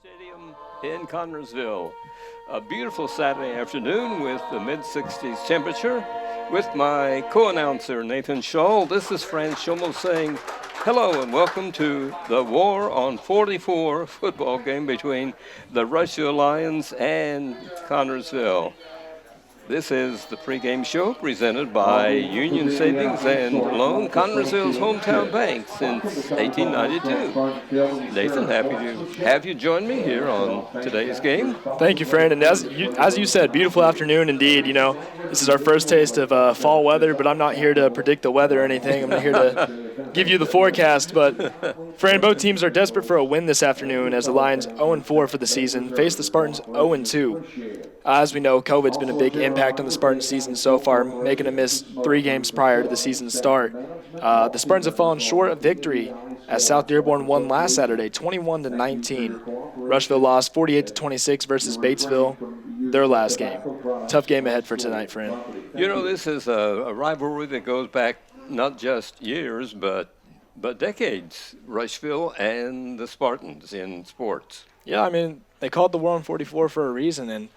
Stadium in Connersville. A beautiful Saturday afternoon with the mid-60s temperature. With my co-announcer, Nathan Shaw, this is Franz Schummel saying hello and welcome to the War on 44 football game between the Rushville Lions and Connersville. This is the pregame show presented by Union Savings and Loan, Connersville's hometown bank since 1892. Nathan, happy to have you join me here on today's game. Thank you, Fran. And as you said, beautiful afternoon indeed. You know, this is our first taste of fall weather, but I'm not here to predict the weather or anything. I'm not here to give you the forecast. But, Fran, both teams are desperate for a win this afternoon as the Lions 0-4 for the season face the Spartans 0-2. As we know, COVID's been a big impact on the Spartans season so far, making them miss 3 games prior to the season's start. The Spartans have fallen short of victory as South Dearborn won last Saturday, 21-19. Rushville lost 48-26 versus Batesville, their last game. Tough game ahead for tonight, friend. You know, this is a rivalry that goes back not just years, but decades. Rushville and the Spartans in sports. Yeah, I mean, they called the War on 44 for a reason, and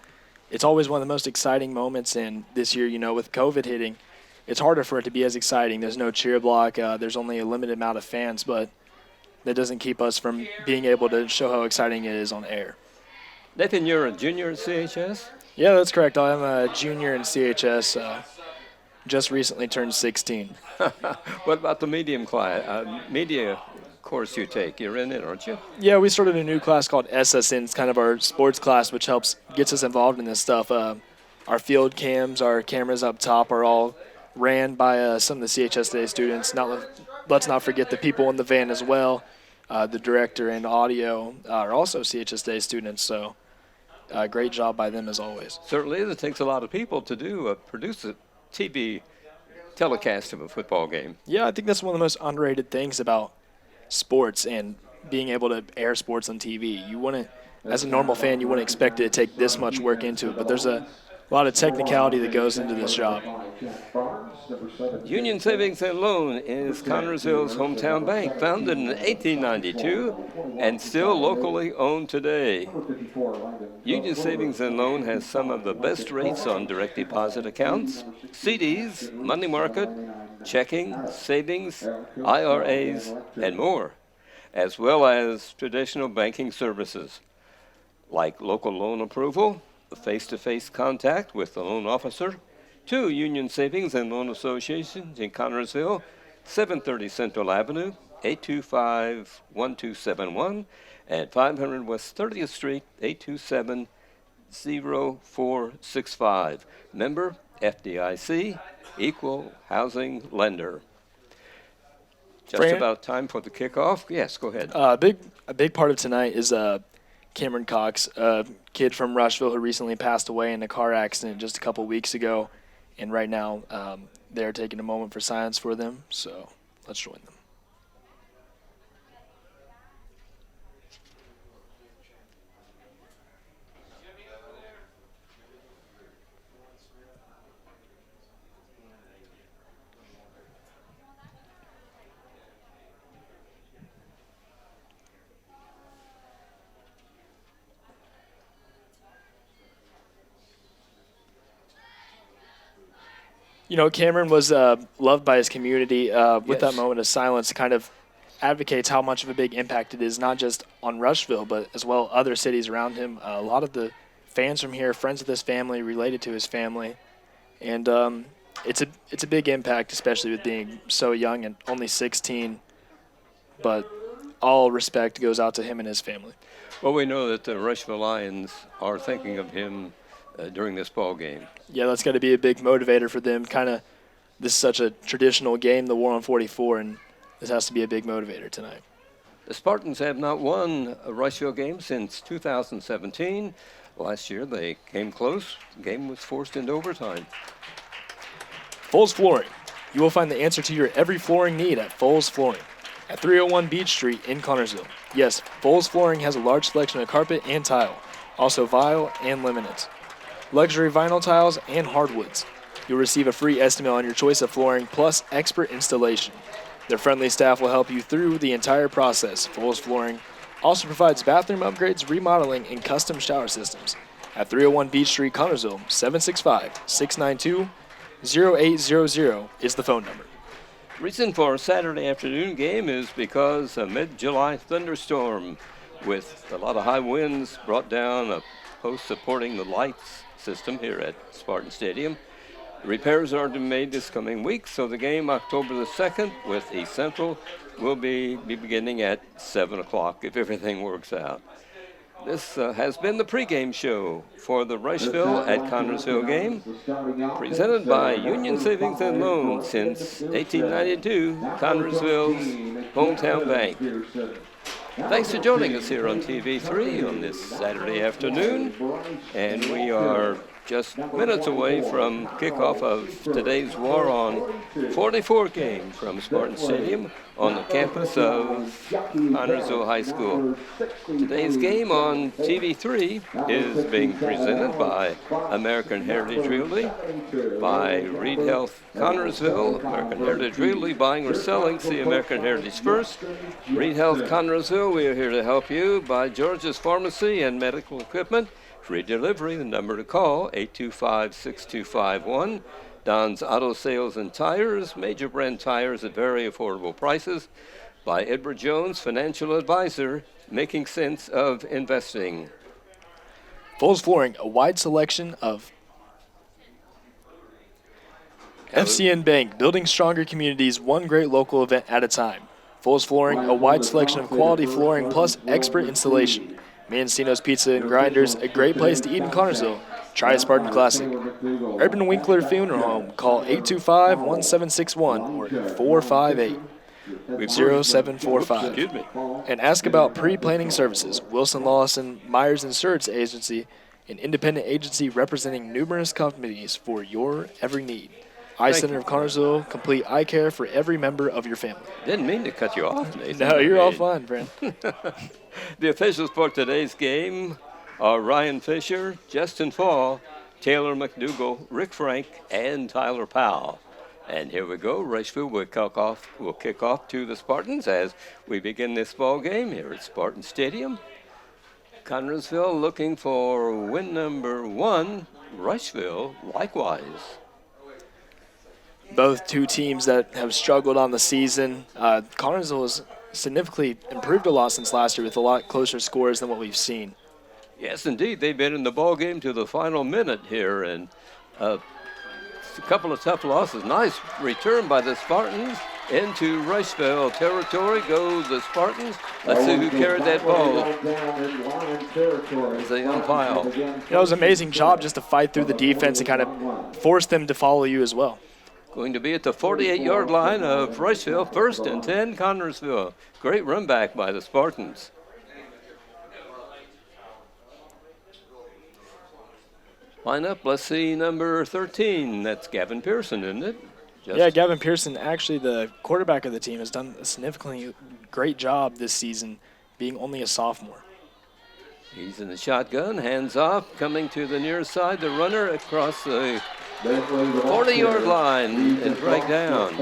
it's always one of the most exciting moments. And this year, you know, with COVID hitting, it's harder for it to be as exciting. There's no cheer block. There's only a limited amount of fans, but that doesn't keep us from being able to show how exciting it is on air. Nathan, you're a junior at CHS? Yeah, that's correct. I'm a junior in CHS. Just recently turned 16. What about the media course you take? You're in it, aren't you? Yeah, we started a new class called SSN. It's kind of our sports class, which gets us involved in this stuff. Our field cams, our cameras up top are all ran by some of the CHS Day students. Let's not forget the people in the van as well. The director and audio are also CHS Day students, so great job by them as always. Certainly is. It takes a lot of people to produce a TV telecast of a football game. Yeah, I think that's one of the most underrated things about sports and being able to air sports on TV. You wouldn't, as a normal fan, you wouldn't expect it to take this much work into it, but there's a lot of technicality that goes into this job. Union Savings and Loan is Connersville's hometown bank, founded in 1892 and still locally owned today. Union Savings and Loan has some of the best rates on direct deposit accounts, CDs, money market, checking, savings, IRAs, and more, as well as traditional banking services like local loan approval, face-to-face contact with the loan officer, 2 Union Savings and Loan Associations in Connersville, 730 Central Avenue, 825-1271, and 500 West 30th Street, 827-0465. Member FDIC, Equal Housing Lender. Just about time for the kickoff. Yes, go ahead. A big part of tonight is Cameron Cox, a kid from Rushville who recently passed away in a car accident just a couple weeks ago. And right now they're taking a moment for silence for them, so let's join them. You know, Cameron was loved by his community. With that moment of silence, kind of advocates how much of a big impact it is, not just on Rushville, but as well other cities around him. A lot of the fans from here, friends of his family, related to his family. And it's a big impact, especially with being so young and only 16. But all respect goes out to him and his family. Well, we know that the Rushville Lions are thinking of him during this ball game. Yeah, that's got to be a big motivator for them. This is such a traditional game, the War on 44, and this has to be a big motivator tonight. The Spartans have not won a Rushville game since 2017. Last year they came close. The game was forced into overtime. Foles Flooring. You will find the answer to your every flooring need at Foles Flooring at 301 Beach Street in Connersville. Yes, Foles Flooring has a large selection of carpet and tile, also vinyl and laminates, luxury vinyl tiles, and hardwoods. You'll receive a free estimate on your choice of flooring plus expert installation. Their friendly staff will help you through the entire process. Foles Flooring, Also provides bathroom upgrades, remodeling, and custom shower systems. At 301 Beach Street, Connersville, 765-692-0800 is the phone number. Reason for a Saturday afternoon game is because a mid-July thunderstorm with a lot of high winds brought down a post supporting the lights system here at Spartan Stadium. Repairs are to be made this coming week, so the game October the 2nd with East Central will be beginning at 7 o'clock if everything works out. This has been the pregame show for the Rushville at Connersville game, presented by Union Savings and Loan since 1892, Connersville's hometown bank. Thanks for joining us here on TV3 on this Saturday afternoon, and we are just minutes away from kickoff of today's War on 44 game from Spartan Stadium on the campus of Connersville High School. Today's game on TV3 is being presented by American Heritage Realty, by Reed Health Connersville, American Heritage Realty, buying or selling, see American Heritage first. Reed Health Connersville, we are here to help you, by George's Pharmacy and Medical Equipment. Free delivery, the number to call, 825-6251. Don's Auto Sales and Tires, major brand tires at very affordable prices. By Edward Jones, financial advisor, making sense of investing. Foles Flooring, a wide selection of FCN Bank, building stronger communities, one great local event at a time. Foles Flooring, a wide selection of quality flooring plus expert installation. Mancino's Pizza and Grinders, a great place to eat in Connersville. Try a Spartan Classic. Urban Winkler Funeral Home. Call 825-1761 or 458-0745. Excuse me. And ask about pre-planning services. Wilson Lawson Myers Insurance Agency, an independent agency representing numerous companies for your every need. Eye Center of Connersville, complete eye care for every member of your family. Didn't mean to cut you off, Nathan. No, you're all fine, friend. The officials for today's game are Ryan Fisher, Justin Fall, Taylor McDougall, Rick Frank, and Tyler Powell. And here we go. Rushville will kick off to the Spartans as we begin this ball game here at Spartan Stadium. Connersville looking for win number 1. Rushville likewise. Both two teams that have struggled on the season. Connersville has significantly improved a lot since last year with a lot closer scores than what we've seen. Yes, indeed. They've been in the ball game to the final minute here, and a couple of tough losses. Nice return by the Spartans into Rushville territory. Go the Spartans. Let's see who carried that ball. As they umpire. It was an amazing job just to fight through the defense and kind of force them to follow you as well. Going to be at the 48-yard line of Rushville, 1st and 10, Connersville. Great run back by the Spartans. Lineup, let's see, number 13. That's Gavin Pearson, isn't it? Yeah, Gavin Pearson, actually the quarterback of the team, has done a significantly great job this season, being only a sophomore. He's in the shotgun, hands off, coming to the near side. The runner across the 40-yard line and dragged down.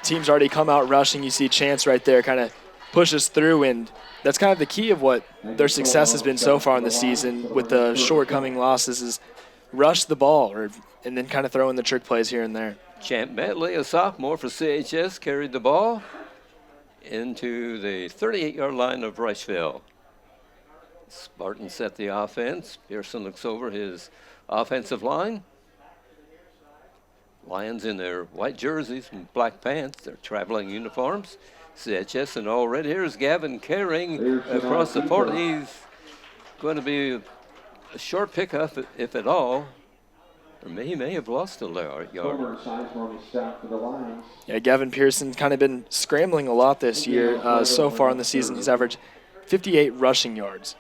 Team's already come out rushing. You see Chance right there kind of pushes through, and that's kind of the key of what their success has been so far in the season with the shortcoming losses is rush the ball and then kind of throw in the trick plays here and there. Champ Bentley, a sophomore for CHS, carried the ball into the 38-yard line of Rushville. Spartan set the offense. Pearson looks over his offensive line. Lions in their white jerseys and black pants, their traveling uniforms. CHS in all red. Here's Gavin carrying across the 40. He's going to be a short pickup, if at all. Or he may have lost a yard. Yeah, Gavin Pearson's kind of been scrambling a lot this year. So far in the season, he's averaged 58 rushing yards.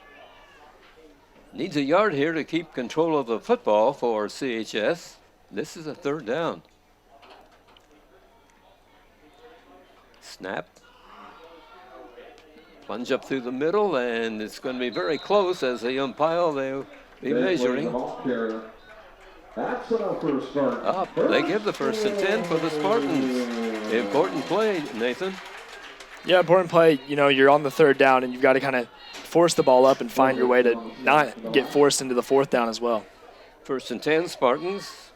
Needs a yard here to keep control of the football for CHS. This is a 3rd down. Snap. Plunge up through the middle, and it's going to be very close as they umpire. They'll be measuring. Up. They give the 1st and 10 for the Spartans. Important play, Nathan. Yeah, important play. You know, you're on the third down, and you've got to kind of force the ball up and find your way to not get forced into the fourth down as well. 1st and 10, Spartans.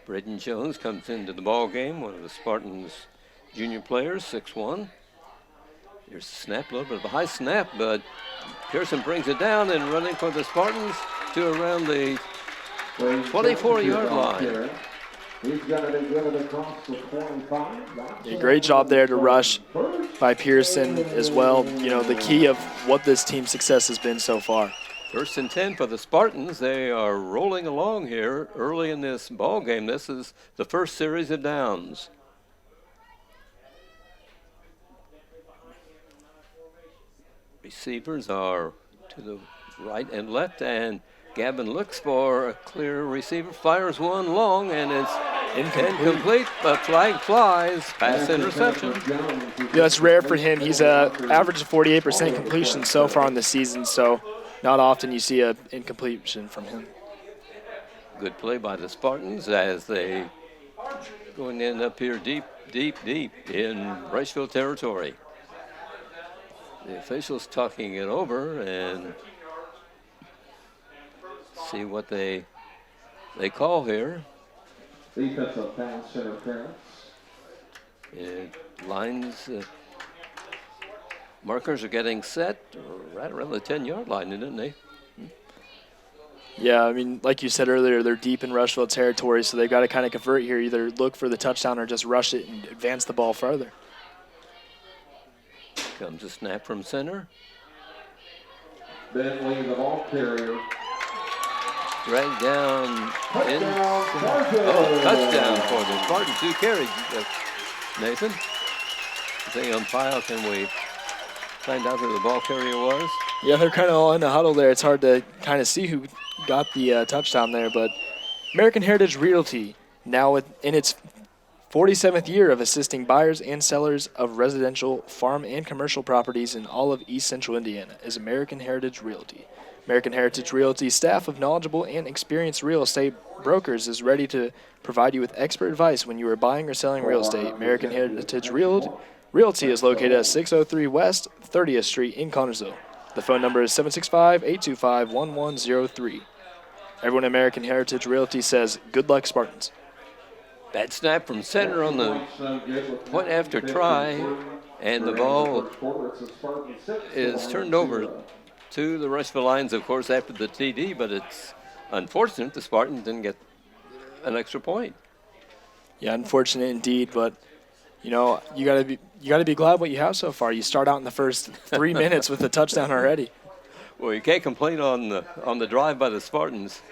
Braden Jones comes into the ball game, one of the Spartans' junior players, 6'1". Here's a snap, a little bit of a high snap, but Pearson brings it down and running for the Spartans to around the 24-yard line. A great job there to rush by Pearson as well. You know, the key of what this team's success has been so far. 1st and 10 for the Spartans. They are rolling along here early in this ball game. This is the first series of downs. Receivers are to the right and left, and Gavin looks for a clear receiver, fires one long, and it's incomplete, but flag flies, pass interception. Yeah, that's rare for him. He's averaged 48% completion so far in the season, so not often you see an incompletion from him. Good play by the Spartans as they going in up here deep in Rushville territory. The officials talking it over and see what they call here. Defensive pass interference. Lines, markers are getting set right around the 10-yard line, isn't they? Yeah, I mean, like you said earlier, they're deep in Rushville territory, so they've got to kind of convert here, either look for the touchdown or just rush it and advance the ball further. Comes a snap from center. Bentley, the ball carrier. Dragged down. Touchdown, Touchdown for the Spartans. 2 carries. Nathan, the umpire, can we find out who the ball carrier was? Yeah, they're kind of all in a huddle there. It's hard to kind of see who got the touchdown there, but American Heritage Realty, now in its 47th year of assisting buyers and sellers of residential, farm, and commercial properties in all of East Central Indiana, is American Heritage Realty. American Heritage Realty's staff of knowledgeable and experienced real estate brokers is ready to provide you with expert advice when you are buying or selling real estate. American Heritage Realty is located at 603 West 30th Street in Connersville. The phone number is 765-825-1103. Everyone at American Heritage Realty says, good luck, Spartans. Bad snap from center on the point after try, and the ball is turned over to the Rushville Lions, of course, after the TD, but it's unfortunate the Spartans didn't get an extra point. Yeah, unfortunate indeed, but you know, you gotta be glad what you have so far. You start out in the first 3 minutes with a touchdown already. Well, you can't complain on the drive by the Spartans.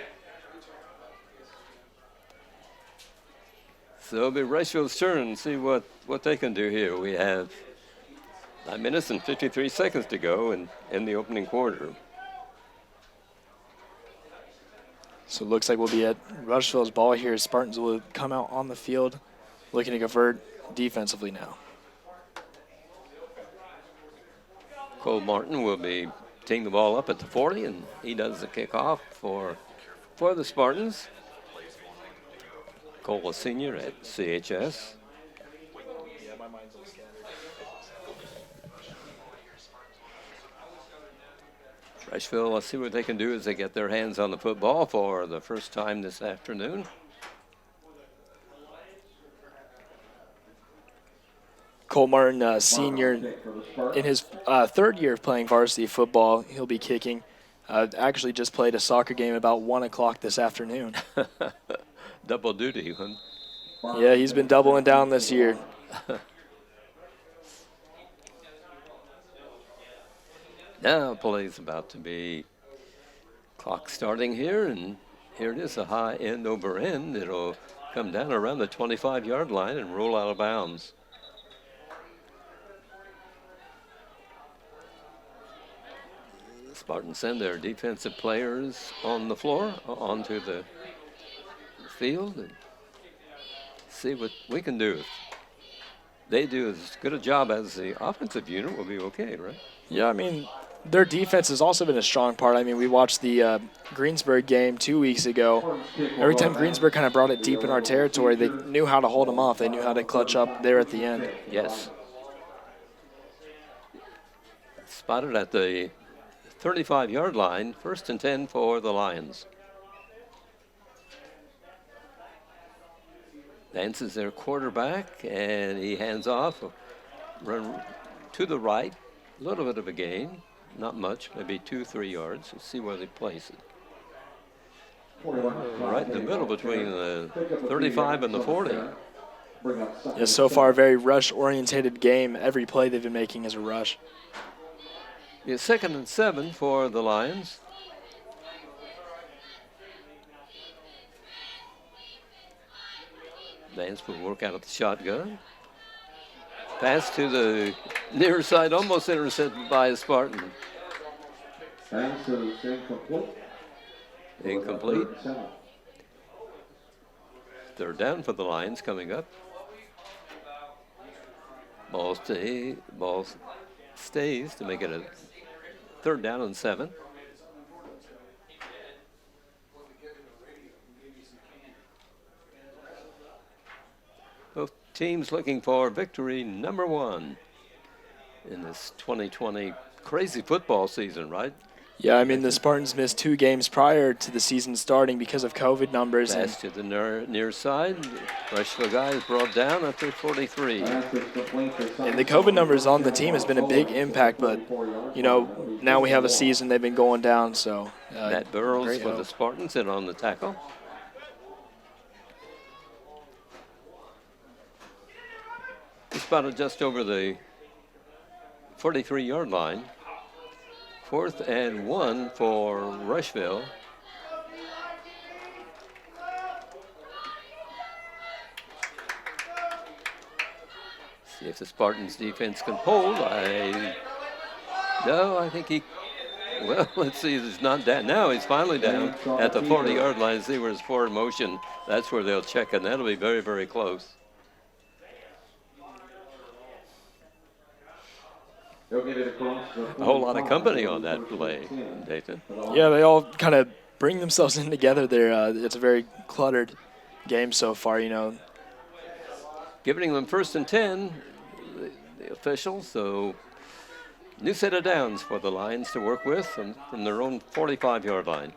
So it'll be Rushville's turn and see what they can do here. We have 9 minutes and 53 seconds to go in the opening quarter. So it looks like we'll be at Rushville's ball here. Spartans will come out on the field looking to convert defensively now. Cole Martin will be teeing the ball up at the 40, and he does the kickoff for the Spartans. Cole, a senior at CHS. Rushville, let's see what they can do as they get their hands on the football for the first time this afternoon. Cole Martin, senior, in his third year of playing varsity football, he'll be kicking. Actually just played a soccer game about 1 o'clock this afternoon. Double duty, huh? Yeah, he's been doubling down this year. Now play's about to be clock starting here, and here it is, a high end over end. It'll come down around the 25-yard line and roll out of bounds. Spartans send their defensive players on the floor, onto the field, and see what we can do. If they do as good a job as the offensive unit, we'll be okay, right? Yeah, I mean, their defense has also been a strong part. I mean, we watched the Greensburg game 2 weeks ago. Every time Greensburg kind of brought it deep in our territory, they knew how to hold them off. They knew how to clutch up there at the end. Yes. Spotted at the 35-yard line, 1st and 10 for the Lions. Nance is their quarterback, and he hands off, run to the right, a little bit of a gain, not much, maybe 2-3 yards. We'll see where they place it. Right in the middle between the 35 and the 40. Yeah, so far, a very rush-orientated game. Every play they've been making is a rush. It's 2nd and 7 for the Lions. Nance will work out of the shotgun. Pass to the near side, almost intercepted by a Spartan. Pass is incomplete. Incomplete. 3rd down for the Lions coming up. Ball stays to make it a 3rd down and 7. Both teams looking for victory number 1 in this 2020 crazy football season, right? Yeah, I mean, the Spartans missed 2 games prior to the season starting because of COVID numbers. Pass to the near side. Rushville guy is brought down at the 43. And the COVID numbers on the team has been a big impact, but, you know, now we have a season, they've been going down, so. Matt Burrows great for help. the Spartans in on the tackle. He spotted just over the 43-yard line. 4th and 1 for Rushville. See if the Spartans defense can hold. No, I think he, well, let's see, he's not down. Now he's finally down at the 40-yard line. See where his forward motion, that's where they'll check, and that'll be very, very close. A whole lot of company on that play, Nathan. Yeah, they all kind of bring themselves in together there. It's a very cluttered game so far, you know. Giving them 1st and 10, the officials, so new set of downs for the Lions to work with from their own 45-yard line.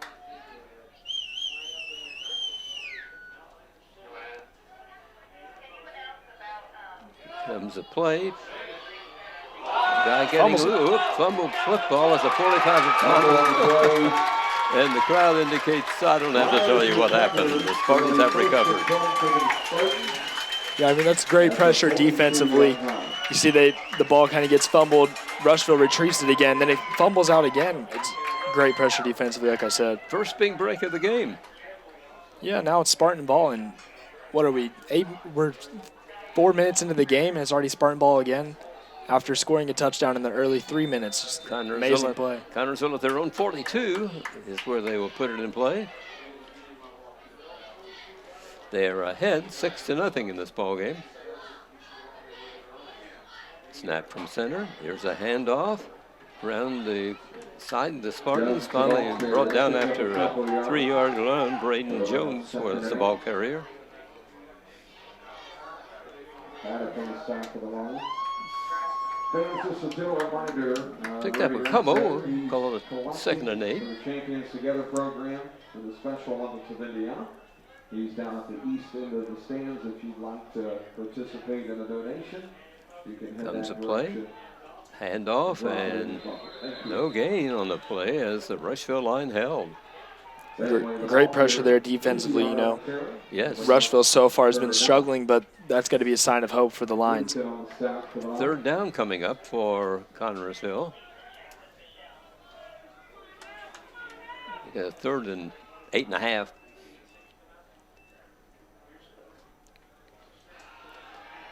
Comes a play. Guy getting fumbled football at the 45 and the crowd indicates, I don't have to tell you what happened. The Spartans have recovered. Yeah, I mean, that's great pressure defensively. You see the ball kind of gets fumbled. Rushville retrieves it again. Then it fumbles out again. It's great pressure defensively, like I said. First big break of the game. Yeah, now it's Spartan ball. And what are we, we're 4 minutes into the game, and it's already Spartan ball again after scoring a touchdown in the early 3 minutes. Just amazing play. Connersville at their own 42 is where they will put it in play. They're ahead 6-0 in this ball game. Snap from center. Here's a handoff around the side. The Spartans finally brought down after a 3-yard run. Braden Jones was the ball carrier. Picked up a couple. Call it a 2nd and 8. The Champions Together program for the Special Olympics of Indiana. He's down at the east end of the stands. If you'd like to participate in a donation, you can head Comes a that play. direction. Handoff and no gain on the play as the Rushville line held. Great pressure there defensively, you know. Yes. Rushville so far has been struggling, but that's got to be a sign of hope for the Lions. 3rd down coming up for Connersville. 3rd and 8.5.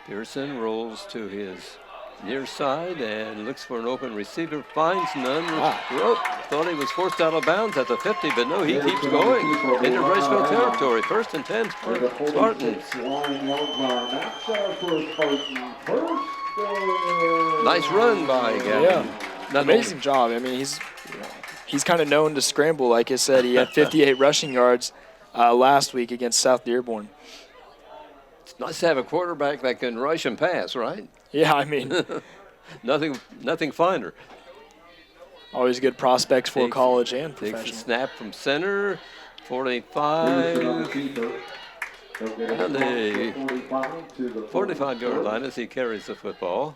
Pearson rolls to his near side and looks for an open receiver, finds none. Thought he was forced out of bounds at the 50, but no, he keeps going into Rushville territory. 1st and 10 for Spartans. Nice run by Gavin. Yeah. amazing job. I mean, he's kind of known to scramble. Like I said, he had 58 rushing yards last week against South Dearborn. It's nice to have a quarterback that can rush and pass, right? Yeah, I mean, nothing finer. always good prospects for college and Takes professional. a snap from center, 45, and a 45-yard line as he carries the football.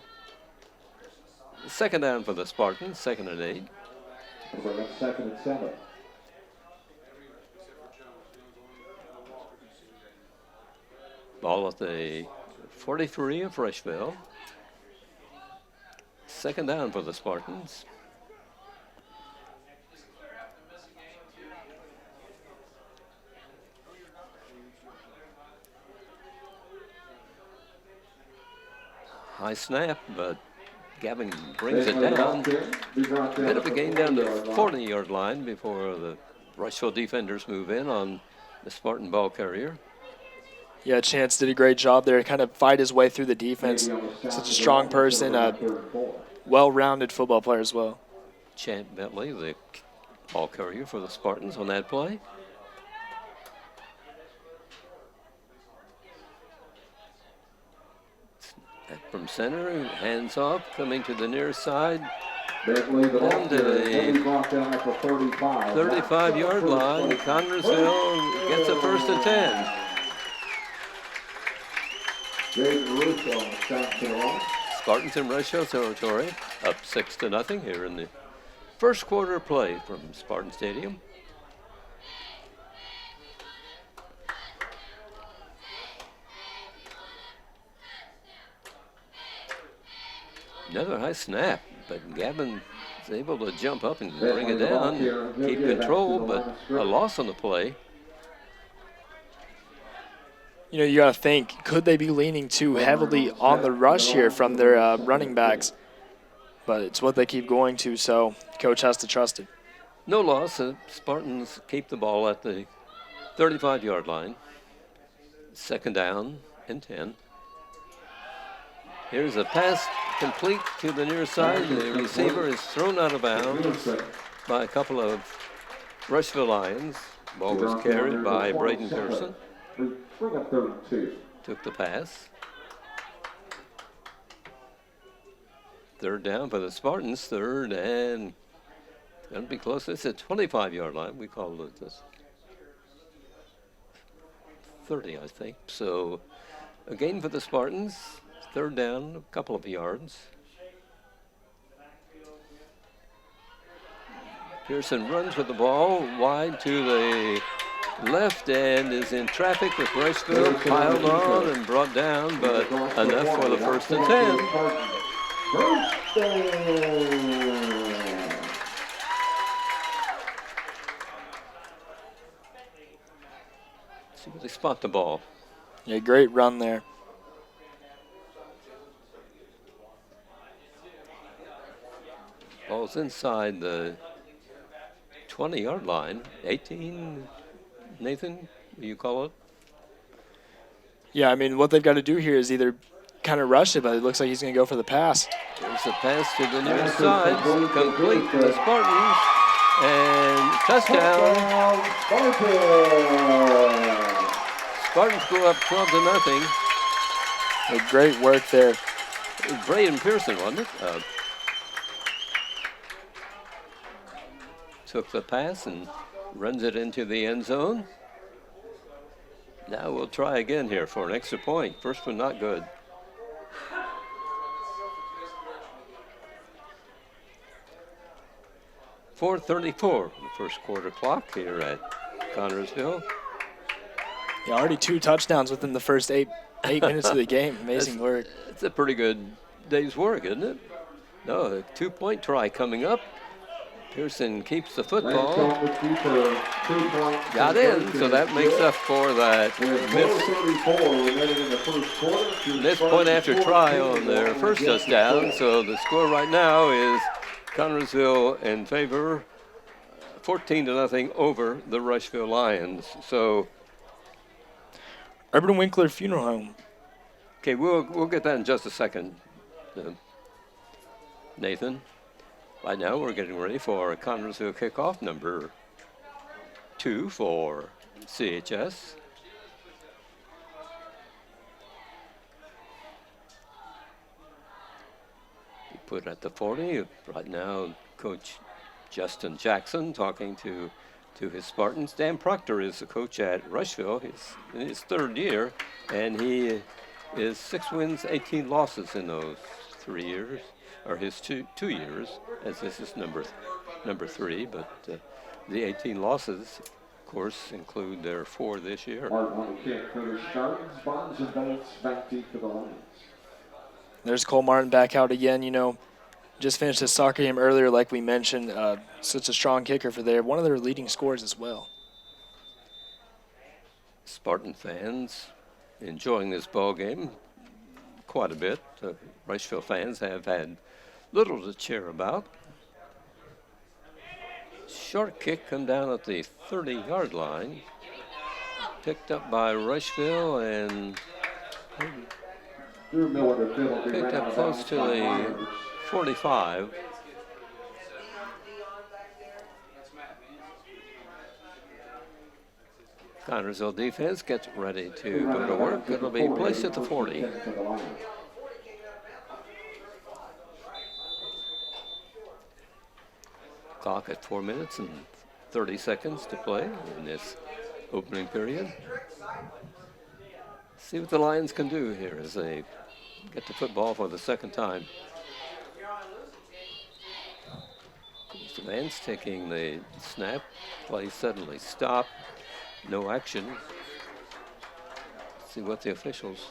Second down for the Spartans, 2nd and 8. 2nd and 7. Ball at the 43 of Rushville. 2nd down for the Spartans. High snap, but Gavin brings it down. Bit of a gain down to the 40-yard line before the Rushville defenders move in on the Spartan ball carrier. Yeah, Chance did a great job there. Kind of fight his way through the defense. Such a strong person, a well-rounded football player as well. Champ Bentley, the ball carrier for the Spartans on that play. From center, hands off, coming to the near side. Bentley, the Down to the brought down at the 35. 35-yard line. Connersville gets a 1st and 10. Spartans in Rushville territory, up 6-0 here in the first quarter play from Spartan Stadium. Another high snap, but Gavin is able to jump up and bring it down, keep control, but a loss on the play. You know, you got to think, could they be leaning too heavily on the rush here from their running backs? But it's what they keep going to, so coach has to trust it. No loss. Spartans keep the ball at the 35-yard line. 2nd down and 10. Here's a pass complete to the near side. The receiver is thrown out of bounds by a couple of Rushville Lions. Ball was carried by Braden Pearson. Took the pass. 3rd down for the Spartans. 3rd and going to be close. It's a 25-yard line. We call it this 30, I think. So a gain for the Spartans. 3rd down, a couple of yards. Pearson runs with the ball wide to the left and is in traffic with Rushville, piled on and brought down, but enough for the 1st and 10. See where they spot the ball. Yeah, great run there. Ball's inside the 20-yard line. 18, Nathan, you call it? Yeah, I mean, what they've got to do here is either kind of rush it, but it looks like he's going to go for the pass. There's the pass to the near side, complete for the Spartans, and touchdown. Spartans go up 12-0. Great work there. It was Braden Pearson, wasn't it? Took the pass and runs it into the end zone. Now we'll try again here for an extra point. First one not good. .434 the first quarter clock here at Connersville. Yeah, already 2 touchdowns within the first eight minutes of the game. Amazing work. It's a pretty good day's work, isn't it? No, a 2-point try coming up. Pearson keeps the football. Got in, so that makes up for that missed point after try on their first touchdown. So the score right now is Connersville in favor, 14-0 over the Rushville Lions. So Urban Winkler Funeral Home. Okay, we'll get that in just a second, Nathan. Right now we're getting ready for Connersville kickoff number 2 for CHS. He put at the 40. Right now, Coach Justin Jackson talking to his Spartans. Dan Proctor is the coach at Rushville. He's in his 3rd year, and he is 6 wins, 18 losses in those 3 years, or his two years, as this is number 3. But the 18 losses, of course, include their 4 this year. There's Cole Martin back out again. You know, just finished his soccer game earlier, like we mentioned. Such a strong kicker for there. One of their leading scorers as well. Spartan fans enjoying this ball game quite a bit. Rushville fans have had little to cheer about. Short kick come down at the 30-yard line. Picked up by Rushville and picked up close to the 45. Connersville defense gets ready to go to work. It'll be placed at the 40. Clock at 4 minutes and 30 seconds to play in this opening period. See what the Lions can do here as they get the football for the 2nd time. Vance taking the snap. Play suddenly stopped. No action. See what the officials.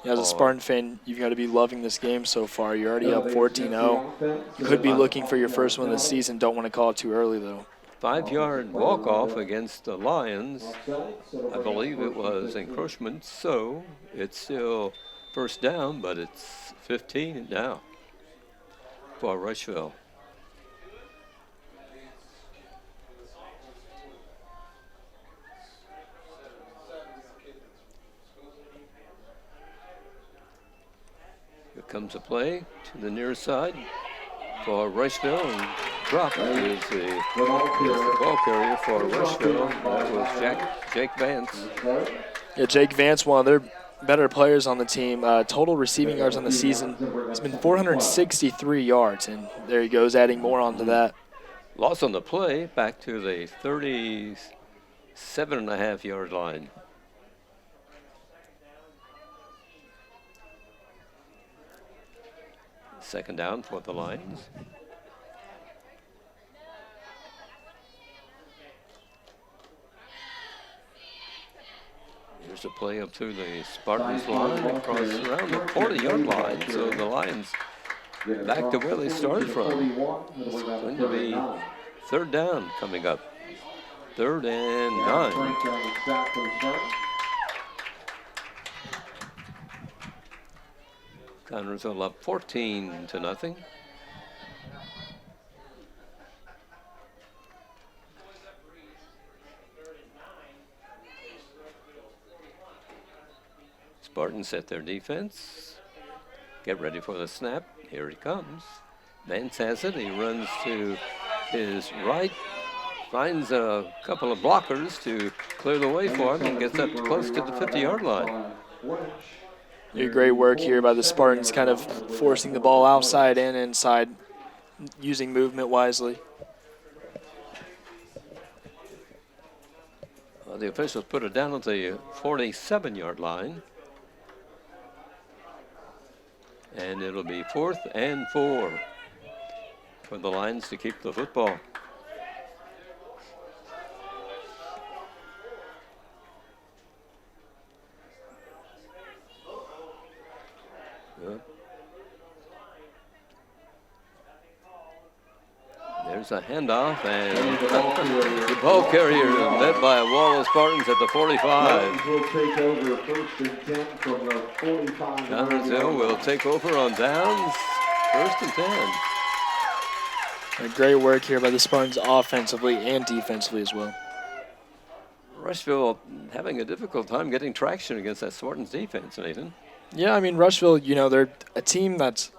As a Spartan fan, you've got to be loving this game so far. You're already up 14-0. You could be looking for your first one of the season. Don't want to call it too early, though. 5-yard walk-off against the Lions. I believe it was encroachment, so it's still first down, but it's 15 now for Rushville. Here comes a play to the near side for Rushville, and drop is the ball carrier for Rushville. That was Jake Vance. Yeah, Jake Vance, one of their better players on the team. Total receiving yards on the season has been 463 yards, and there he goes, adding more onto that. Loss on the play, back to the 37.5-yard line. Second down for the Lions. Here's a play up through the Spartans line across around the 40-yard line. So the Lions back to where they started from. It's going to be 3rd down coming up. 3rd and 9. Connersville up 14-0. Spartans set their defense. Get ready for the snap. Here he comes. Vance has it. He runs to his right. Finds a couple of blockers to clear the way for him and gets up close to the 50-yard line. Great work here by the Spartans, kind of forcing the ball outside and inside, using movement wisely. The officials put it down at the 47-yard line. And it'll be 4th and 4 for the Lions to keep the football. There's a handoff, and the ball carrier led by a wall of Spartans at the 45. Connersville will take over on downs, 1st and 10. Great work here by the Spartans offensively and defensively as well. Rushville having a difficult time getting traction against that Spartans defense, Nathan. Yeah, I mean, Rushville, you know, they're a team that's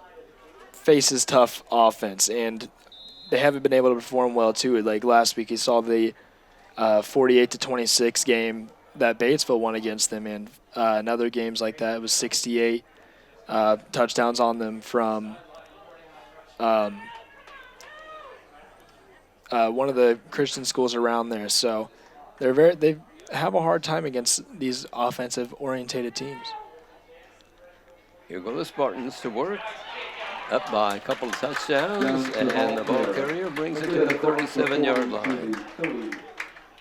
faces tough offense, and they haven't been able to perform well too. Like last week, you saw the 48-26 game that Batesville won against them, and in other games like that, it was 68 touchdowns on them from one of the Christian schools around there. So they have a hard time against these offensive-orientated teams. Here go the Spartans to work. Up by a couple of touchdowns, and the ball carrier brings it to the 37-yard line.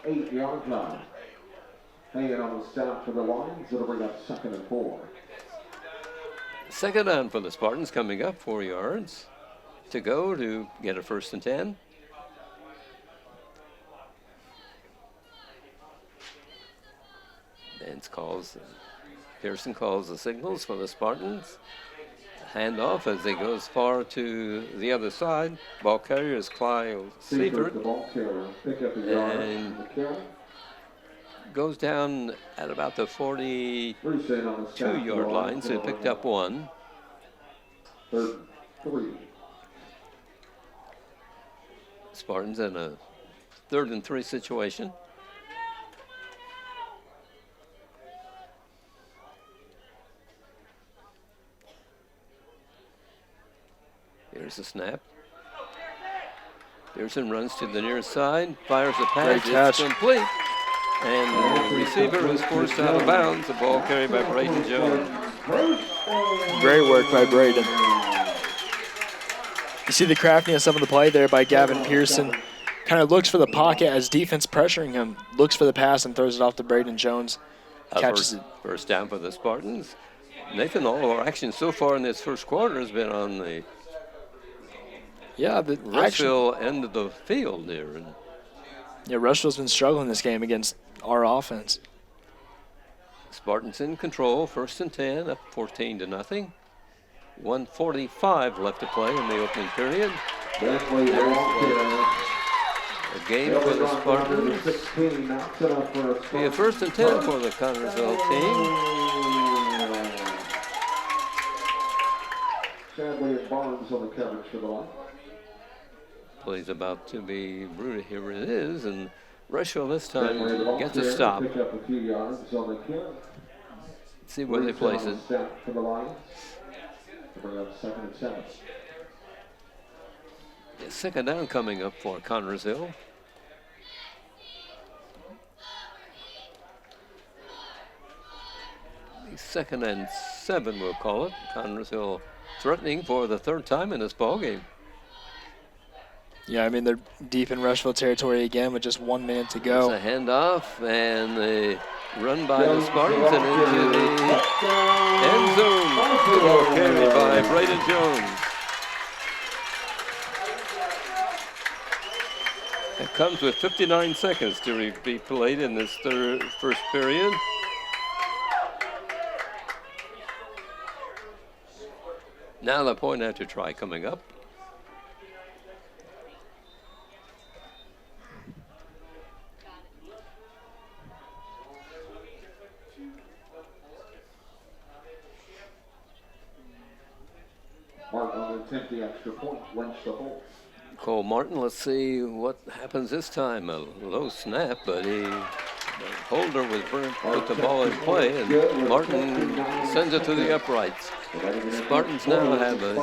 38-yard line. Hanging on the stop for the Lions. It'll bring up 2nd and 4. Second down for the Spartans, coming up 4 yards to go to get a 1st and 10. Pearson calls the signals for the Spartans. Handoff as it goes far to the other side. Ball carrier is Kyle Seifert. And goes down at about the 42-yard line, so he picked up 1. 3rd, 3. Spartans in a 3rd and 3 situation. Here's the snap. Pearson runs to the near side, fires a pass. It's complete. And the receiver is forced out of bounds. The ball carried by Braden Jones. Great work by Braden. You see the craftiness of the play there by Gavin Pearson. Kind of looks for the pocket as defense pressuring him. Looks for the pass and throws it off to Braden Jones. Catches it. First down for the Spartans. Nathan, all our action so far in this first quarter has been on the the Rushville end of the field there. Yeah, Rushville's been struggling this game against our offense. Spartans in control, 1st and 10, up 14-0. 1:45 left to play in the opening period. A game for the Spartans. Be a 1st and 10 for the Connersville team. Sadly, Barnes on the coverage for the line. Play's about to be brutal. Here it is, and Rushville this time gets a stop. Pick up a few yards on the kick. See where they place it. For the Lions. Bring up 2nd and 7. Yeah, 2nd down coming up for Connersville. The 2nd and 7, we'll call it. Connersville threatening for the 3rd time in this ball game. Yeah, I mean, they're deep in Rushville territory again with just 1 minute to go. It's a handoff, and the run by the Spartans and into the end zone. The ball carried by Braden Jones. It comes with 59 seconds to be played in this first period. Now the point after try coming up. Martin will attempt the extra point, wrench the hole. Cole Martin, let's see what happens this time. A low snap, but the holder was put the ball in play, and Martin sends it to the uprights. Spartans now have a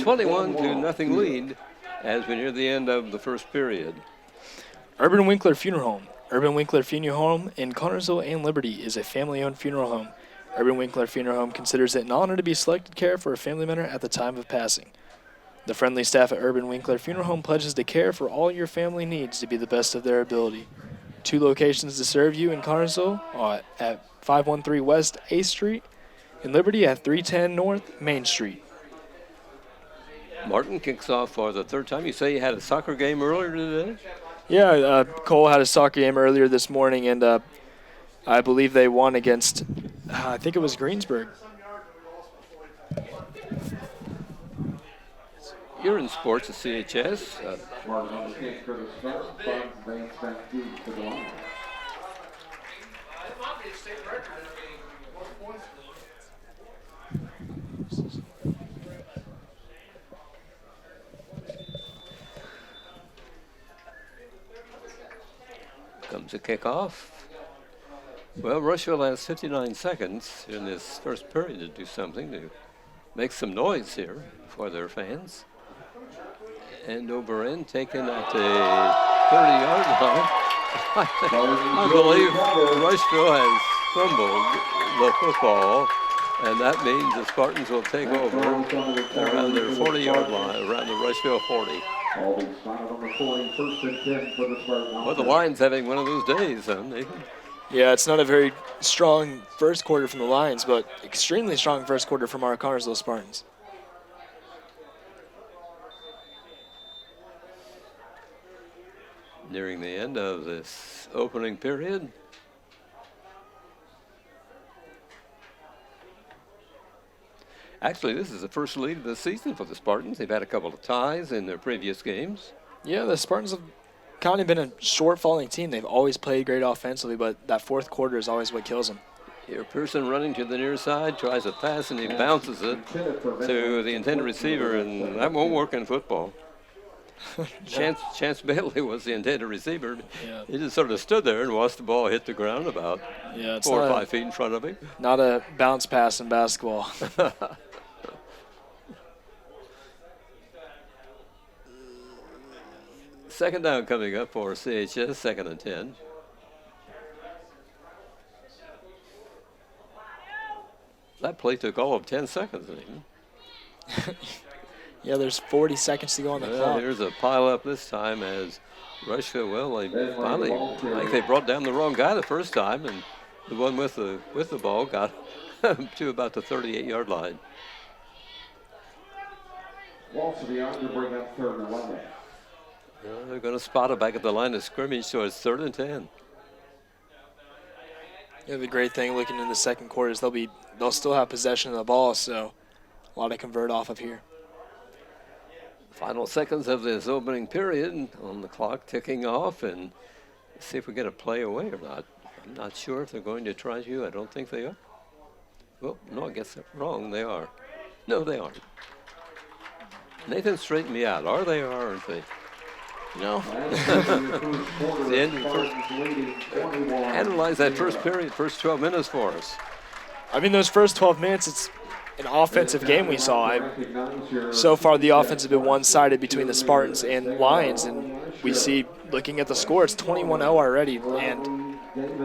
21-0 lead as we near the end of the first period. Urban Winkler Funeral Home. Urban Winkler Funeral Home in Connersville and Liberty is a family-owned funeral home. Urban Winkler Funeral Home considers it an honor to be selected care for a family member at the time of passing. The friendly staff at Urban Winkler Funeral Home pledges to care for all your family needs to be the best of their ability. 2 locations to serve you in Connersville at 513 West 8th Street, in Liberty at 310 North Main Street. Martin kicks off for the 3rd time. You say you had a soccer game earlier today? Yeah, Cole had a soccer game earlier this morning, and I believe they won against, I think it was Greensburg. You're in sports at CHS. Martin on the kick for the Spartans. Spartans back deep to the line. to kick off. Well, Rushville has 59 seconds in this first period to do something, to make some noise here for their fans. End over end taken at the 30-yard line. I believe Rushville has fumbled the football, and that means the Spartans will take over around their 40-yard line, around the Rushville 40. Well, the Lions having one of those days, huh, Nathan? Yeah, it's not a very strong first quarter from the Lions, but extremely strong first quarter from our Connersville Spartans. Nearing the end of this opening period. Actually, this is the first lead of the season for the Spartans. They've had a couple of ties in their previous games. Yeah, the Spartans have kind of been a short-falling team. They've always played great offensively, but that fourth quarter is always what kills them. Here, Pearson running to the near side, tries a pass, and he bounces it to the intended receiver, and that won't work in football. Chance Bailey was the intended receiver. Yeah. He just sort of stood there and watched the ball hit the ground about 4 or 5 feet in front of him. Not a bounce pass in basketball. Second down coming up for CHS, 2nd and 10. That play took all of 10 seconds. Yeah, there's 40 seconds to go on the clock. Here's a pile up this time as Rushville, well, they finally, like they brought down the wrong guy the first time, and the one with the ball got to about the 38-yard line. They're going to spot it back at the line of scrimmage, so it's 3rd and 10. Yeah, the great thing looking in the second quarter is they'll still have possession of the ball, so a lot to convert off of here. Final seconds of this opening period on the clock ticking off, and see if we get a play away or not. I'm not sure if they're going to try to. I don't think they are. Well, no, I guess I'm wrong. They are. No, they aren't. Nathan, straighten me out. Are they or aren't they? No. The end of the first. Analyze that first period, first 12 minutes for us. I mean, those first 12 minutes, it's an offensive game we saw. So far, the offense has been one-sided between the Spartans and Lions, and we see, looking at the score, it's 21-0 already, and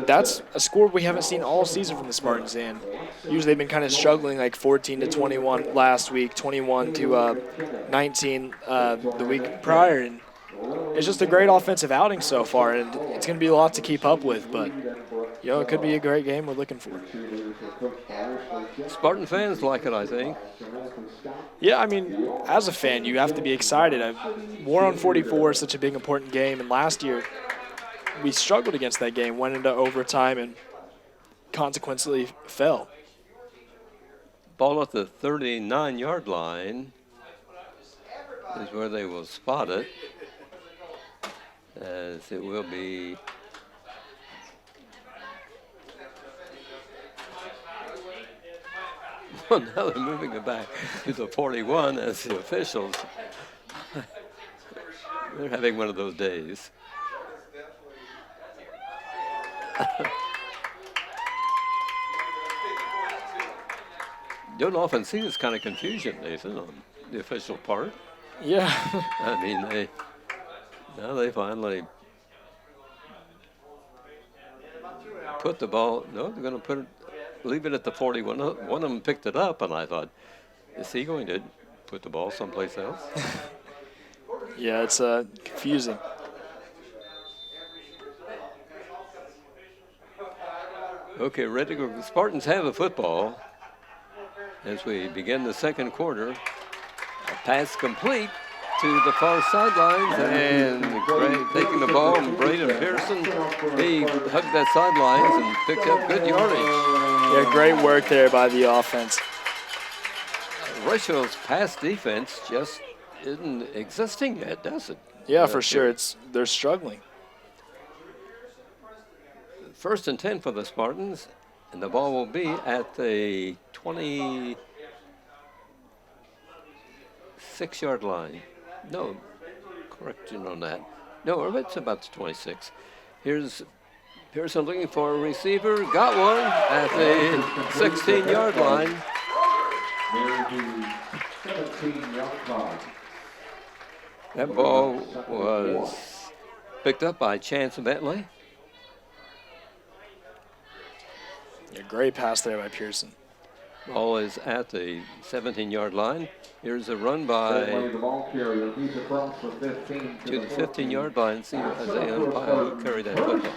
that's a score we haven't seen all season from the Spartans. And usually they've been kind of struggling, like 14-21 last week, 21-19 the week prior, and it's just a great offensive outing so far, and it's going to be a lot to keep up with, but it could be a great game we're looking for. Spartan fans like it, I think. Yeah, I mean, as a fan, you have to be excited. War on 44 is such a big, important game, and last year we struggled against that game, went into overtime, and consequently fell. Ball at the 39-yard line is where they will spot it, as it will be well, now they're moving it back to the 41 as the officials, they're having one of those days. Don't often see this kind of confusion, Nathan, on the official part. Yeah. I mean, they finally put the ball. No, they're going to leave it at the 41. One of them picked it up, and I thought, is he going to put the ball someplace else? Yeah, it's confusing. Okay, ready to go. The Spartans have the football as we begin the second quarter. A pass complete to the far sidelines, and taking the ball, and Braden Pearson, he hugged that sidelines and picked up good yardage. Yeah, great work there by the offense. Rushville's pass defense just isn't existing yet, does it? Yeah, for sure. They're struggling. 1st and 10 for the Spartans, and the ball will be at the 26-yard line. No, correction on that. No, it's about the 26. Here's Pearson looking for a receiver. Got one at the 16-yard line. Near the 17-yard line. That ball was picked up by Chance Bentley. A great pass there by Pearson. Ball is at the 17-yard line. Here's a run by to the 15-yard line. See Isaiah Umpire who carried that football.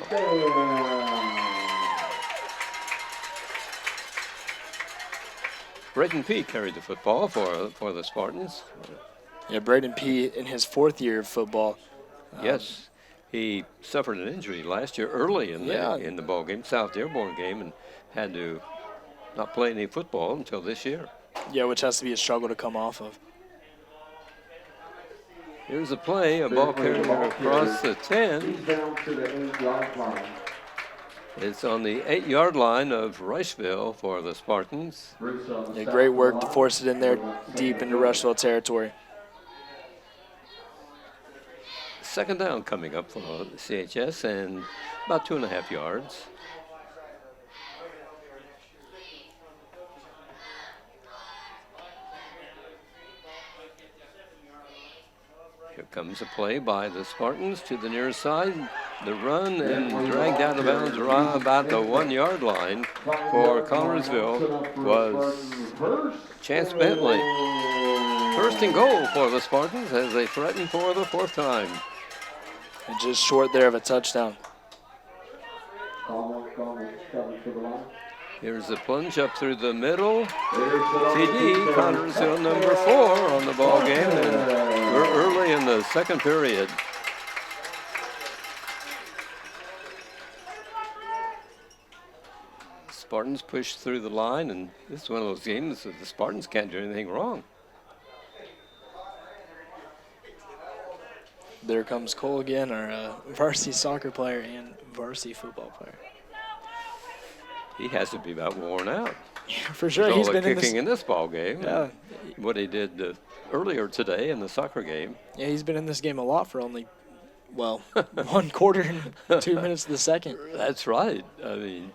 Braden P. carried the football for the Spartans. Yeah, Braden P. in his 4th year of football. Yes, he suffered an injury last year early in the ball game, South Dearborn game, and had to not play any football until this year. Yeah, which has to be a struggle to come off of. Here's a play, a ball carrier across the 10. Down to the 8-yard line. It's on the 8-yard line of Rushville for the Spartans. Yeah, great work to force it in there deep into Rushville territory. Second down coming up for CHS and about 2.5 yards. Here comes a play by the Spartans to the near side. The run and dragged out of bounds around about the 1-yard line for Connersville was Chance Bentley. First and goal for the Spartans as they threaten for the 4th time. And just short there of a touchdown. Here's the plunge up through the middle. TD, Connersville number 4 on the ball game, and we're early in the second period. Spartans push through the line, and this is one of those games that the Spartans can't do anything wrong. There comes Cole again, our varsity soccer player and varsity football player. He has to be about worn out. Yeah, for sure. He's He's been been kicking in this ball game. Yeah. What he did earlier today in the soccer game. Yeah, he's been in this game a lot for only, well, 1 quarter and 2 minutes of the second. That's right. I mean,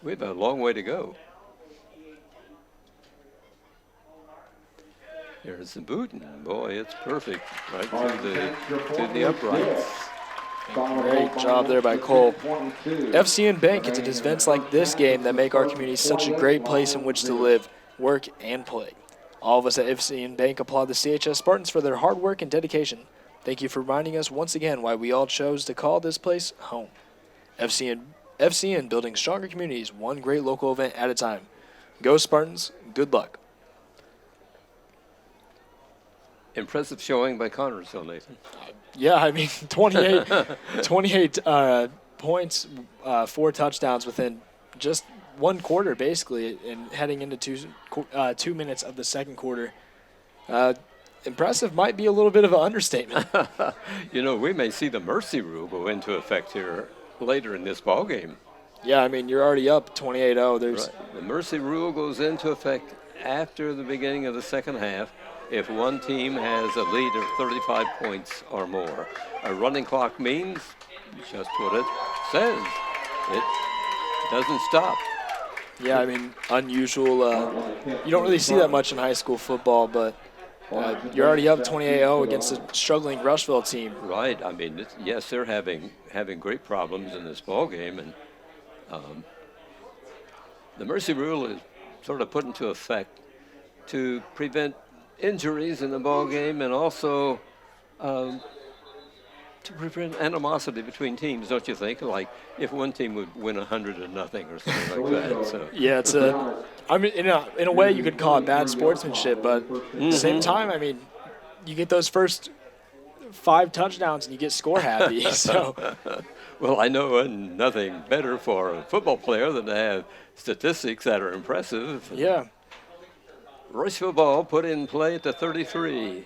we have a long way to go. There's the boot, and boy, it's perfect right to the uprights. Great job there by Cole. FCN Bank, it's at events like this game that make our community such a great place in which to live, work, and play. All of us at FCN Bank applaud the CHS Spartans for their hard work and dedication. Thank you for reminding us once again why we all chose to call this place home. FCN building stronger communities, one great local event at a time. Go Spartans, good luck. Impressive showing by Connersville, Nathan. Yeah, I mean, 28 points, 4 touchdowns within just 1 quarter, basically, and heading into 2 minutes of the second quarter. Impressive might be a little bit of an understatement. You know, we may see the mercy rule go into effect here later in this ball game. Yeah, I mean, you're already up 28-0. Right. The mercy rule goes into effect after the beginning of the second half if one team has a lead of 35 points or more. A running clock means just what it says. It doesn't stop. Yeah, I mean, unusual. You don't really see that much in high school football, but you're already up 28-0 against a struggling Rushville team. Right. I mean, yes, they're having great problems in this ball game, and the mercy rule is sort of put into effect to prevent injuries in the ball game and also to prevent animosity between teams, don't you think? Like if one team would win 100-0 or something like that. So. Yeah, it's I mean, in a way you could call it bad sportsmanship, but at the same time, I mean, you get those first 5 touchdowns and you get score happy. So. Well, I know nothing better for a football player than to have statistics that are impressive. Yeah. Rushville ball put in play at the 33.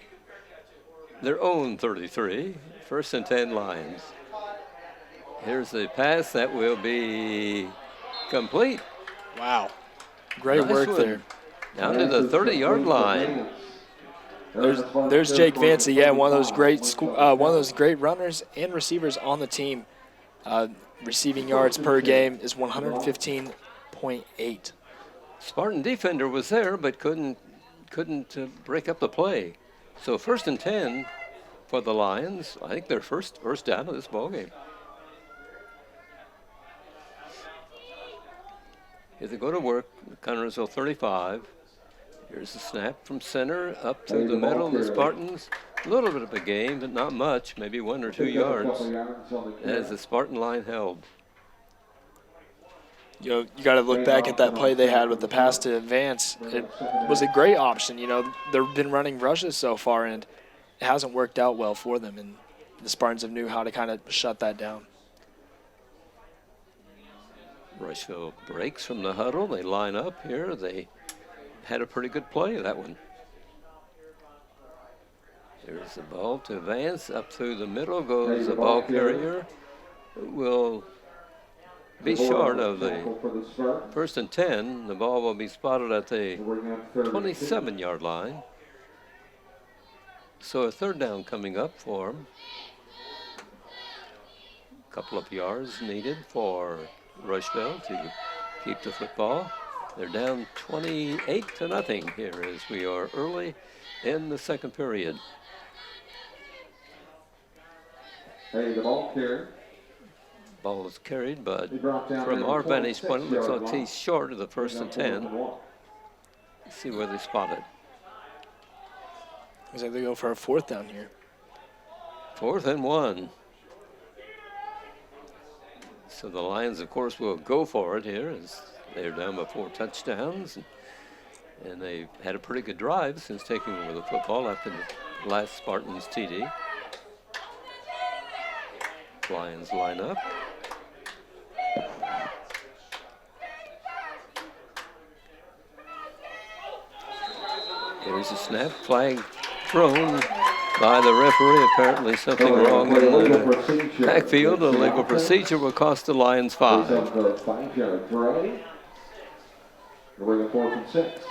Their own 33. 1st and 10 lines. Here's the pass that will be complete. Wow. Great work there. Down to the 30-yard line. There's Jake Vancy, yeah, one of those great runners and receivers on the team. receiving yards per game is 115.8. Spartan defender was there, but couldn't break up the play. So 1st and 10 for the Lions. I think their first down of this ball game. Here they go to work. Connersville 35. Here's the snap from center up through the middle. The Spartans, a little bit of a gain, but not much, maybe 1 or 2 yards, as the Spartan line held. You know, you got to look back at that play they had with the pass to advance. It was a great option. You know, they've been running rushes so far, and it hasn't worked out well for them, and the Spartans have knew how to kind of shut that down. Rushville breaks from the huddle. They line up here. They had a pretty good play, that one. There's the ball to advance. Up through the middle goes the ball carrier. Will be short of the 1st and 10. The ball will be spotted at the 27-yard line. So a 3rd down coming up for them. A couple of yards needed for Rushville to keep the football. They're down 28-0 here as we are early in the 2nd period. Hey, the ball carrier. Ball is carried, but from our vantage point, it looks like he's short of the 1st and 10. Let's see where they spot it. Looks like they go for a 4th down here. 4th and 1. So the Lions, of course, will go for it here as they're down by 4 touchdowns. And they've had a pretty good drive since taking over the football after the last Spartans TD. Lions line up. Here's a snap, flag thrown by the referee. Apparently something wrong in the backfield. A legal procedure will cost the Lions 5. 5-yard play. We're going 4th and 6.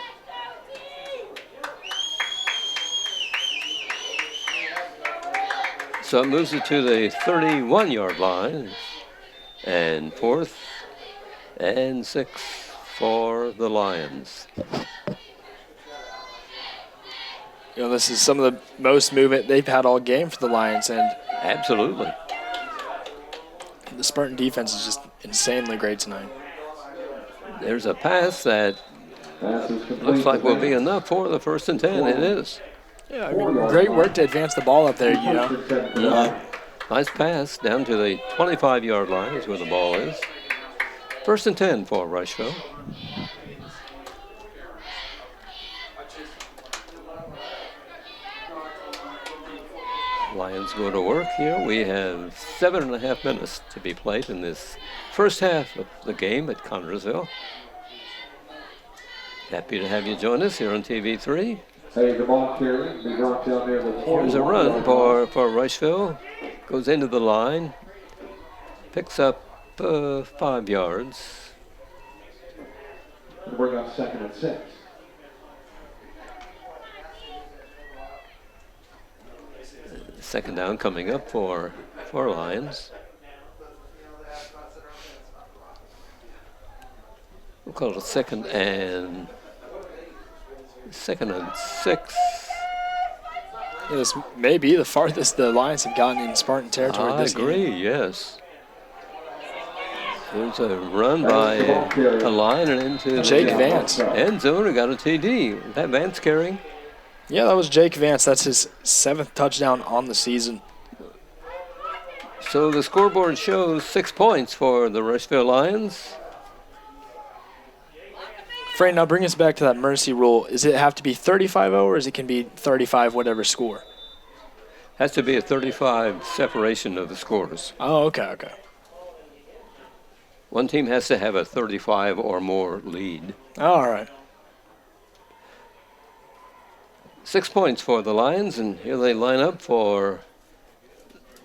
So it moves it to the 31-yard line. And 4th and 6 for the Lions. You know, this is some of the most movement they've had all game for the Lions, and absolutely, the Spartan defense is just insanely great tonight. There's a pass that looks like will be enough for the 1st and 10. It is. Yeah, I mean, great work to advance the ball up there, you know. Nice pass down to the 25-yard line is where the ball is. 1st and 10 for Rushville. Lions go to work here. We have 7.5 minutes to be played in this first half of the game at Connersville. Happy to have you join us here on TV3. Hey, the ball carrier. Here's a run for Rushville. Goes into the line. Picks up 5 yards. We're got 2nd and 6. Second down coming up for Lions. We'll call it a 2nd and 6. Yeah, this may be the farthest the Lions have gotten in Spartan territory this game. I agree, yes. There's a run by a line and into Jake the Vance. end zone and got a TD. Is that Vance carrying? Yeah, that was Jake Vance. That's his 7th touchdown on the season. So the scoreboard shows 6 points for the Rushville Lions. Frank, now bring us back to that mercy rule. Does it have to be 35-0 or is it can be 35 whatever score? Has to be a 35 separation of the scores. Oh, okay. One team has to have a 35 or more lead. All right. 6 points for the Lions, and here they line up for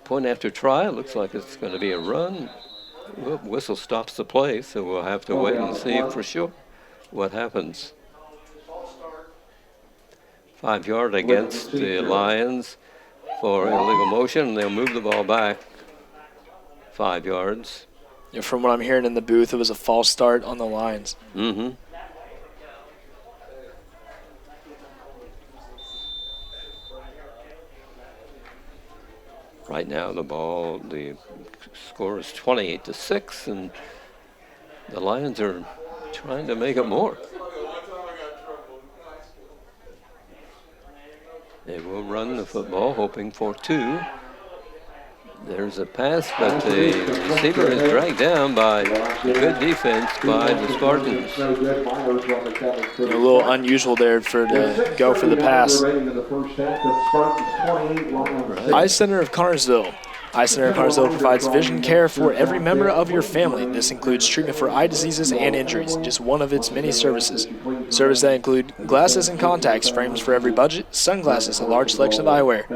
point after try. It looks like it's going to be a run. Whistle stops the play, so we'll have to wait and see for sure what happens. 5 yard against the Lions for illegal motion, and they'll move the ball back 5 yards. From what I'm hearing in the booth, it was a false start on the Lions. Mm-hmm. Right now, the score is 28-6, and the Lions are trying to make it more. They will run the football, hoping for 2. There's a pass, but the receiver is dragged down by good defense by the Spartans. A little unusual there to go for the pass. Eye Center of Connersville. Eye Center of Connersville provides vision care for every member of your family. This includes treatment for eye diseases and injuries, just one of its many services. Services that include glasses and contacts, frames for every budget, sunglasses, a large selection of eyewear.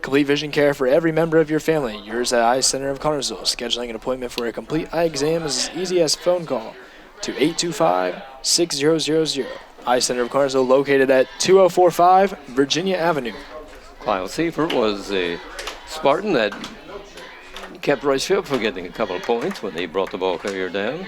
Complete vision care for every member of your family. Yours at Eye Center of Connersville. Scheduling an appointment for a complete eye exam is as easy as a phone call to 825-6000. Eye Center of Connersville, located at 2045 Virginia Avenue. Kyle Seifert was a Spartan that kept Rushville from getting a couple of points when he brought the ball carrier down.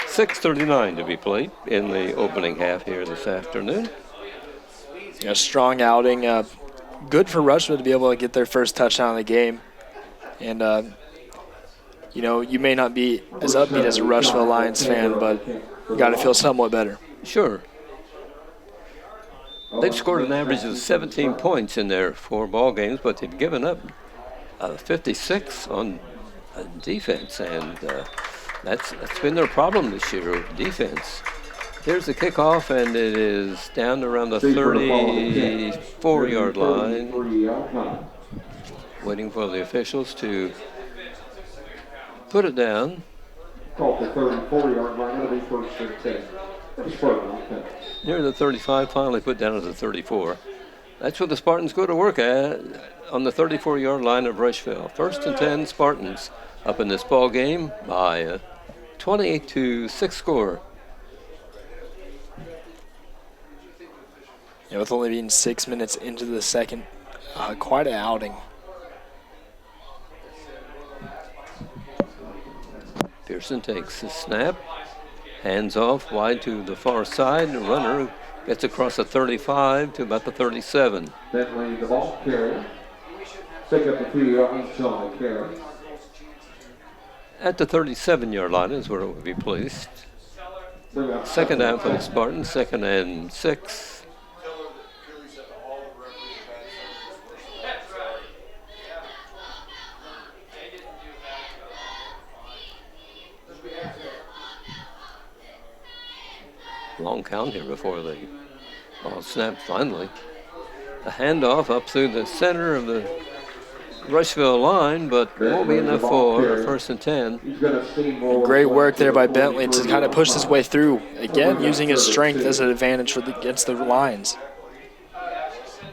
.6:39 to be played in the opening half here this afternoon. A strong outing. Good for Rushville to be able to get their first touchdown of the game. And, you may not be as upbeat as a Rushville Lions fan, but you got to feel somewhat better. Sure. They've scored an average of 17 points in their 4 ball games, but they've given up 56 on defense, and that's been their problem this year, defense. Here's the kickoff, and it is down around the 34-yard line, waiting for the officials to put it down. Call the 34-yard line. It'll be first and 10. Near the 35, finally put down at the 34. That's what the Spartans go to work at on the 34-yard line of Rushville. First and 10 Spartans up in this ball game by a 28-6 score. With only being 6 minutes into the second, quite an outing. Pearson takes the snap. Hands off wide to the far side. The runner gets across the 35 to about the 37. Bentley, the ball carrier. Pick up the 2 yards on the carry. At the 37-yard line is where it will be placed. Second down for the Spartans, 2nd and 6. Long count here before the ball snapped finally. A handoff up through the center of the Rushville line, but won't be enough for a 1st and 10. Great work there by Bentley to kind of push his way through. Again, using his strength as an advantage against the Lions.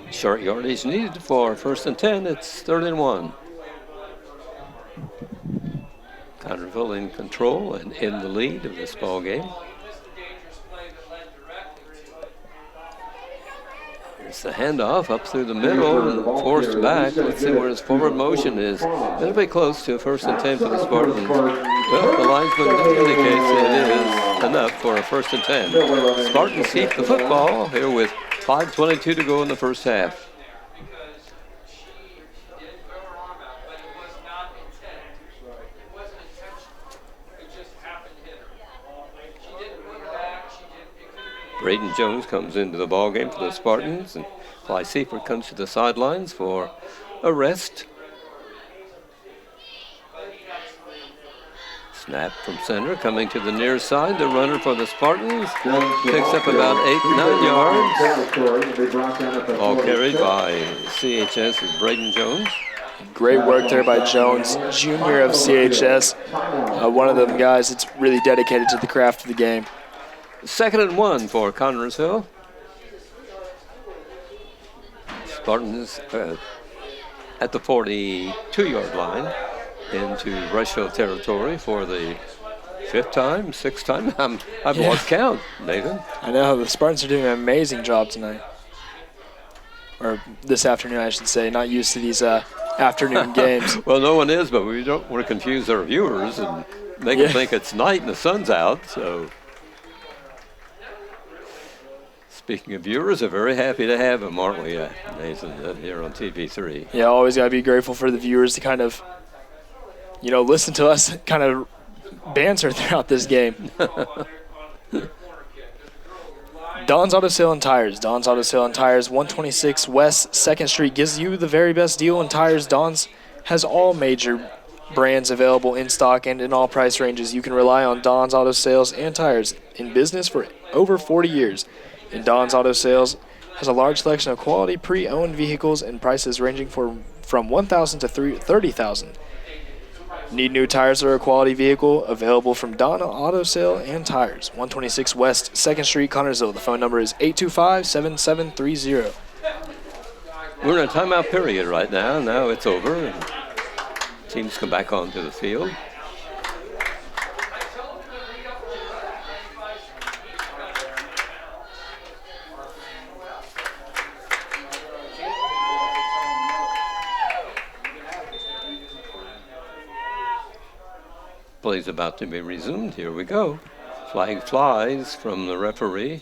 Short yardage needed for 1st and 10. It's 3rd and 1. Connersville in control and in the lead of this ball game. It's the handoff up through the middle and forced back. Let's see where his forward motion is. It'll be close to 1st and 10 for the Spartans. Well, the linesman indicates it is enough for a 1st and 10. Spartans keep the football here with 5:22 to go in the first half. Braden Jones comes into the ball game for the Spartans, and Clyde Seifert comes to the sidelines for a rest. Snap from center, coming to the near side. The runner for the Spartans picks up about 8-9 yards. Ball carried by CHS Braden Jones. Great work there by Jones, junior of CHS. One of them guys that's really dedicated to the craft of the game. 2nd and 1 for Connersville. Spartans at the 42-yard line into Rushville territory for the 5th time, 6th time. I've lost count, Nathan. I know, the Spartans are doing an amazing job tonight. or this afternoon, I should say. Not used to these afternoon games. Well, no one is, but we don't want to confuse our viewers and make them think it's night and the sun's out. So, speaking of viewers, we're very happy to have them, aren't we, Nathan, here on TV3? Yeah, always got to be grateful for the viewers to kind of, listen to us kind of banter throughout this game. Don's Auto Sale and Tires. Don's Auto Sale and Tires, 126 West 2nd Street gives you the very best deal in tires. Don's has all major brands available in stock and in all price ranges. You can rely on Don's Auto Sales and Tires, in business for over 40 years. And Don's Auto Sales has a large selection of quality pre-owned vehicles and prices ranging from $1,000 to $30,000. Need new tires or a quality vehicle? Available from Don Auto Sale and Tires, 126 West 2nd Street, Connersville. The phone number is 825-7730. We're in a timeout period right now. Now it's over. And teams come back onto the field. Play's about to be resumed. Here we go. Flag flies from the referee.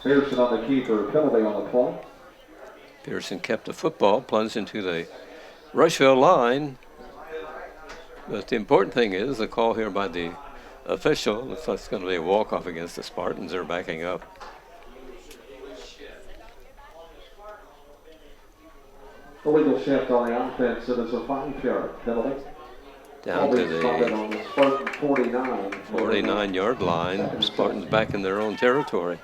Pearson on the keeper, penalty on the play. Pearson kept the football, plunged into the Rushville line. But the important thing is the call here by the official. Looks like it's going to be a walk-off against the Spartans. They're backing up. Illegal shift on the offense, so there's a 5-yard penalty. Down to the on the Spartan 49-yard line. Spartans back in their own territory.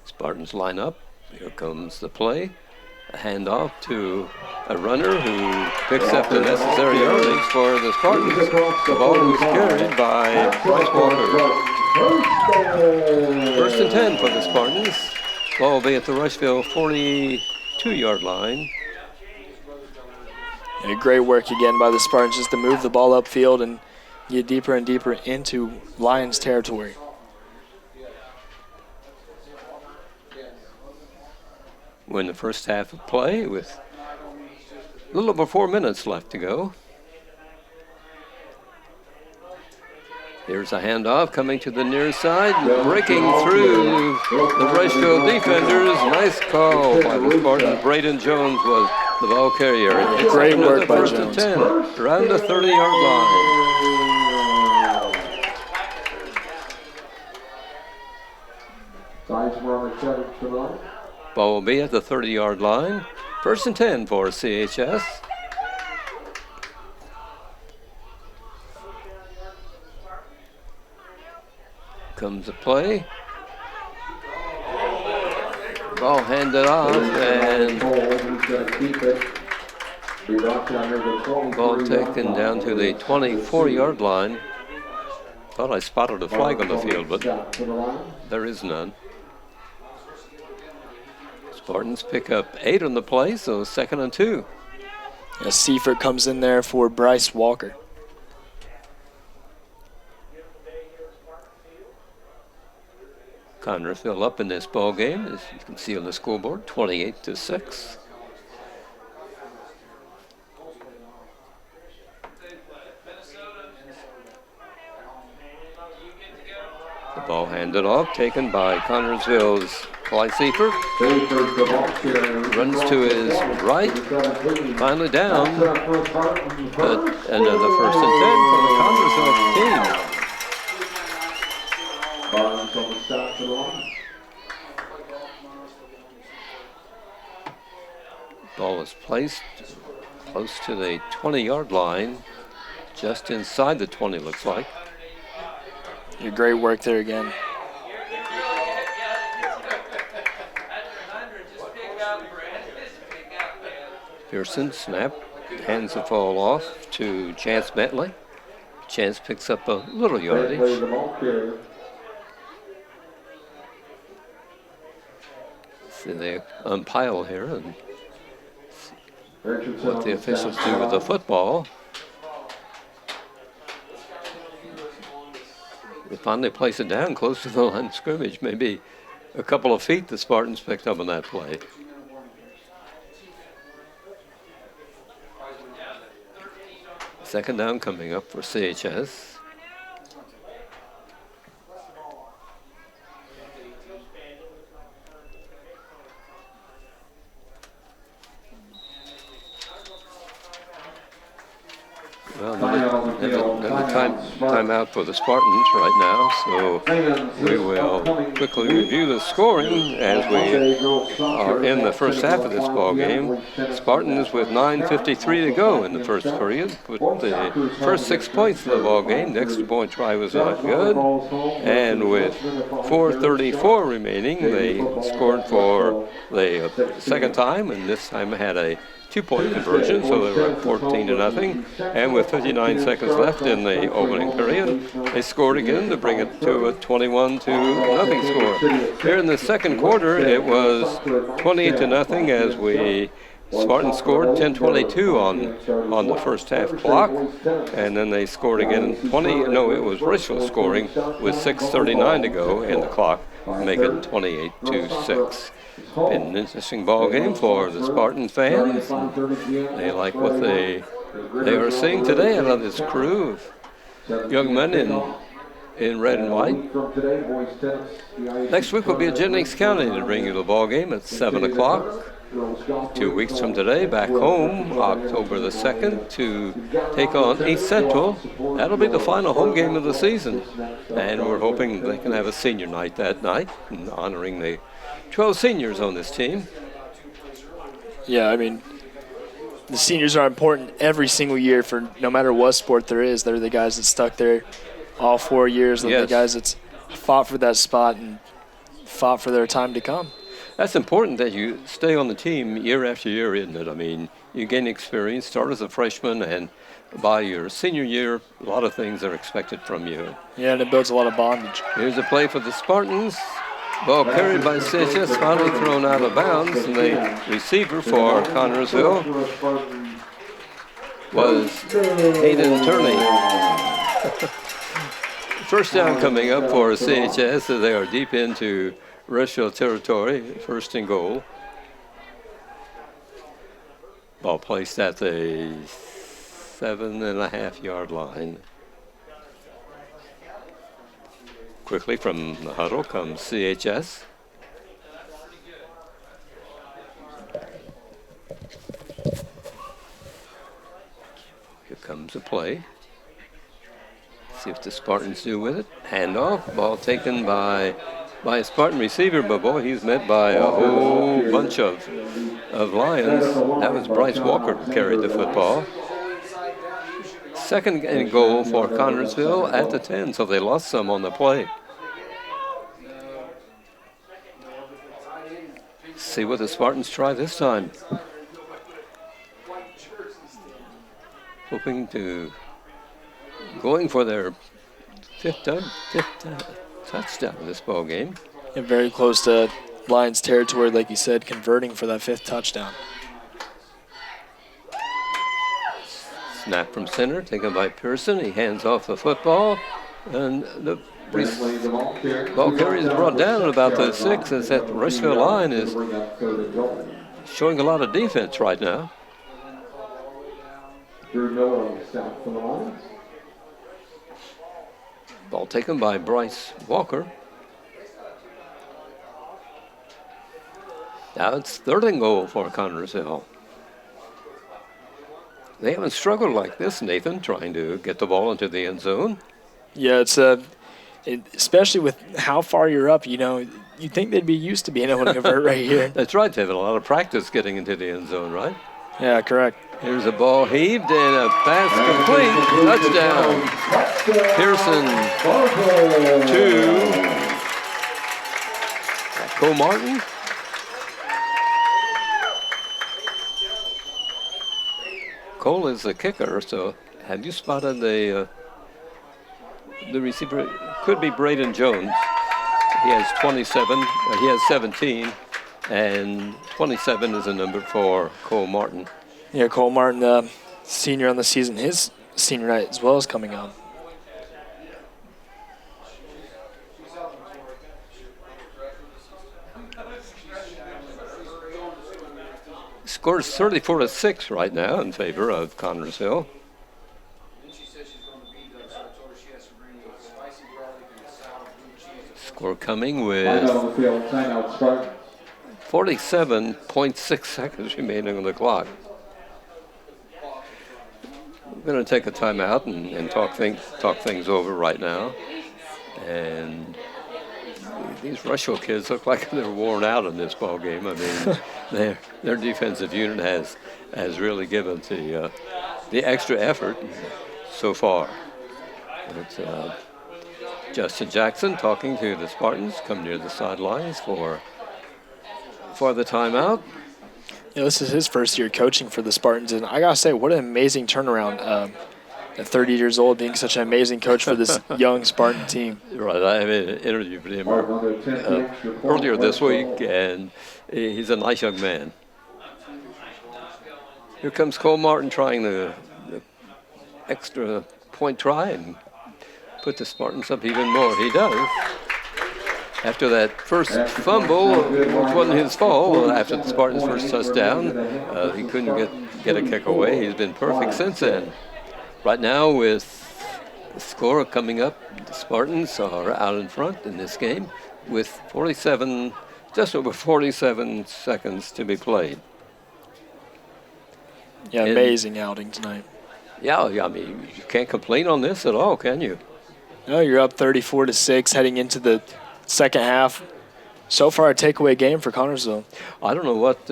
Spartans line up. Here comes the play. A handoff to a runner who picks up the necessary yardage for the Spartans. The ball was carried by Bryce Walker. 1st and 10 for the Spartans. Ball will be at the Rushville 42-yard line. And great work again by the Spartans just to move the ball upfield and get deeper and deeper into Lions territory. We're in the first half of play with a little over 4 minutes left to go. Here's a handoff coming to the near side, breaking through the Rushville defenders. Nice call by the Spartans. Braden Jones was the ball carrier. It's Great work by 1st Jones. and 10, around the 30-yard line. Ball will be at the 30-yard line. 1st and 10 for CHS. Comes the play. Ball handed off and ball taken down to the 24-yard line. Thought I spotted a flag on the field, but there is none. Spartans pick up 8 on the play, so 2nd and 2. Yeah, Seifert comes in there for Bryce Walker. Connersville up in this ball game, as you can see on the scoreboard, 28-6. The ball handed off, taken by Connersville's Clyde Seifert. Runs to his right, finally down. But another 1st and 10 for the Connersville team. Ball is placed close to the 20-yard line, just inside the 20, looks like. Your great work there again. Pearson snap, hands the ball off to Chance Bentley. Chance picks up a little yardage. See they unpile here and what the officials do with the football. They finally place it down close to the line of scrimmage. Maybe a couple of feet the Spartans picked up on that play. Second down coming up for CHS. Well, another timeout for the Spartans right now, so we will quickly review the scoring as we are in the first half of this ball game. Spartans with 9:53 to go in the first period, put the first 6 points of the ball game. The extra point try was not good, and with 4:34 remaining, they scored for the second time, and this time had a 2-point conversion, so they were at 14-0. And with 59 seconds left in the opening period, they scored again to bring it to a 21-0 score. Here in the second quarter, it was 28-0 as Spartans scored 10:22 on the first half clock, and then they scored again it was Rushville scoring with 6:39 to go in the clock to make it 28-6. Been an interesting ball game for the Spartan fans. They like what they are seeing today out of this crew of young men in red and white. Next week will be at Jennings County to bring you the ball game at 7 o'clock. 2 weeks from today, back home, October the 2nd, to take on East Central. That'll be the final home game of the season. And we're hoping they can have a senior night that night, honoring the 12 seniors on this team. Yeah, I mean, the seniors are important every single year for no matter what sport there is. They're the guys that stuck there all 4 years. They're the guys that fought for that spot and fought for their time to come. That's important that you stay on the team year after year, isn't it? I mean, you gain experience, start as a freshman, and by your senior year, a lot of things are expected from you. Yeah, and it builds a lot of bondage. Here's a play for the Spartans. Ball carried by CHS, finally thrown out of bounds, and the receiver for Connersville was Hayden Turney. First down coming up for CHS as they are deep into Rushville territory, first and goal. Ball placed at the 7.5-yard line. Quickly from the huddle comes CHS. Here comes a play. See what the Spartans do with it. Handoff, ball taken by a Spartan receiver, but boy, he's met by a whole bunch of Lions. That was Bryce Walker who carried the football. Second and goal for Connersville at the 10, so they lost some on the play. See what the Spartans try this time. Going for their fifth touchdown in this ball game. And very close to Lions territory, like you said, converting for that 5th touchdown. Snap from center, taken by Pearson. He hands off the football, and the ball carrier is brought down at about the 6 as that Rushville line is showing a lot of defense right now. Ball taken by Bryce Walker. Now it's third and goal for Connersville. They haven't struggled like this, Nathan, trying to get the ball into the end zone. Yeah, it's especially with how far you're up, you'd think they'd be used to being able to convert right here. That's right. They have a lot of practice getting into the end zone, right? Yeah, correct. Here's a ball heaved and a pass complete. Touchdown. Pearson to Cole Martin. Cole is the kicker, so have you spotted the receiver? Could be Braden Jones. He has 27. He has 17, and 27 is a number for Cole Martin. Yeah, Cole Martin, senior on the season, his senior night as well is coming up. Scores 34-6 right now in favor of Connersville. Score coming with 47.6 seconds remaining on the clock. We're going to take a timeout and talk things over right now. And these Rushville kids look like they're worn out in this ball game. I mean, their defensive unit has really given the extra effort so far. It's Justin Jackson talking to the Spartans, come near the sidelines for the timeout. Yeah, this is his first year coaching for the Spartans, and I gotta say, what an amazing turnaround. At 30 years old, being such an amazing coach for this young Spartan team. Right, I have an interview with him earlier this week, and he's a nice young man. Here comes Cole Martin trying the extra point try and put the Spartans up even more. He does. After that first fumble, which wasn't his fault, after the Spartans' first touchdown, he couldn't get a kick away. He's been perfect since then. Right now, with the score coming up, the Spartans are out in front in this game with just over 47 seconds to be played. Yeah, amazing outing tonight. Yeah, I mean, you can't complain on this at all, can you? No, you're up 34-6 heading into the second half. So far, a takeaway game for Connersville. I don't know what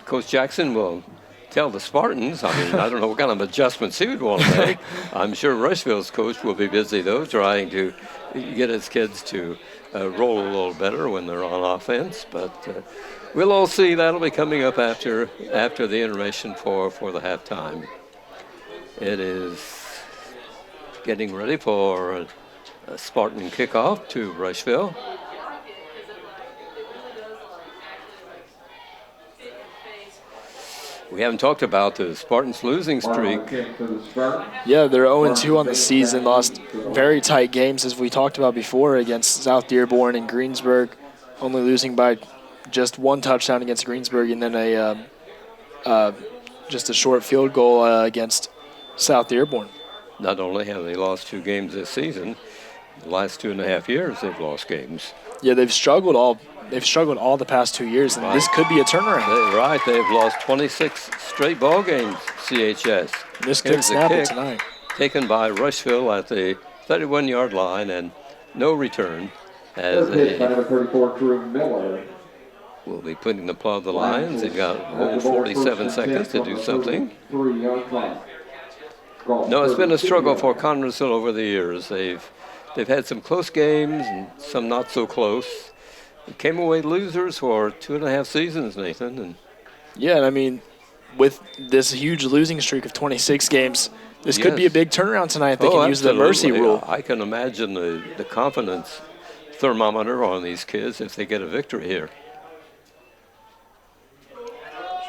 Coach Jackson will tell the Spartans. I mean, I don't know what kind of adjustments he would want to make. I'm sure Rushville's coach will be busy, though, trying to get his kids to roll a little better when they're on offense. But we'll all see. That'll be coming up after the intermission for the halftime. It is getting ready for a Spartan kickoff to Rushville. We haven't talked about the Spartans' losing streak. Yeah, they're 0-2 on the season, lost very tight games, as we talked about before, against South Dearborn and Greensburg, only losing by just one touchdown against Greensburg, and then just a short field goal against South Dearborn. Not only have they lost 2 games this season, the last 2.5 years they've lost games. Yeah, they've struggled all the past 2 years, and this could be a turnaround. They've lost 26 straight ball games, CHS. This could snap it tonight. Taken by Rushville at the 31-yard line, and no return. As we'll be putting the plug of the lines. They've got a whole 47 seconds to do something. No, it's been a struggle for Connersville over the years. They've had some close games and some not so close. They came away losers for 2.5 seasons, Nathan. And yeah, and I mean, with this huge losing streak of 26 games, this could be a big turnaround tonight if they can use the mercy rule. I can imagine the confidence thermometer on these kids if they get a victory here.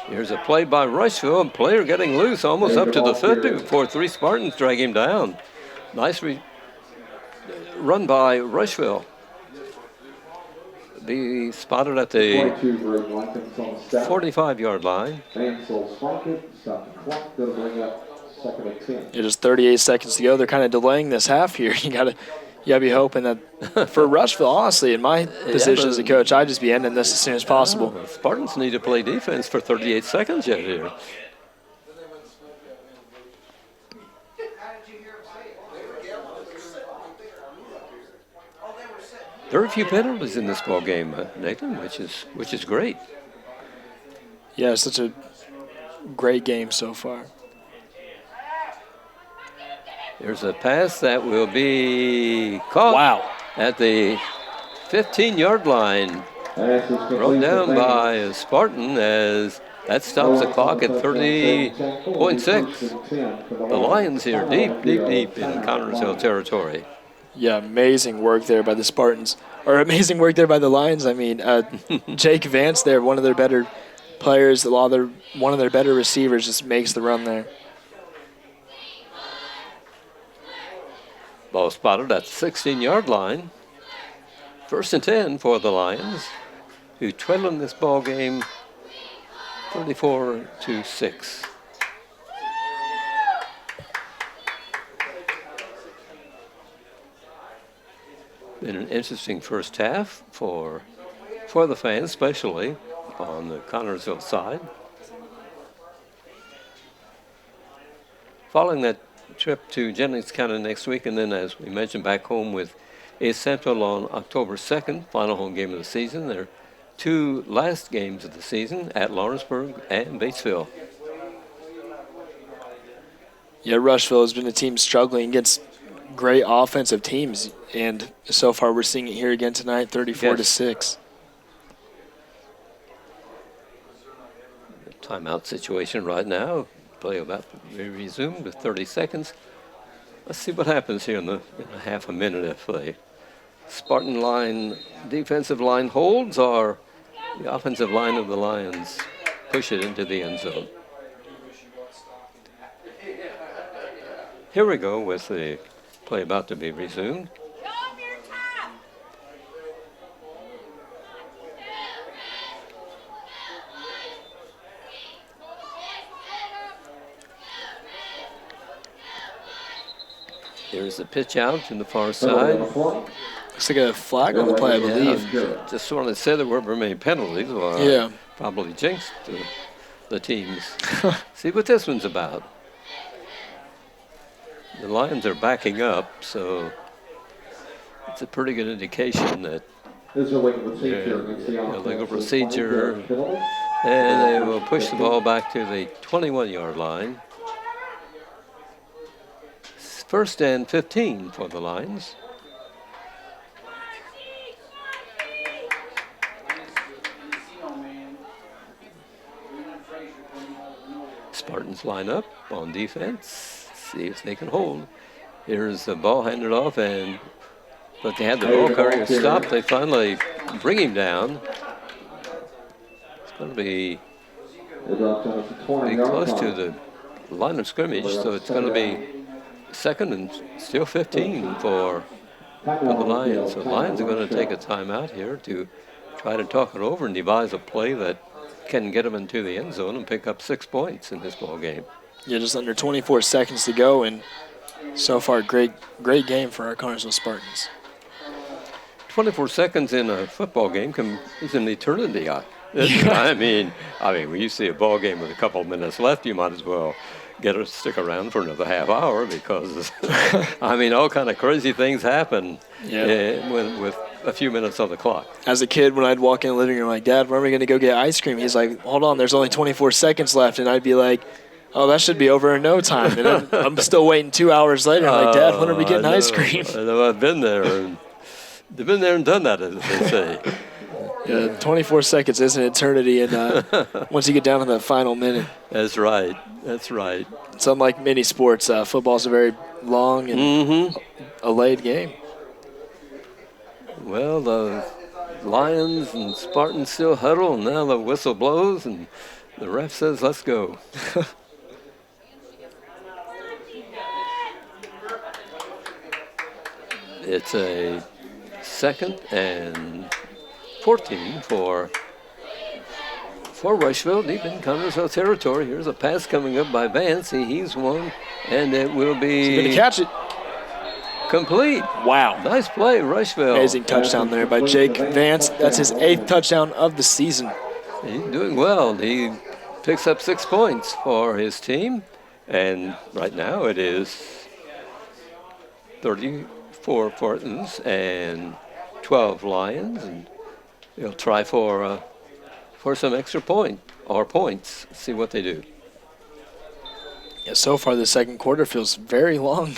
Here's a play by Rushville, and player getting loose almost up to the 50 before 3 Spartans drag him down. Nice run by Rushville. Be spotted at the 45-yard line. It is 38 seconds to go. They're kind of delaying this half here. You gotta be hoping that for Rushville, honestly, in my position as a coach, I'd just be ending this as soon as possible. Spartans need to play defense for 38 seconds yet here. There are a few penalties in this ball game, Nathan, which is great. Yeah, such a great game so far. There's a pass that will be caught at the 15-yard line. Thrown down by a Spartan as that stops the clock at 30.6. The Lions here deep in Connersville territory. Yeah, amazing work there by the Spartans. Or amazing work there by the Lions. I mean, Jake Vance there, one of their better players, one of their better receivers just makes the run there. Ball spotted at the 16-yard line. 1st and 10 for the Lions, who trail in this ball game 34-6. Been an interesting first half for the fans, especially on the Connersville side. Following that trip to Jennings County next week, and then, as we mentioned, back home with East Central on October 2nd, final home game of the season. Their 2 last games of the season at Lawrenceburg and Batesville. Yeah, Rushville has been a team struggling against great offensive teams, and so far we're seeing it here again tonight, 34-6. Timeout situation right now. Play about to be resumed with 30 seconds. Let's see what happens here in a half a minute if the Spartan line, defensive line holds, or the offensive line of the Lions push it into the end zone. Here we go with the play about to be resumed. Here's the pitch out to the far side. Looks like a flag on the play, I believe. Just sort of said there weren't very many penalties. Well, yeah. Probably jinxed the teams. See what this one's about. The Lions are backing up, so it's a pretty good indication that There's a legal procedure, and they will push the ball back to the 21-yard line. 1st and 15 for the Lions. Spartans line up on defense, see if they can hold. Here's the ball handed off, but they had the ball carrier stopped. They finally bring him down. It's going to be close to the line of scrimmage, so it's going to be 2nd and still 15 for the Lions. So the Lions are going to take a timeout here to try to talk it over and devise a play that can get them into the end zone and pick up 6 points in this ball game. Yeah, just under 24 seconds to go, and so far, great game for our Connersville Spartans. 24 seconds in a football game is an eternity. I mean, when you see a ball game with a couple of minutes left, you might as well stick around for another half hour because, all kind of crazy things happen with a few minutes on the clock. As a kid, when I'd walk in the living room, like, Dad, when are we going to go get ice cream? He's like, hold on, there's only 24 seconds left. And I'd be like, oh, that should be over in no time. And I'm still waiting 2 hours later. I'm like, Dad, when are we getting ice cream? I know, I've been there. They've been there and done that, as they say. Yeah, 24 seconds is an eternity, and once you get down to the final minute. That's right. It's unlike many sports. Football's a very long and a late game. Well, the Lions and Spartans still huddle, and now the whistle blows, and the ref says, let's go. It's a 2nd and 14 for Rushville, deep in Connersville territory. Here's a pass coming up by Vance. He's one, and it will be He's going to catch it. Complete. Wow. Nice play, Rushville. Amazing touchdown there by Jake Vance. That's his 8th touchdown of the season. He's doing well. He picks up 6 points for his team, and right now it is 34 Spartans and 12 Lions, and he'll try for some extra points. See what they do. Yeah, so far the second quarter feels very long.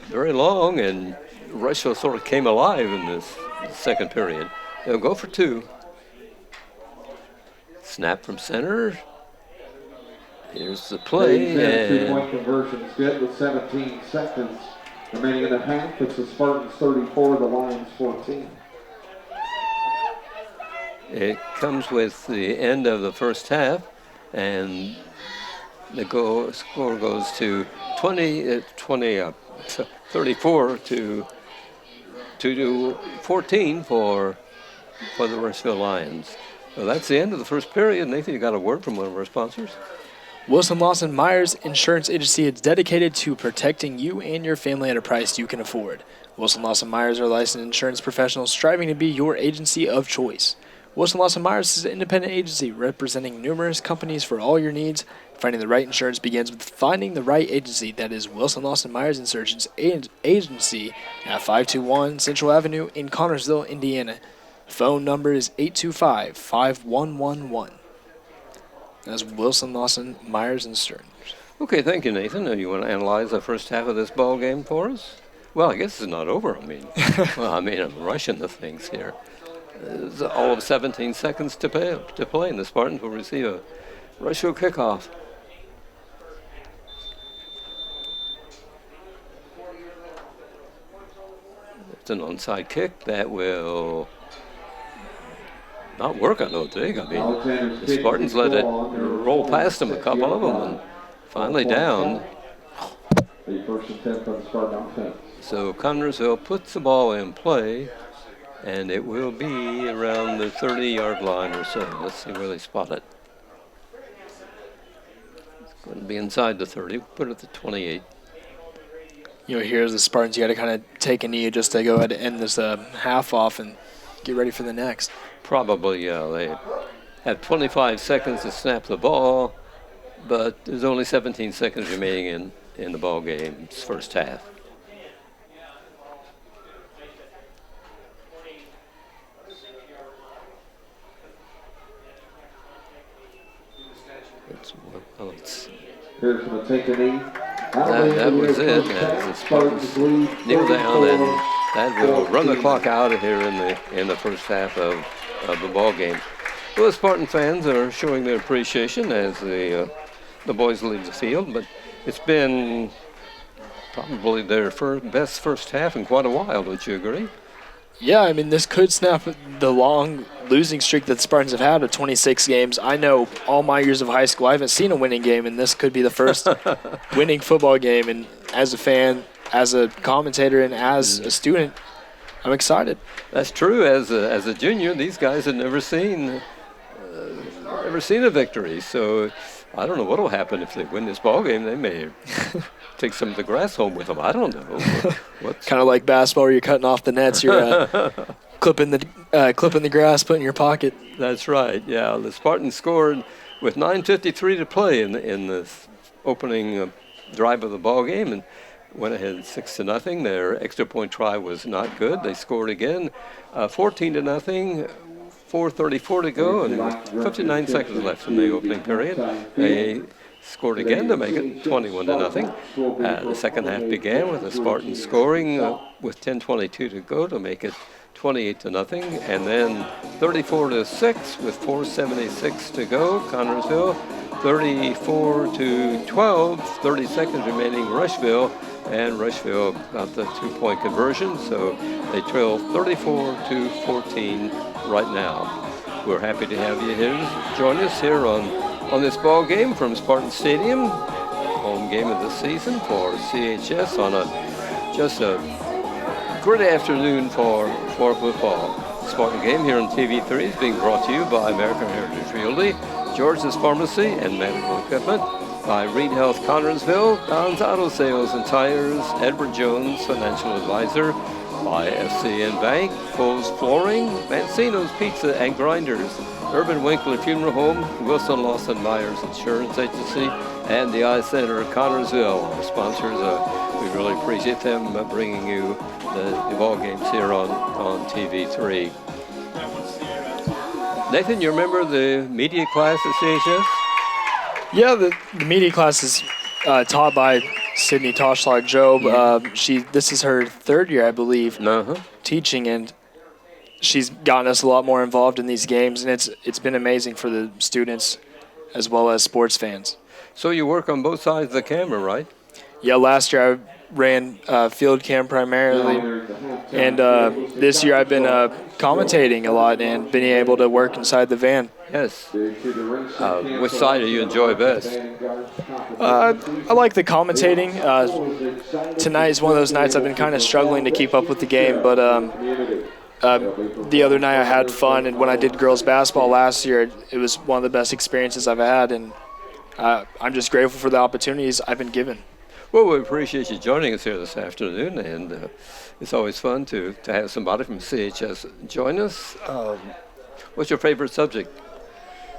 Very long, and Rushville sort of came alive in this second period. They'll go for 2. Snap from center. Here's the play. Two-point conversion's good with 17 seconds remaining in the half. It's the Spartans 34, the Lions 14. It comes with the end of the first half, and the score goes to 34 to 14 for the Rushville Lions. So that's the end of the first period. Nathan, you got a word from one of our sponsors? Wilson Lawson Myers Insurance Agency is dedicated to protecting you and your family at a price you can afford. Wilson Lawson Myers are licensed insurance professionals striving to be your agency of choice. Wilson Lawson Myers is an independent agency representing numerous companies for all your needs. Finding the right insurance begins with finding the right agency. That is Wilson Lawson Myers Insurance Agency at 521 Central Avenue in Connersville, Indiana. Phone number is 825-5111. That's Wilson Lawson Myers Insurance. Okay, thank you, Nathan. Now you want to analyze the first half of this ball game for us? Well, I guess it's not over. I'm rushing the things here. It's all of 17 seconds to play, and the Spartans will receive a Rushville kickoff. It's an onside kick that will not work, I don't think. The Spartans let it roll past them, a couple of them, and finally down. So Connersville puts the ball in play, and it will be around the 30-yard line or so. Let's see where they spot it. It's going to be inside the 30. Put it at the 28. Here's the Spartans. You got to kind of take a knee just to go ahead and end this half off and get ready for the next. Probably, yeah. They have 25 seconds to snap the ball, but there's only 17 seconds remaining in the ball game's first half. Here's going to take a knee. That was it. As the Spartans kneel down, and that will run the clock out of here in the first half of the ball game. Well, the Spartan fans are showing their appreciation as the boys leave the field, but it's been probably their best first half in quite a while. Don't you agree? Yeah, this could snap the long losing streak that the Spartans have had of 26 games. I know all my years of high school, I haven't seen a winning game, and this could be the first winning football game. And as a fan, as a commentator, and as a student, I'm excited. That's true. As a junior, these guys had never seen a victory. So I don't know what will happen if they win this ball game. They may take some of the grass home with them. I don't know. Kind of like basketball, where you're cutting off the nets, you're clipping the grass, putting in your pocket. That's right. Yeah, the Spartans scored with 9:53 to play in the opening drive of the ball game, and went ahead 6-0. Their extra point try was not good. They scored again, 14-0. 4:34 to go, and 59 seconds left in the opening period. They scored again to make it 21-0. The second half began with the Spartans scoring with 10:22 to go to make it 28-0, and then 34-6 with 4:76 to go. Connersville 34-12, 30 seconds remaining. Rushville, and Rushville got the 2-point conversion, so they trail 34-14 right now. We're happy to have you here. Join us here on this ball game from Spartan Stadium, home game of the season for CHS on just a great afternoon for football. Spartan game here on TV3 is being brought to you by American Heritage Realty, George's Pharmacy and Medical Equipment, by Reed Health Connersville, Don's Auto Sales and Tires, Edward Jones Financial Advisor, by FCN Bank, Foles Flooring, Mancino's Pizza and Grinders, Urban Winkler Funeral Home, Wilson Lawson Myers Insurance Agency, and the Eye Center of Connersville. Our sponsors, we really appreciate them bringing you the ball games here on TV3. Nathan, you remember the media class at CHS? Yeah, the media class is taught by Sydney Toshlock-Job. This is her third year, I believe, teaching, and she's gotten us a lot more involved in these games, and it's been amazing for the students as well as sports fans. So you work on both sides of the camera, right? Yeah, last year ran field cam primarily. And this year I've been commentating a lot and been able to work inside the van. Yes. Which side do you enjoy best? I like the commentating. Tonight is one of those nights I've been kind of struggling to keep up with the game, but the other night I had fun, and when I did girls basketball last year, it was one of the best experiences I've had, and I'm just grateful for the opportunities I've been given. Well, we appreciate you joining us here this afternoon, and it's always fun to have somebody from CHS join us. What's your favorite subject?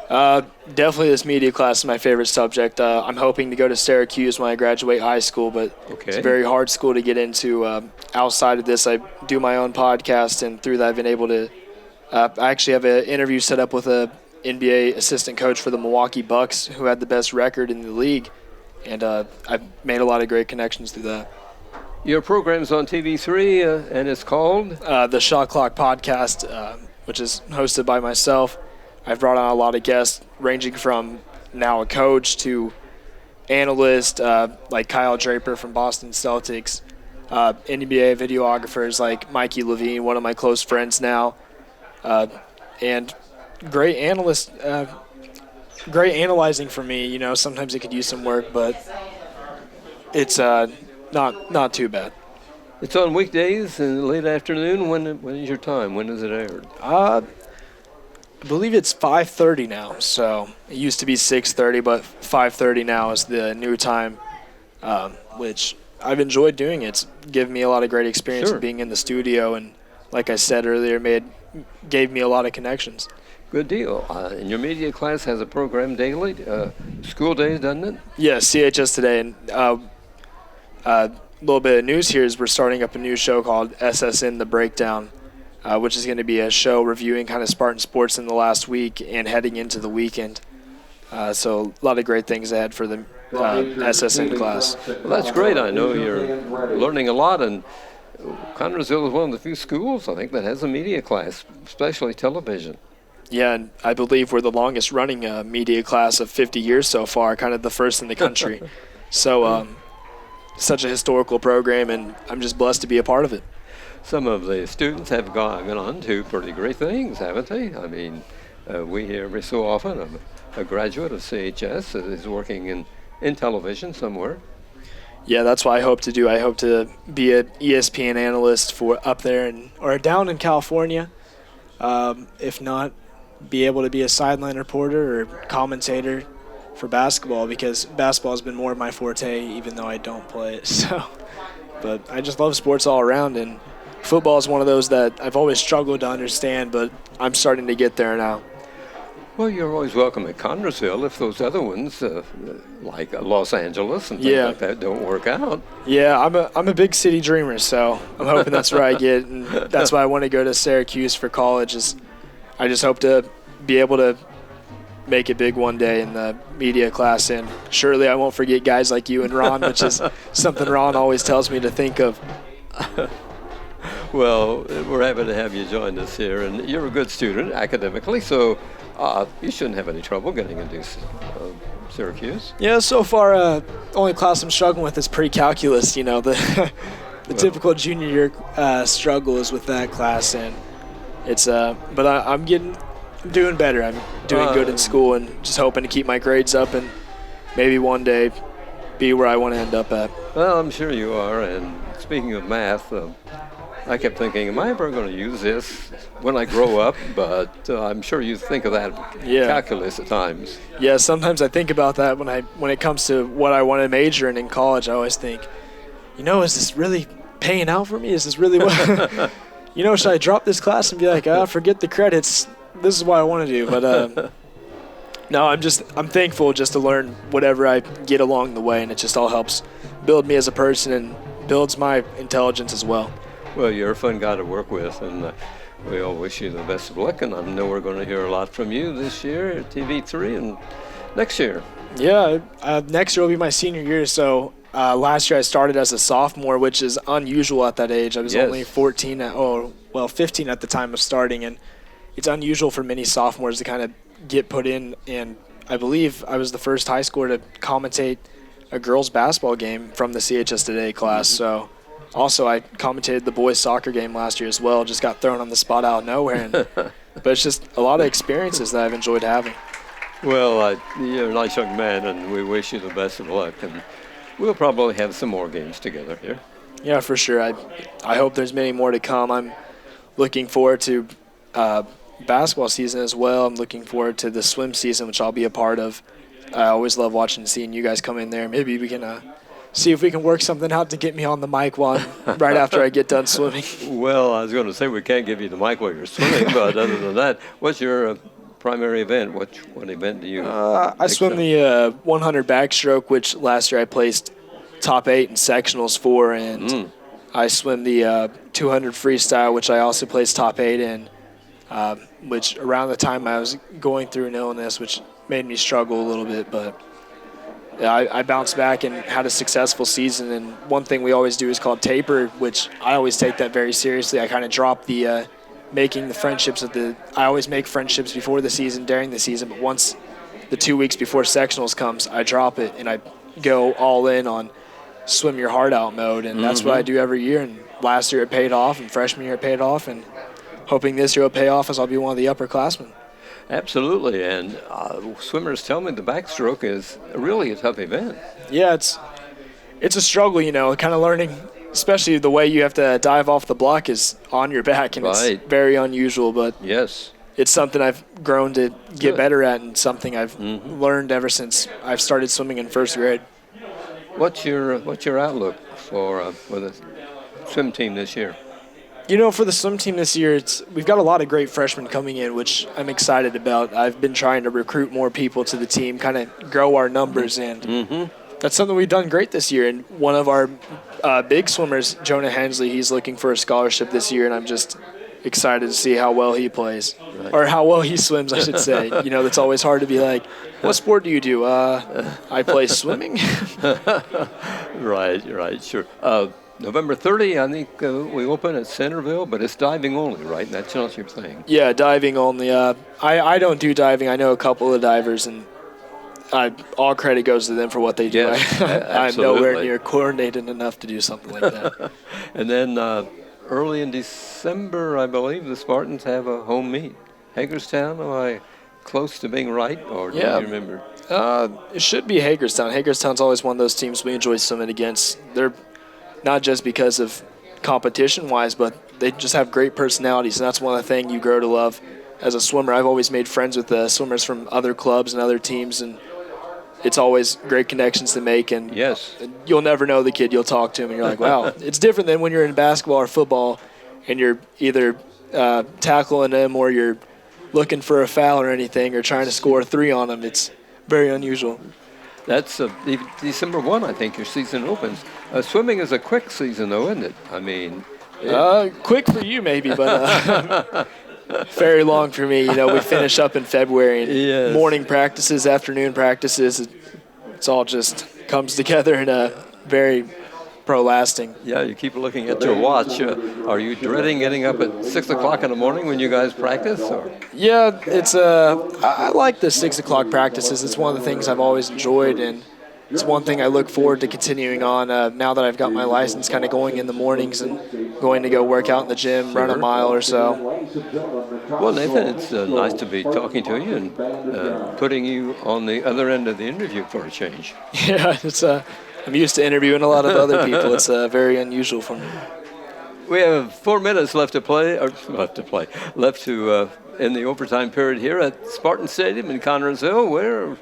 Definitely this media class is my favorite subject. I'm hoping to go to Syracuse when I graduate high school, but it's a very hard school to get into. Outside of this, I do my own podcast, and through that I've been able to I actually have an interview set up with a NBA assistant coach for the Milwaukee Bucks who had the best record in the league, and I've made a lot of great connections through that. Your program's on TV3, and it's called? The Shot Clock Podcast, which is hosted by myself. I've brought on a lot of guests ranging from now a coach to analyst like Kyle Draper from Boston Celtics, NBA videographers like Mikey Levine, one of my close friends now, and great analysts, great analyzing for me. You know, sometimes it could use some work, but it's not too bad. It's on weekdays in the late afternoon. When is your time? When is it aired? I believe it's 5:30 now. So it used to be 6:30, but 5:30 now is the new time, which I've enjoyed doing. It's given me a lot of great experience of being in the studio, and like I said earlier, gave me a lot of connections. Good deal. And your media class has a program daily, school days, doesn't it? Yeah, CHS Today. And a little bit of news here is we're starting up a new show called SSN The Breakdown, which is going to be a show reviewing kind of Spartan sports in the last week and heading into the weekend. So a lot of great things ahead for the SSN class. Well, that's great. I know you're learning a lot, and Connersville is one of the few schools, I think, that has a media class, especially television. Yeah, and I believe we're the longest running media class of 50 years so far, kind of the first in the country. So such a historical program, and I'm just blessed to be a part of it. Some of the students have gone on to pretty great things, haven't they? I mean, we hear every so often of a graduate of CHS that is working in television somewhere. Yeah, that's what I hope to do. I hope to be an ESPN analyst for up there or down in California. If not, be able to be a sideline reporter or commentator for basketball, because basketball has been more of my forte, even though I don't play it. So, but I just love sports all around, and football is one of those that I've always struggled to understand, but I'm starting to get there now. Well, you're always welcome at Connersville if those other ones, like Los Angeles and things like that, don't work out. Yeah, I'm a big city dreamer, so I'm hoping that's where I get, and that's why I want to go to Syracuse for college. I just hope to be able to make it big one day in the media class, and surely I won't forget guys like you and Ron, which is something Ron always tells me to think of. Well, we're happy to have you join us here, and you're a good student academically, so you shouldn't have any trouble getting into Syracuse. Yeah, so far, only class I'm struggling with is pre-calculus. You know, the typical junior year struggle is with that class, and it's but I'm doing better. I'm doing good in school, and just hoping to keep my grades up and maybe one day be where I want to end up at. Well, I'm sure you are. And speaking of math, I kept thinking, am I ever going to use this when I grow up? But I'm sure you think of that calculus at times. Yeah, sometimes I think about that when it comes to what I want to major in college. I always think, is this really paying out for me? Is this really what? Should I drop this class and be like, forget the credits? This is what I want to do. But no, I'm thankful just to learn whatever I get along the way, and it just all helps build me as a person and builds my intelligence as well. Well, you're a fun guy to work with, and we all wish you the best of luck, and I know we're going to hear a lot from you this year at TV3 and next year. Yeah, next year will be my senior year, so last year I started as a sophomore, which is unusual at that age. I was only 15 at the time of starting, and it's unusual for many sophomores to kind of get put in, and I believe I was the first high schooler to commentate a girls basketball game from the CHS Today class. So also I commentated the boys soccer game last year as well. Just got thrown on the spot out of nowhere. But it's just a lot of experiences that I've enjoyed having. Well, you're a nice young man, and we wish you the best of luck. And we'll probably have some more games together here. Yeah, for sure. I hope there's many more to come. I'm looking forward to basketball season as well. I'm looking forward to the swim season, which I'll be a part of. I always love watching and seeing you guys come in there. Maybe we can see if we can work something out to get me on the mic right after I get done swimming. Well, I was going to say we can't give you the mic while you're swimming, but other than that, what's your primary event? What event do you I swim the 100 backstroke, which last year I placed top 8 in sectionals for, and I swim the 200 freestyle, which I also placed top 8 in, which around the time I was going through an illness, which made me struggle a little bit, but I bounced back and had a successful season. And one thing we always do is called taper, which I always take that very seriously. I kind of drop the making the friendships I always make friendships before the season, during the season, but once the 2 weeks before sectionals comes, I drop it and I go all in on swim your heart out mode, and that's what I do every year. And last year it paid off, and freshman year it paid off, and hoping this year will pay off as I'll be one of the upperclassmen. Absolutely, and swimmers tell me the backstroke is really a tough event. Yeah, it's a struggle, kind of learning, especially the way you have to dive off the block is on your back, and it's very unusual, but yes, it's something I've grown to get better at, and something I've learned ever since I've started swimming in first grade. What's your outlook for the swim team this year? For the swim team this year, we've got a lot of great freshmen coming in, which I'm excited about. I've been trying to recruit more people to the team, kind of grow our numbers, and that's something we've done great this year. And one of our big swimmers, Jonah Hensley, he's looking for a scholarship this year, and I'm just excited to see how well he plays, or how well he swims, I should say. It's always hard to be like, what sport do you do? I play swimming. Right, sure. November 30, I think we open at Centerville, but it's diving only, right? That's not your thing. Yeah, diving only. I don't do diving. I know a couple of divers, and all credit goes to them for what they do. Yes, I'm nowhere near coordinated enough to do something like that. And then early in December, I believe, the Spartans have a home meet. Hagerstown, am I close to being right, or do you remember? It should be Hagerstown. Hagerstown's always one of those teams we enjoy swimming against. They're not just because of competition-wise, but they just have great personalities, and that's one of the things you grow to love as a swimmer. I've always made friends with swimmers from other clubs and other teams, and it's always great connections to make. And yes, you'll never know the kid. You'll talk to him, and you're like, wow. It's different than when you're in basketball or football, and you're either tackling them or you're looking for a foul or anything, or trying to score a 3 on them. It's very unusual. That's December 1, I think, your season opens. Swimming is a quick season, though, isn't it? I mean... quick for you, maybe, but very long for me. We finish up in February, and morning practices, afternoon practices, it's all just comes together in a very pro-lasting. Yeah, you keep looking at your watch. Are you dreading getting up at 6 o'clock in the morning when you guys practice? Or? Yeah, I like the 6 o'clock practices. It's one of the things I've always enjoyed, and it's one thing I look forward to continuing on now that I've got my license, kind of going in the mornings and going to go work out in the gym, run a mile or so. Well, Nathan, it's nice to be talking to you and putting you on the other end of the interview for a change. Yeah, I'm used to interviewing a lot of other people. It's very unusual for me. We have 4 minutes left to in the overtime period here at Spartan Stadium in Connersville, where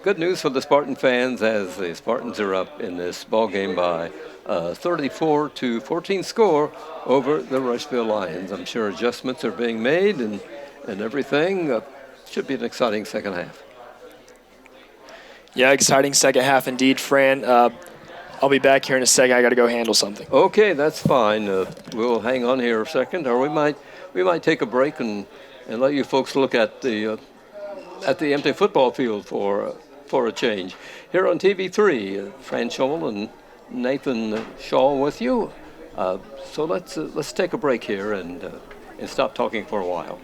good news for the Spartan fans as the Spartans are up in this ball game by 34-14 score over the Rushville Lions. I'm sure adjustments are being made and everything. Should be an exciting second half. Yeah, exciting second half indeed, Fran. I'll be back here in a second. I got to go handle something. Okay, that's fine. We'll hang on here a second, or we might take a break and let you folks look at the empty football field for a change. Here on TV3, Fran Scholl and Nathan Shaw with you. So let's take a break here and stop talking for a while.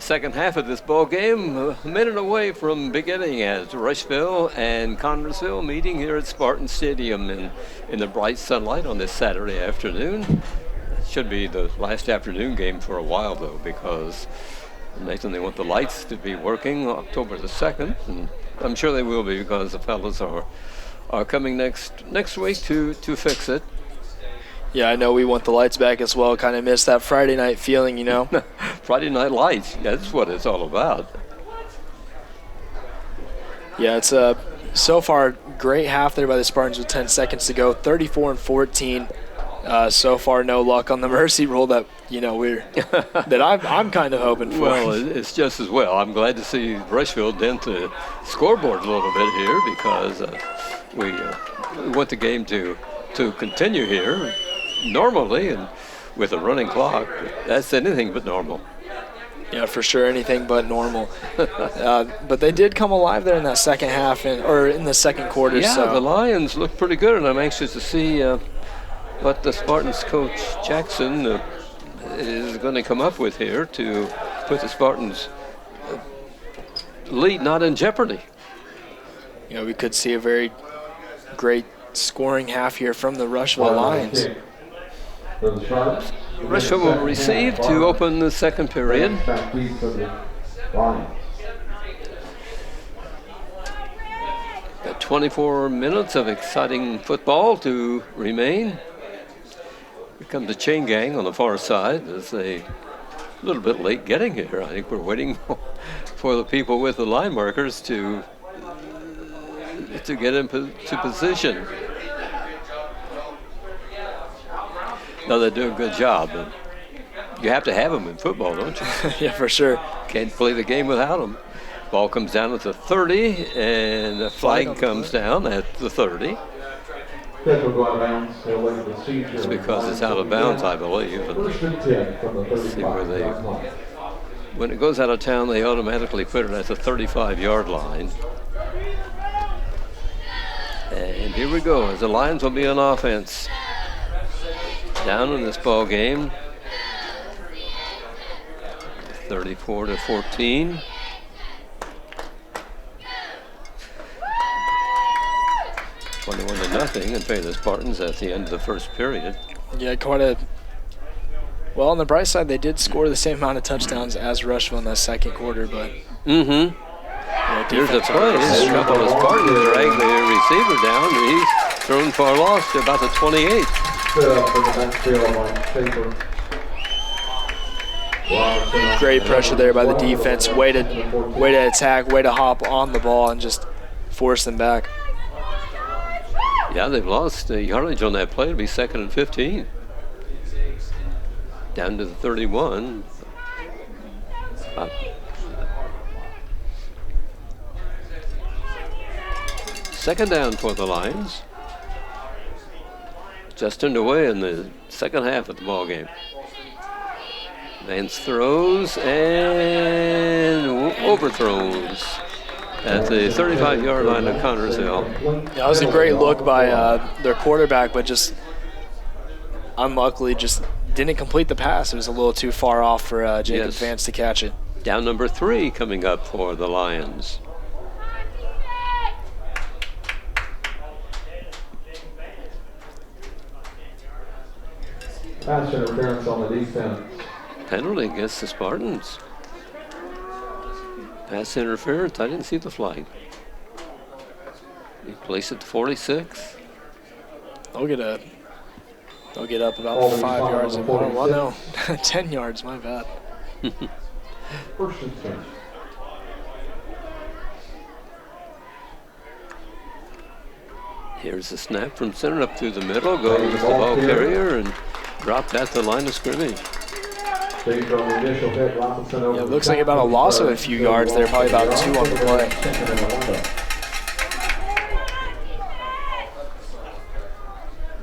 second half of this ball game, a minute away from beginning, as Rushville and Connersville meeting here at Spartan Stadium in the bright sunlight on this Saturday afternoon. Should be the last afternoon game for a while, though, because Nathan, they want the lights to be working October the 2nd, and I'm sure they will be, because the fellas are coming next week to fix it. Yeah, I know we want the lights back as well. Kind of miss that Friday night feeling, you know. Friday night lights, that's what it's all about. Yeah, it's so far great half there by the Spartans with 10 seconds to go, 34-14. So far, no luck on the mercy rule that I'm kind of hoping for. Well, it's just as well. I'm glad to see Rushville dent the scoreboard a little bit here, because we want the game to continue here normally, and with a running clock, that's anything but normal. Yeah, for sure, anything but normal. But they did come alive there in that second half, or in the second quarter. Yeah, so. The Lions look pretty good, and I'm anxious to see what the Spartans coach Jackson is going to come up with here to put the Spartans lead not in jeopardy. We could see a very great scoring half here from the Rushville Lions. Rushville will receive to open the second period. Got 24 minutes of exciting football to remain. Here comes the chain gang on the far side. It's a little bit late getting here. I think we're waiting for the people with the line markers to get into position. No, they do a good job. But you have to have them in football, don't you? Yeah, for sure. Can't play the game without them. Ball comes down at the 30, and the flag comes down at the 30. It's because it's out of bounds, I believe. See where when it goes out of town, they automatically put it at the 35-yard line. And here we go, as the Lions will be on offense. Down in this ball game, 34-14. Nothing in favor of the Spartans at the end of the first period. Yeah, well, on the bright side, they did score the same amount of touchdowns as Rushville in that second quarter, but. Mm-hmm. Here's the play. A couple of Spartans drag the receiver down, and he's thrown for a loss to about the 28. Great pressure there by the defense. Way to attack, way to hop on the ball and just force them back. Yeah, they've lost yardage on that play. It'll be 2nd and 15. Down to the 31. Second down for the Lions. Just underway in the second half of the ball game. Vance throws and overthrows at the 35-yard line of Connersville. That was a great look by their quarterback, but just unluckily just didn't complete the pass. It was a little too far off for Jacob Vance to catch it. Down number 3 coming up for the Lions. Pass interference on the defense. Penalty against the Spartans. Pass interference. I didn't see the flag. He placed it to 46. They'll get up about 5 yards. Well, no, 10 yards. My bad. First and 10. Here's the snap from center up through the middle. Goes the ball carrier and dropped at the line of scrimmage. Yeah, it looks like about a loss of a few yards there, probably about 2 on the play.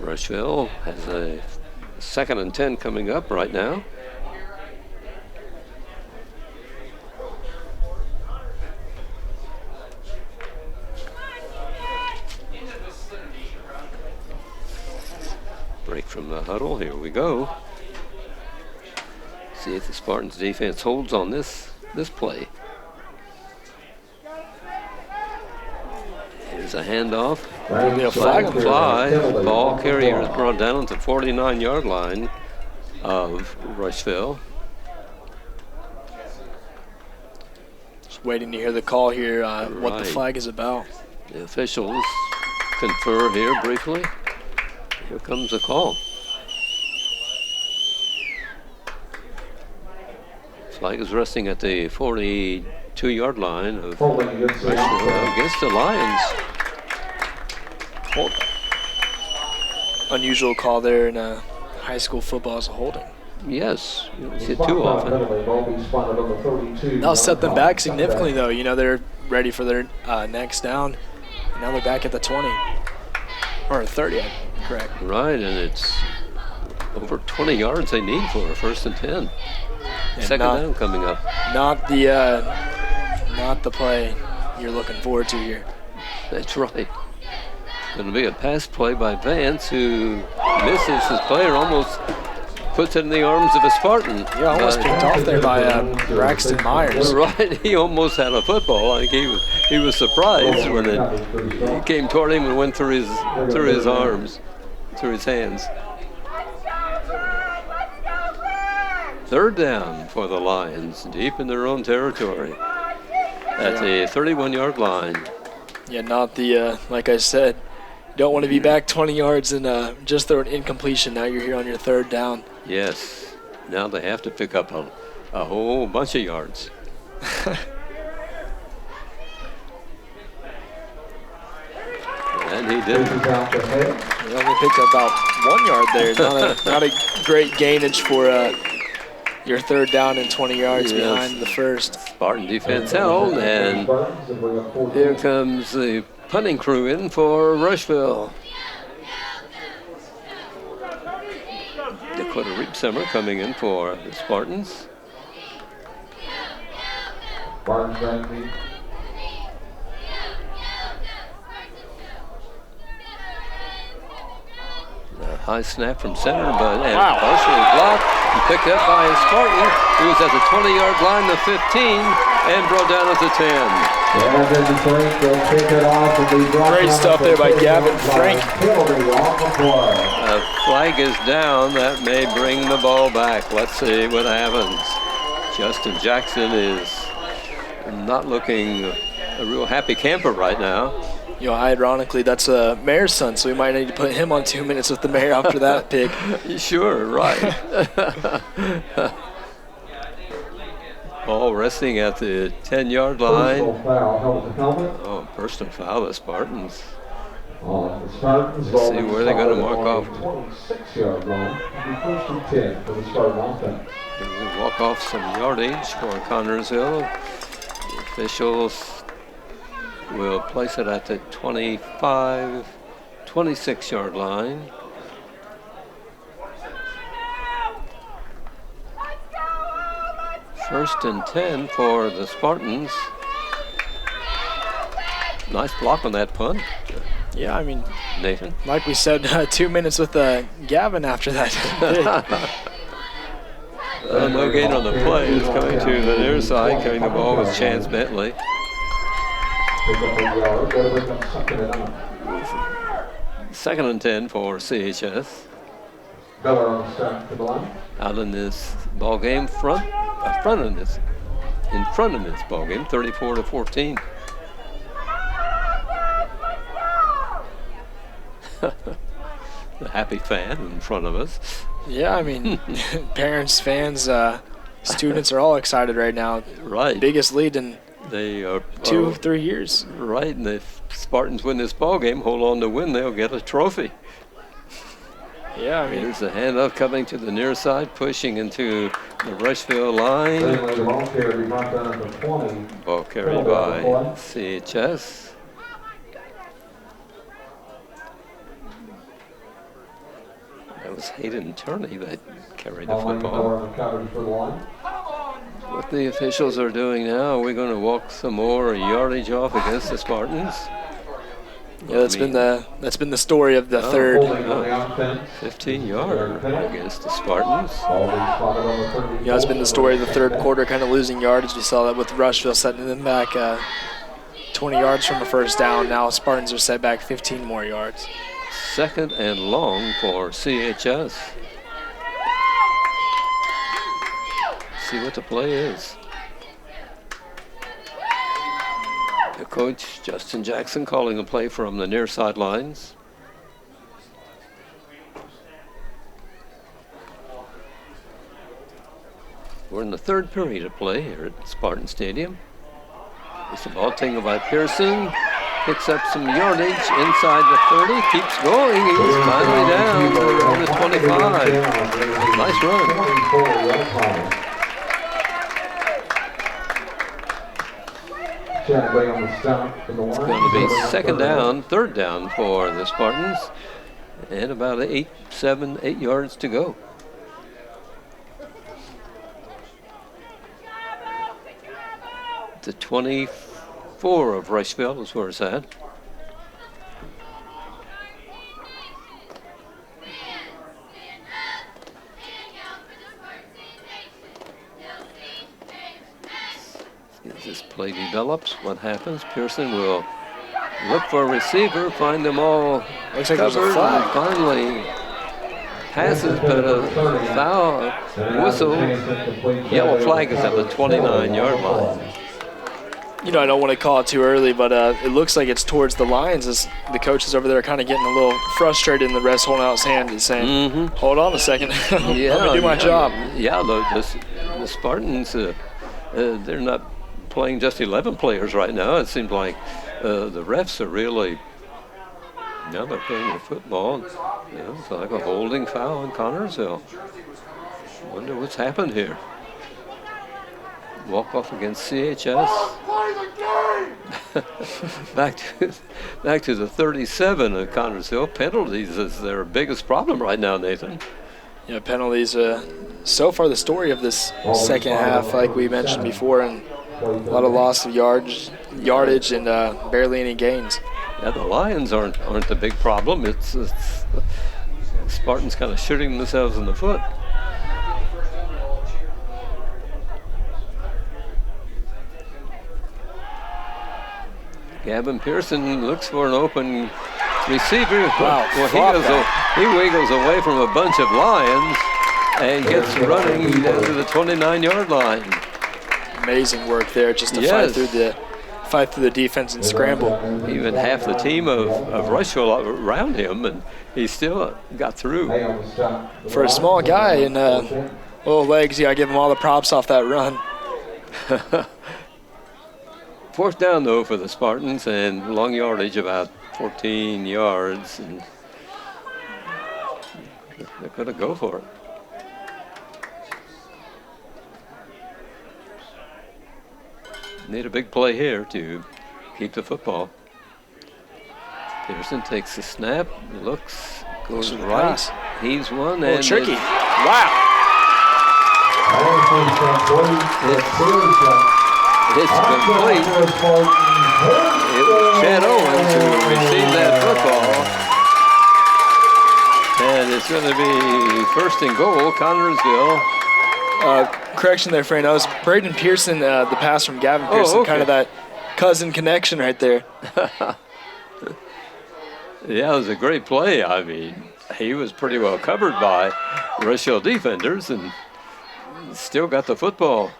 Rushville has a 2nd and 10 coming up right now. Break from the huddle. Here we go. See if the Spartans defense holds on this this play. Here's a handoff. Be a flag. Fly. Ball carrier is brought down at the 49-yard line of Rushville. Just waiting to hear the call here, what the Right. flag is about. The officials confer here briefly. Here comes the call. Flag is resting at the 42-yard line of Rushville against the Lions. Hold. Unusual call there in high school football as a holding. Yes, you don't see it too often. That'll set them back significantly, though. You know, they're ready for their next down. And now they're back at the 20. Or 30, correct. Right, and it's over 20 yards they need for a 1st and 10. And Second down coming up. Not the play you're looking forward to here. That's right. Going to be a pass play by Vance, who misses his player, almost puts it in the arms of a Spartan. Yeah, almost picked off there by Braxton Myers. Right, he almost had a football. I think he was surprised when it came toward him and went through his arms, through his hands. 3rd down for the Lions, deep in their own territory at the 31-yard line. Yeah, not the, like I said, don't want to be back 20 yards and just throw an incompletion. Now you're here on your 3rd down. Yes, now they have to pick up a whole bunch of yards. And he did. They only picked up about 1 yard there. Not a great gainage for your 3rd down and 20 yards behind the 1st. Spartan defense held, and here comes the punting crew in for Rushville. Dakota Reapsummer coming in for the Spartans. A high snap from center, but partially blocked and picked up by a Spartan, who was at the 20-yard line, the 15, and brought down at the 10. Great stuff there by Gavin Frank. A flag is down. That may bring the ball back. Let's see what happens. Justin Jackson is not looking a real happy camper right now. You know, ironically, that's a mayor's son, so we might need to put him on 2 minutes with the mayor after that pick. Sure, right. Ball resting at the 10-yard line. Oh, personal foul, the Spartans. Let's see where they're going to mark off. 26-yard line. 1st and 10 for the Spartan offense. We'll walk off some yardage for Connersville. The officials will place it at the 26-yard line. First and 10 for the Spartans. Nice block on that punt. Yeah, I mean, Nathan. like we said, 2 minutes with Gavin after that. No gain on the play. It's coming to the near side. Carrying the ball was Chance Bentley. Second and 10 for CHS. Out in this ball game, in front of this ball game, 34-14. The happy fan in front of us. Yeah, I mean, parents, fans, students are all excited right now. Right. Biggest lead in They are 2-3 years. Right, and if Spartans win this ball game, hold on to win, they'll get a trophy. Yeah, I mean, Here's the handoff coming to the near side, pushing into the Rushville line. Ball carried by CHS. That was Hayden Turney that carried the football. What the officials are doing now, we're going to walk some more yardage off against the Spartans. Yeah, that's been the story of the third. 15-yarder against the Spartans. Yeah, it's been the story of the third quarter, kind of losing yardage. We saw that with Rushville setting them back 20 yards from a first down. Now Spartans are set back 15 more yards. 2nd and long for CHS. See what the play is. The coach, Justin Jackson, calling a play from the near sidelines. We're in the 3rd period of play here at Spartan Stadium. It's the ball taken by Pearson. Picks up some yardage inside the 30. Keeps going. He's finally down to the 25. Nice run. It's going to be 2nd down, 3rd down for the Spartans. And about 8 yards to go. The 24 of Rushville is where it's at. As this play develops, what happens? Pearson will look for a receiver, find them all Looks like there's a flag. and finally passes, but a foul whistle. Yellow flag is at the 29-yard line. You know, I don't want to call it too early, but it looks like it's towards the lines as the coaches over there are kind of getting a little frustrated, and the ref's holding out his hand and saying, hold on a second, let me do my job. Yeah, the Spartans, they're not playing just 11 players right now. It seems like the refs are really, now they're playing the football. It's like a holding foul in Connorsville. Wonder what's happened here. Walk off against CHS. back to the 37 of Connorsville. Penalties is their biggest problem right now, Nathan. Yeah, penalties. So far, the story of this second half, like we mentioned before, and a lot of loss of yardage and barely any gains. Yeah, the Lions aren't the big problem. It's Spartans kind of shooting themselves in the foot. Gavin Pearson looks for an open receiver. Wow, well, he wiggles away from a bunch of Lions and gets running down to the 29-yard line. Amazing work there, just to fight through the defense and scramble. Even half the team of Rushville around him, and he still got through. For a small guy and little legs, you gotta give him all the props off that run. 4th down, though, for the Spartans, and long yardage, about 14 yards. And they're going to go for it. Need a big play here to keep the football. Pearson takes the snap, looks, goes right. He's one. And tricky. Wow. It's complete. It was Chad Owens who received that football. And it's going to be 1st and goal, Connorsville. Correction there, Fran. That was Braden Pearson, the pass from Gavin Pearson, kind of that cousin connection right there. Yeah, it was a great play. I mean, he was pretty well covered by Rushville defenders and still got the football.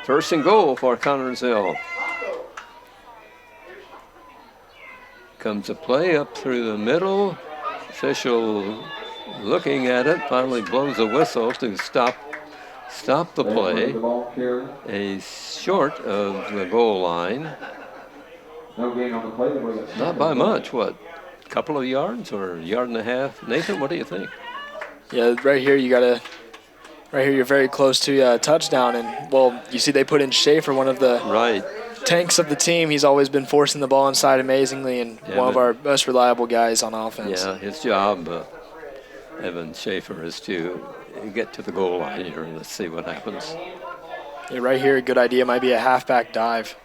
1st and goal for Connorsville. Comes a play up through the middle. Official looking at it, finally blows a whistle to stop the play. A short of the goal line. Not by much, what? A couple of yards or a yard and a half? Nathan, what do you think? Yeah, right here you're very close to a touchdown, and well, you see they put in Schaefer, one of the tanks of the team. He's always been forcing the ball inside amazingly, and one of our most reliable guys on offense. Yeah, his job, Evan Schaefer, is to get to the goal line here, and let's see what happens. Yeah, right here, a good idea might be a halfback dive.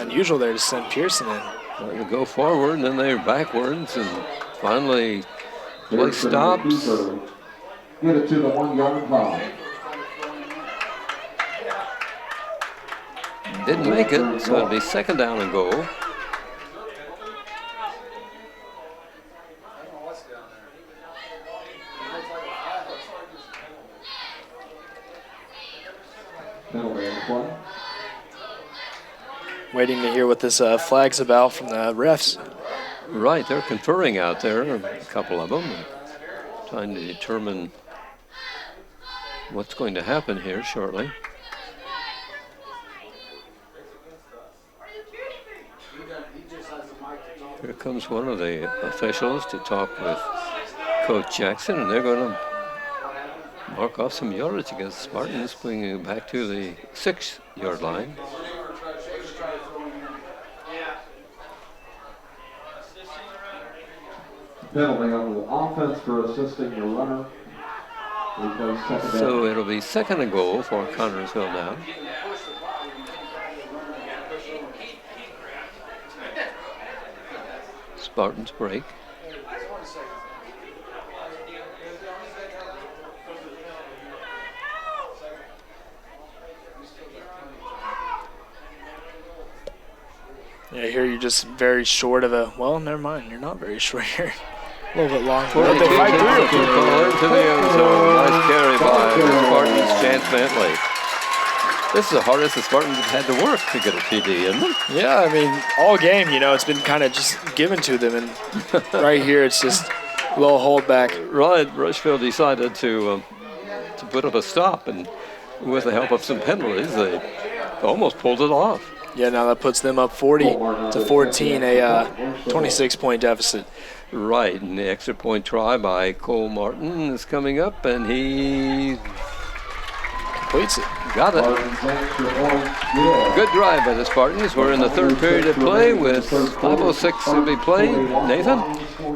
unusual there to send Pearson in. Trying to go forward, and then they're backwards, and finally play stops. Get it to the 1 yard line. Didn't make it, so it'll be 2nd down and goal. Waiting to hear what this flag's about from the refs. Right, they're conferring out there, a couple of them, trying to determine what's going to happen here shortly. Here comes one of the officials to talk with Coach Jackson, and they're going to mark off some yardage against Spartans, bringing it back to the 6-yard line. Penalty on the offense for assisting the runner. So it'll be 2nd and goal for Connersville now. Spartans break. Yeah, here you're just very short of a, well, never mind, you're not very short here. A little bit long. Well, They fight through. Into the end zone. Nice carry by the Spartans, Chance Bentley. This is the hardest the Spartans have had to work to get a TD, isn't it? Yeah, I mean, all game, you know, it's been kind of just given to them. And right here, it's just a little holdback. Right, Rushville decided to put up a stop, and with the help of some penalties, they almost pulled it off. Yeah, now that puts them up 40-14, a 26-point deficit. Right, and the extra point try by Cole Martin is coming up, and he completes it. Got it. Good drive by the Spartans. We're in the 3rd period of play with 5:06 to be played. Nathan?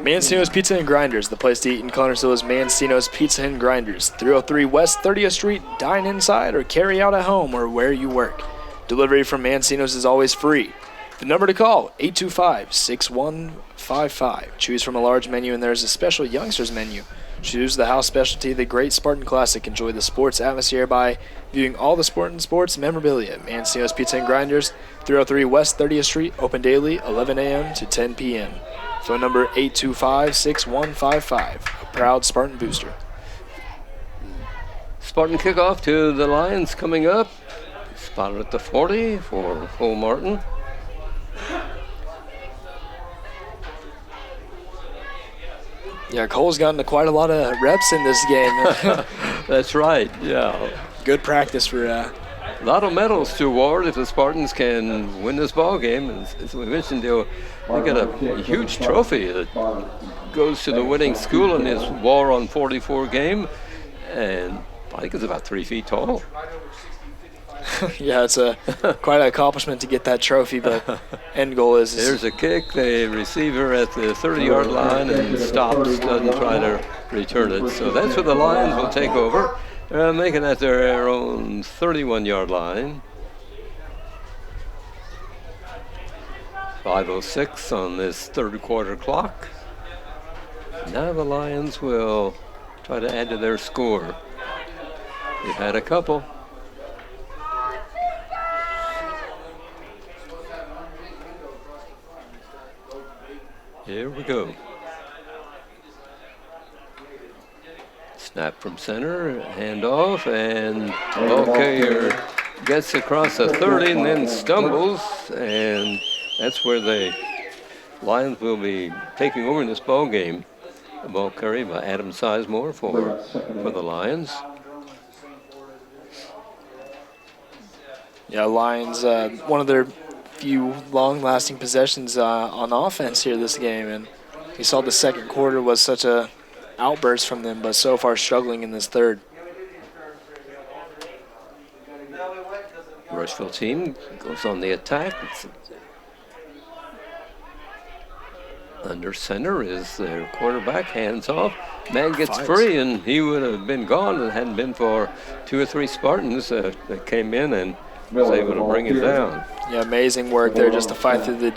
Mancino's Pizza and Grinders. The place to eat in Connersville is Mancino's Pizza and Grinders. 303 West 30th Street. Dine inside or carry out at home or where you work. Delivery from Mancino's is always free. The number to call, 825-6155. Choose from a large menu, and there's a special youngsters menu. Choose the house specialty, the Great Spartan Classic. Enjoy the sports atmosphere by viewing all the Spartan sports memorabilia. Mancino's Pizza and Grinders, 303 West 30th Street, open daily, 11 a.m. to 10 p.m. Phone number 825-6155. A proud Spartan booster. Spartan kickoff to the Lions coming up. Spotted at the 40 for Cole Martin. Yeah, Cole's gotten quite a lot of reps in this game. That's right, yeah. Good practice for... A lot of medals to award if the Spartans can win this ball game. As we mentioned, they'll get a huge trophy that goes to the winning school in this War on 44 game. And I think it's about 3 feet tall. Yeah, it's quite an accomplishment to get that trophy, but end goal is... There's a kick. The receiver at the 30-yard line and stops, doesn't try to return it. So that's where the Lions will take over. They're making that their own 31-yard line. 5:06 on this 3rd quarter clock. Now the Lions will try to add to their score. They've had a couple. Here we go. Snap from center, handoff, and ball carrier gets across the 30 and then stumbles, and that's where the Lions will be taking over in this ball game. The ball carried by Adam Sizemore for the Lions. Yeah, Lions, one of their few long-lasting possessions on offense here this game, and you saw the 2nd quarter was such a outburst from them, but so far struggling in this 3rd. Rushville team goes on the attack. Under center is their quarterback, hands off. Man gets free, and he would have been gone if it hadn't been for 2 or 3 Spartans that came in and was able to bring it down. Yeah, amazing work there just to fight through the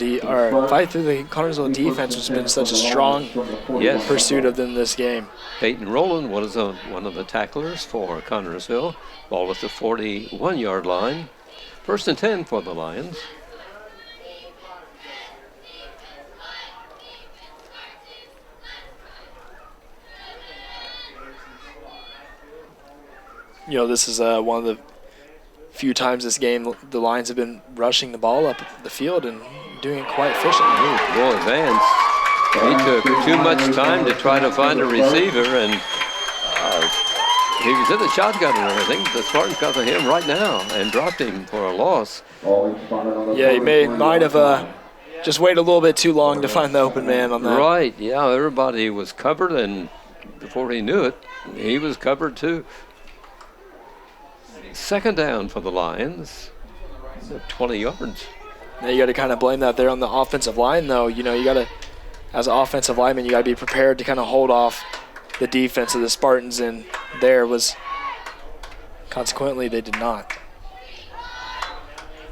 Connersville defense, which has been such a strong pursuit of them this game. Peyton Rowland was one of the tacklers for Connersville. Ball at the 41-yard line. 1st and 10 for the Lions. You know, this is one of the few times this game the Lions have been rushing the ball up the field and doing it quite efficiently. Boy, Vance, he took too much time to try to find a receiver, and he was in the shotgun and everything. The Spartans got to him right now and dropped him for a loss. Yeah, he might have just waited a little bit too long to find the open man on that. Right, yeah, everybody was covered, and before he knew it, he was covered too. 2nd down for the Lions, 20 yards. Now you got to kind of blame that there on the offensive line, though. You know, you got to, as an offensive lineman, you got to be prepared to kind of hold off the defense of the Spartans, and consequently, they did not.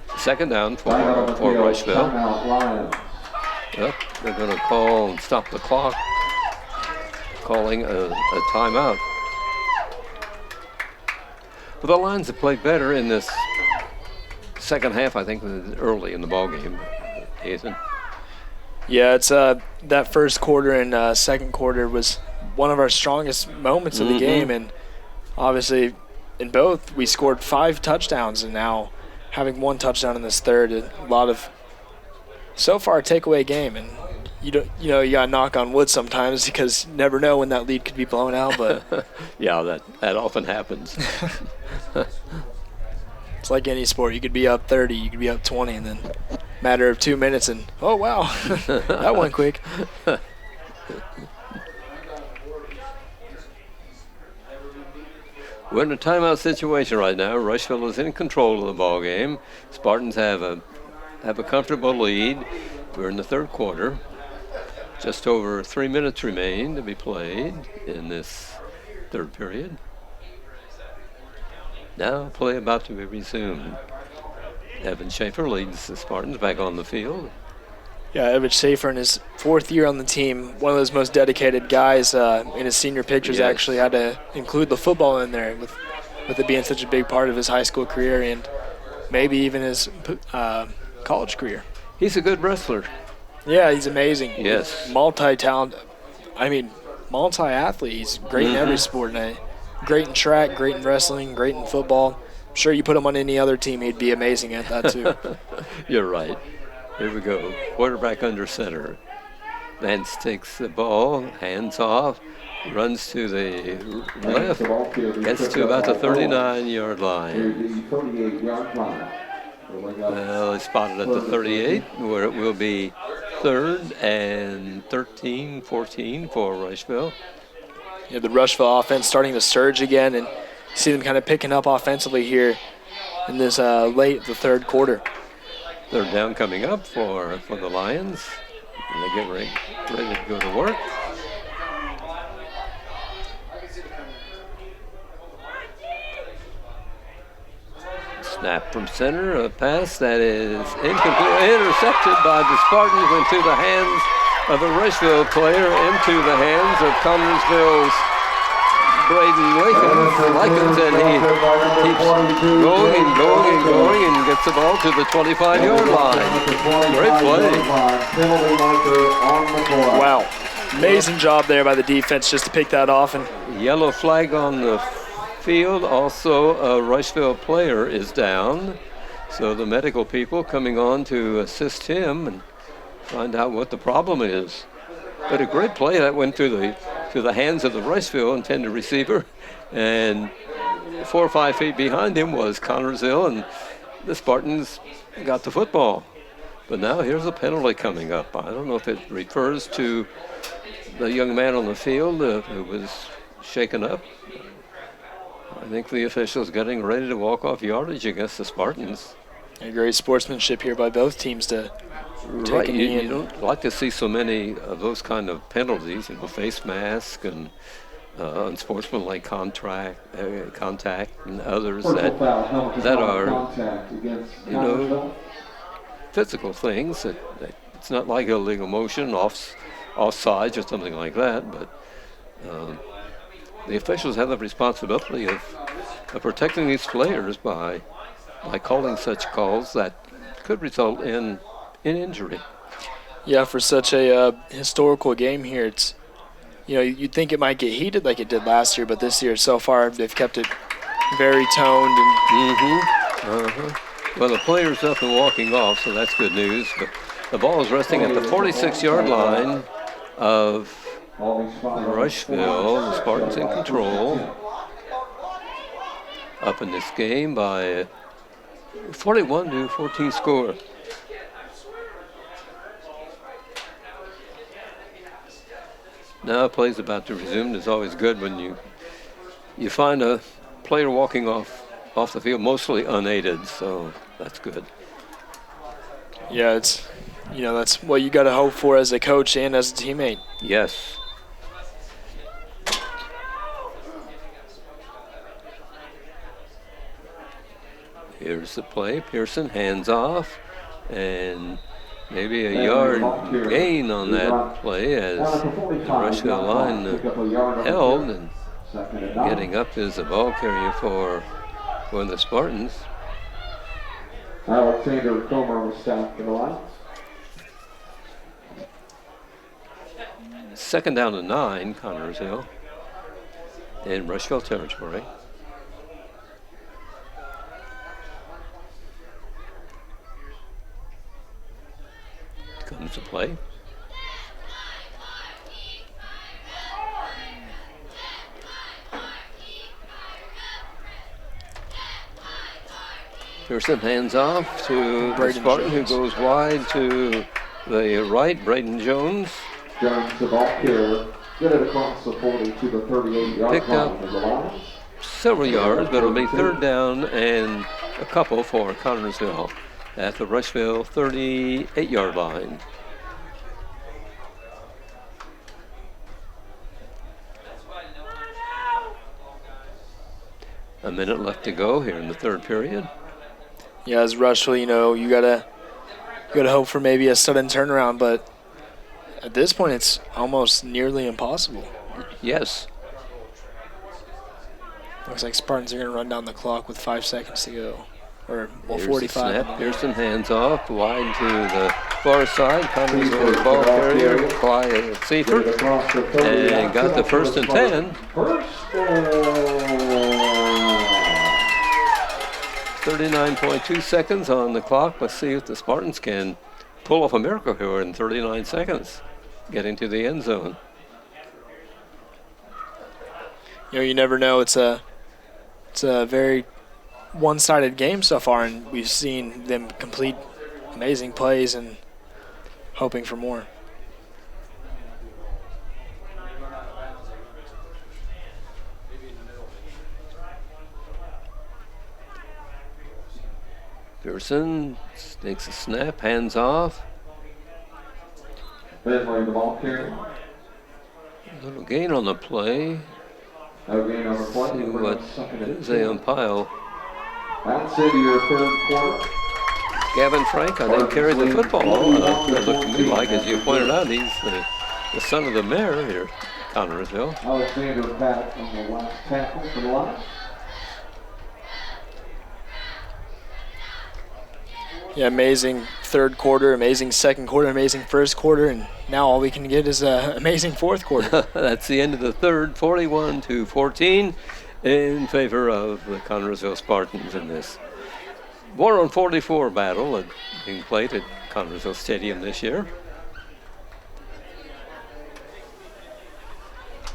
2nd down for Rushville. Yep, they're going to stop the clock, calling a timeout. But the Lions have played better in this second half, I think, early in the ballgame. Ethan? Yeah, it's that first quarter and second quarter was one of our strongest moments of the game, and obviously in both we scored 5 touchdowns, and now having 1 touchdown in this third, a lot of so far a takeaway game, and you gotta knock on wood sometimes because you never know when that lead could be blown out. But yeah, that often happens. It's like any sport. You could be up 30, you could be up 20, and then matter of 2 minutes, and oh wow, that went quick. We're in a timeout situation right now. Rushville is in control of the ball game. Spartans have a comfortable lead. We're in the third quarter. Just over 3 minutes remain to be played in this third period. Now play about to be resumed. Evan Schaefer leads the Spartans back on the field. Yeah, Evan Schaefer in his 4th year on the team, one of those most dedicated guys in his senior pictures. Actually had to include the football in there with it being such a big part of his high school career and maybe even his college career. He's a good wrestler. Yeah, he's amazing. Yes. Multi-talent. I mean, multi-athlete. He's great in every sport. Great in track, great in wrestling, great in football. I'm sure you put him on any other team, he'd be amazing at that too. You're right. Here we go. Quarterback under center. Vance takes the ball, hands off, runs to the left, gets to about the 39-yard line. Well, it's spotted at the 38, where it will be 3rd and 13, 14 for Rushville. Yeah, the Rushville offense starting to surge again, and you see them kind of picking up offensively here in this late the third quarter. 3rd down coming up for the Lions. And they get ready to go to work. Snap from center, a pass that is incomplete, intercepted by the Spartans, went through the hands of a Rushville player into the hands of Connersville's Braden Likens, and he keeps going and going and going and gets the ball to the 25-yard line. Great play. Wow. Amazing job there by the defense just to pick that off. And yellow flag on the field. Also, a Rushville player is down. So the medical people coming on to assist him and find out what the problem is. But a great play that went through the hands of the Rushville intended receiver, and 4 or 5 feet behind him was Connersville, and the Spartans got the football. But now here's a penalty coming up. I don't know if it refers to the young man on the field who was shaken up. I think the official's getting ready to walk off yardage against the Spartans. A great sportsmanship here by both teams to right. You don't like to see so many of those kind of penalties, face mask and unsportsmanlike contact, and others Personal that foul, helmet to helmet are, contact against you know, physical things. It's not like illegal motion, offsides or something like that, but the officials have the responsibility of protecting these players by calling such calls that could result in injury. Yeah, for such a historical game here, it's, you know, you'd think it might get heated like it did last year, but this year so far they've kept it very toned. Well, the player's up and walking off, so that's good news. But the ball is resting at the 46-yard line of Rushville. The Spartans in control. Up in this game by 41-14 score. Now play's about to resume. It's always good when you find a player walking off the field, mostly unaided, so that's good. Yeah, it's, you know, that's what you got to hope for as a coach and as a teammate. Yes. Here's the play. Pearson hands off, and maybe a yard gain on that play as the Rushville line held, and getting up is the ball carrier for the Spartans. Alexander Comer was stopped for the line. Second down to 9, Connersville in Rushville territory. Comes to play. Pearson hands off to the Spartan, who goes wide to the right, Braden Jones. Jones, the ball carrier, get it across the 40 to the 38-yard Picked up several yards, but it'll be third down and a couple for Connersville at the Rushville 38-yard line. A minute left to go here in the third period. Yeah, as Rushville, you know, you gotta hope for maybe a sudden turnaround, but at this point, it's almost nearly impossible. Yes. Looks like Spartans are going to run down the clock with 5 seconds to go. Or, well, Here's 45. The snap. Pearson hands off, wide to the far side. Connersville ball carrier, Clyde Seifert, and got the first and 10. 39.2 seconds on the clock. Let's see if the Spartans can pull off a miracle here in 39 seconds, getting to the end zone. You know, you never know. It's a very one-sided game so far, and we've seen them complete amazing plays and hoping for more. Pearson takes a snap, hands off. Bentley, the ball carrier. Little gain on the play. No gain on the play. See what they umpire. That's into your third quarter. Gavin Frank, I think, carried the football. It looked to me like, as you pointed out, he's the son of the mayor here, Connersville. Alexander back on the last tackle for the line. Yeah, amazing third quarter, amazing second quarter, amazing first quarter, and now all we can get is an amazing fourth quarter. That's the end of the third, 41-14 in favor of the Connersville Spartans in this War on 44 battle being played at Connersville Stadium this year.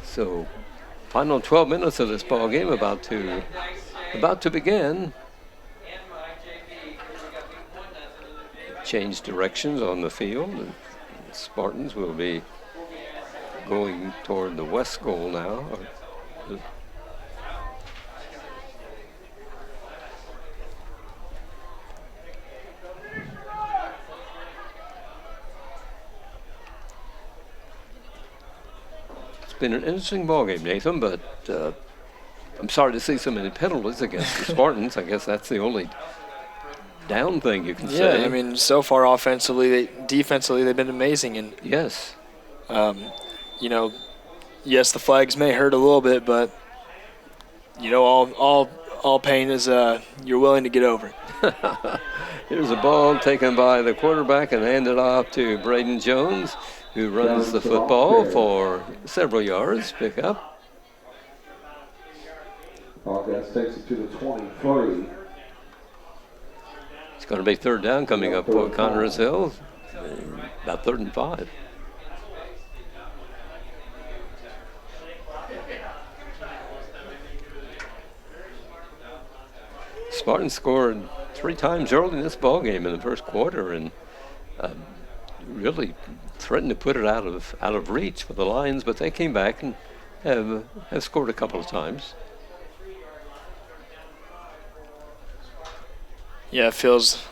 So, final 12 minutes of this ball game about to begin. Change directions on the field. The Spartans will be going toward the west goal now. It's been an interesting ball game, Nathan, but I'm sorry to see so many penalties against the Spartans. I guess that's the only down thing you can say. Yeah, I mean, so far offensively, defensively, they've been amazing. And yes. You know, yes, the flags may hurt a little bit, but you know, all pain is you're willing to get over. Here's a ball taken by the quarterback and handed off to Braden Jones, who runs the football for several yards. Pick up. Bobcats takes it to the 23. It's going to be third down coming up for Conner's Hill. About 3rd and 5. Spartan scored 3 times early in this ball game in the first quarter, and really threatened to put it out of reach for the Lions, but they came back and have scored a couple of times. Yeah, it feels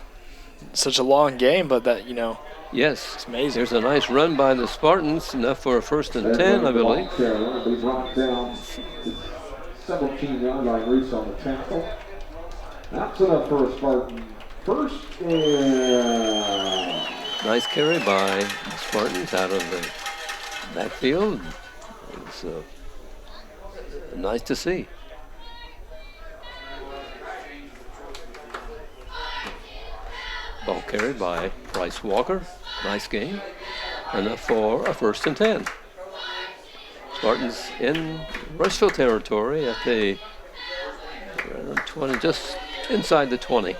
such a long game, but that, you know. Yes, it's amazing. There's a nice run by the Spartans, enough for a 1st and 10, I believe. They brought down 17-yard line Reese on the tackle. That's enough for a Spartan first. Nice carry by the Spartans out of the backfield. It's nice to see. Ball carried by Bryce Walker. Nice game. Enough for a 1st and 10. Spartans in Rushville territory at the 20, just inside the 20.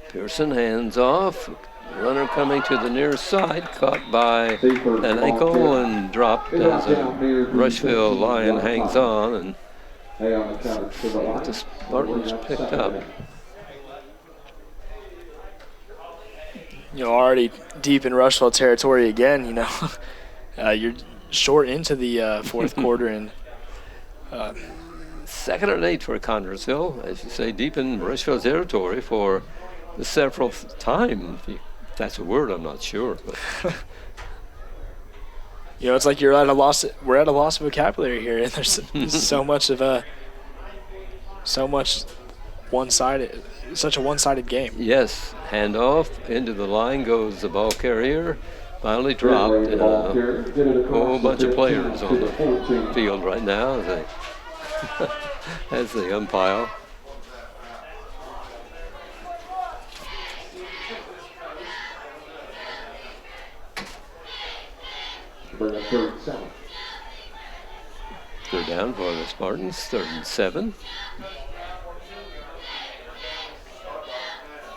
Pearson hands off. Runner coming to the near side, caught by an ankle and dropped as a Rushville Lion hangs on, and the Spartans picked up. You know, already deep in Rushville territory again, you know. You're short into the 4th quarter, and 2nd and 8 for Connersville, as you say, deep in Rushville territory for the several time. If that's a word, I'm not sure. But. You know, it's like we're at a loss of vocabulary here, and there's so much one-sided, such a one-sided game. Yes, handoff into the line goes the ball carrier. Finally dropped, and a whole bunch of players on the field right now as they umpire. Third down for the Spartans, 3rd and 7.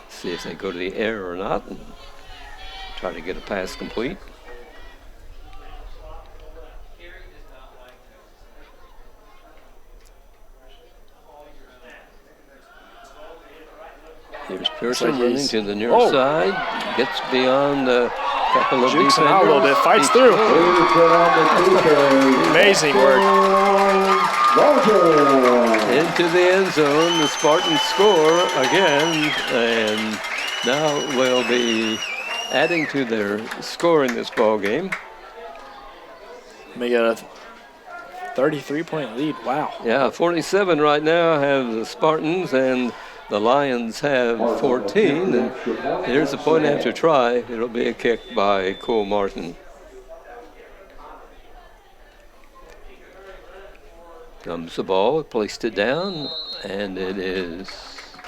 See if they go to the air or not and try to get a pass complete. Here's Pearson running to the near side, gets beyond a couple of defenders. Out a little bit, fights through. Amazing work. Into the end zone, the Spartans score again, and now will be adding to their score in this ball game. They got a 33-point lead. Wow. Yeah, 47 right now have the Spartans, and the Lions have 14. And here's a point after try. It'll be a kick by Cole Martin. Comes the ball, placed it down, and it is.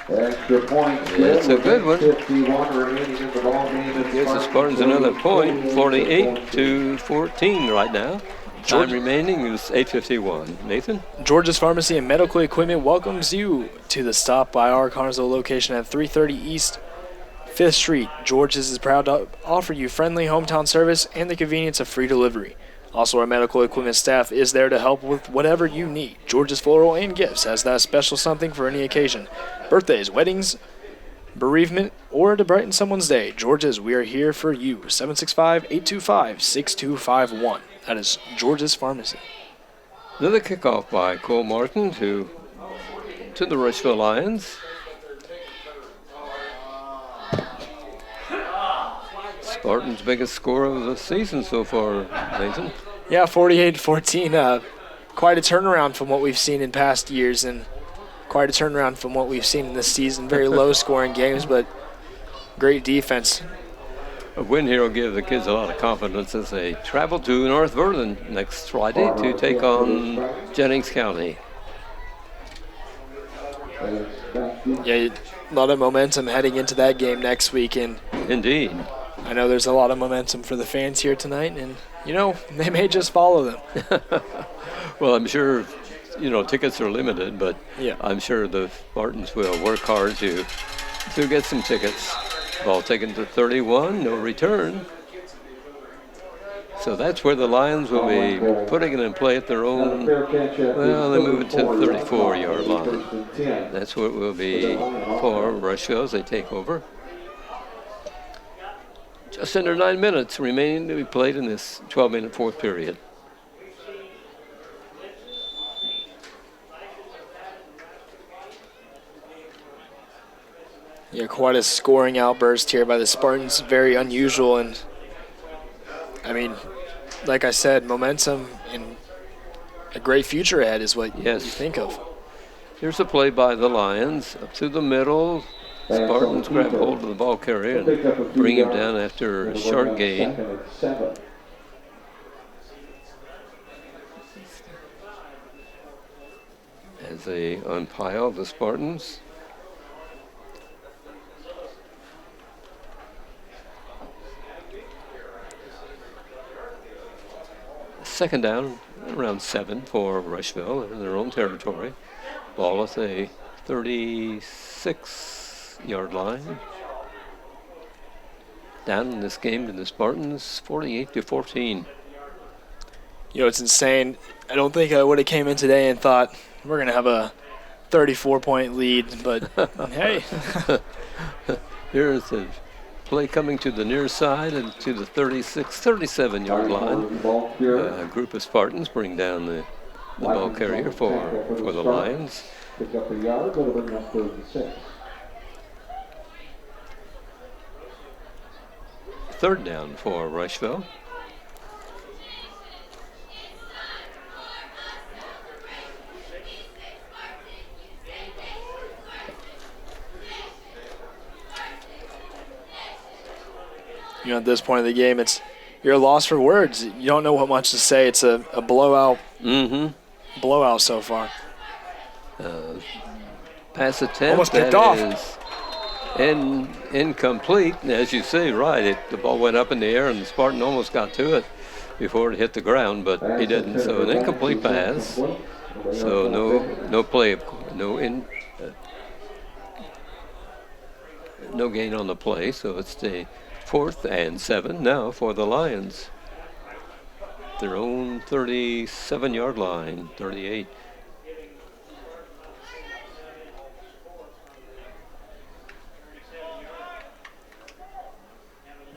Extra point. It's a good one. 51 remaining in the ball game. Gives the Spartans another point, 48-14 right now. Time remaining is 8:51. Nathan? George's Pharmacy and Medical Equipment welcomes you to the stop by our Connersville location at 330 East 5th Street. George's is proud to offer you friendly hometown service and the convenience of free delivery. Also, our medical equipment staff is there to help with whatever you need. George's Floral and Gifts has that special something for any occasion. Birthdays, weddings, bereavement, or to brighten someone's day. George's, we are here for you. 765-825-6251. That is George's Pharmacy. Another kickoff by Cole Martin to the Rushville Lions. Spartan's biggest score of the season so far, Nathan. Yeah, 48-14. Quite a turnaround from what we've seen in past years, and quite a turnaround from what we've seen in this season. Very low-scoring games, but great defense. A win here will give the kids a lot of confidence as they travel to North Vernon next Friday to take on Jennings County. Yeah, a lot of momentum heading into that game next week, and Indeed. I know there's a lot of momentum for the fans here tonight, and, you know, they may just follow them. Well, I'm sure, you know, tickets are limited, but Yeah. I'm sure the Spartans will work hard to get some tickets. Ball taken to 31, no return. So that's where the Lions will be putting it in play at their own, well, they move it to the 34-yard line. That's what it will be for Rushville as they take over. Just under 9 minutes remaining to be played in this 12-minute fourth period. Yeah, quite a scoring outburst here by the Spartans. Very unusual, and I mean, like I said, momentum and a great future ahead is what Yes. you think of. Here's a play by the Lions up to the middle. Spartans grab hold of the ball carrier and bring him down after a short gain. As they unpile the Spartans. Second down, around 7 for Rushville in their own territory. Ball at the 36-yard line. Down in this game to the Spartans, 48-14. You know, it's insane. I don't think I would have came in today and thought we're going to have a 34-point lead, but hey. Here's the play coming to the near side and to the 37-yard line. A group of Spartans bring down the ball carrier for the Lions. Pick up a yard, that'll bring up 36. Third down for Rushville. You know, at this point of the game, you're a loss for words. You don't know what much to say. It's a blowout. Blowout so far. Pass attempt Almost picked that off. is incomplete. As you say, right, the ball went up in the air and the Spartan almost got to it before it hit the ground, but he didn't. So an incomplete pass. So no play, no gain on the play. So it's the 4th and 7 now for the Lions. Their own 37-yard line, 38.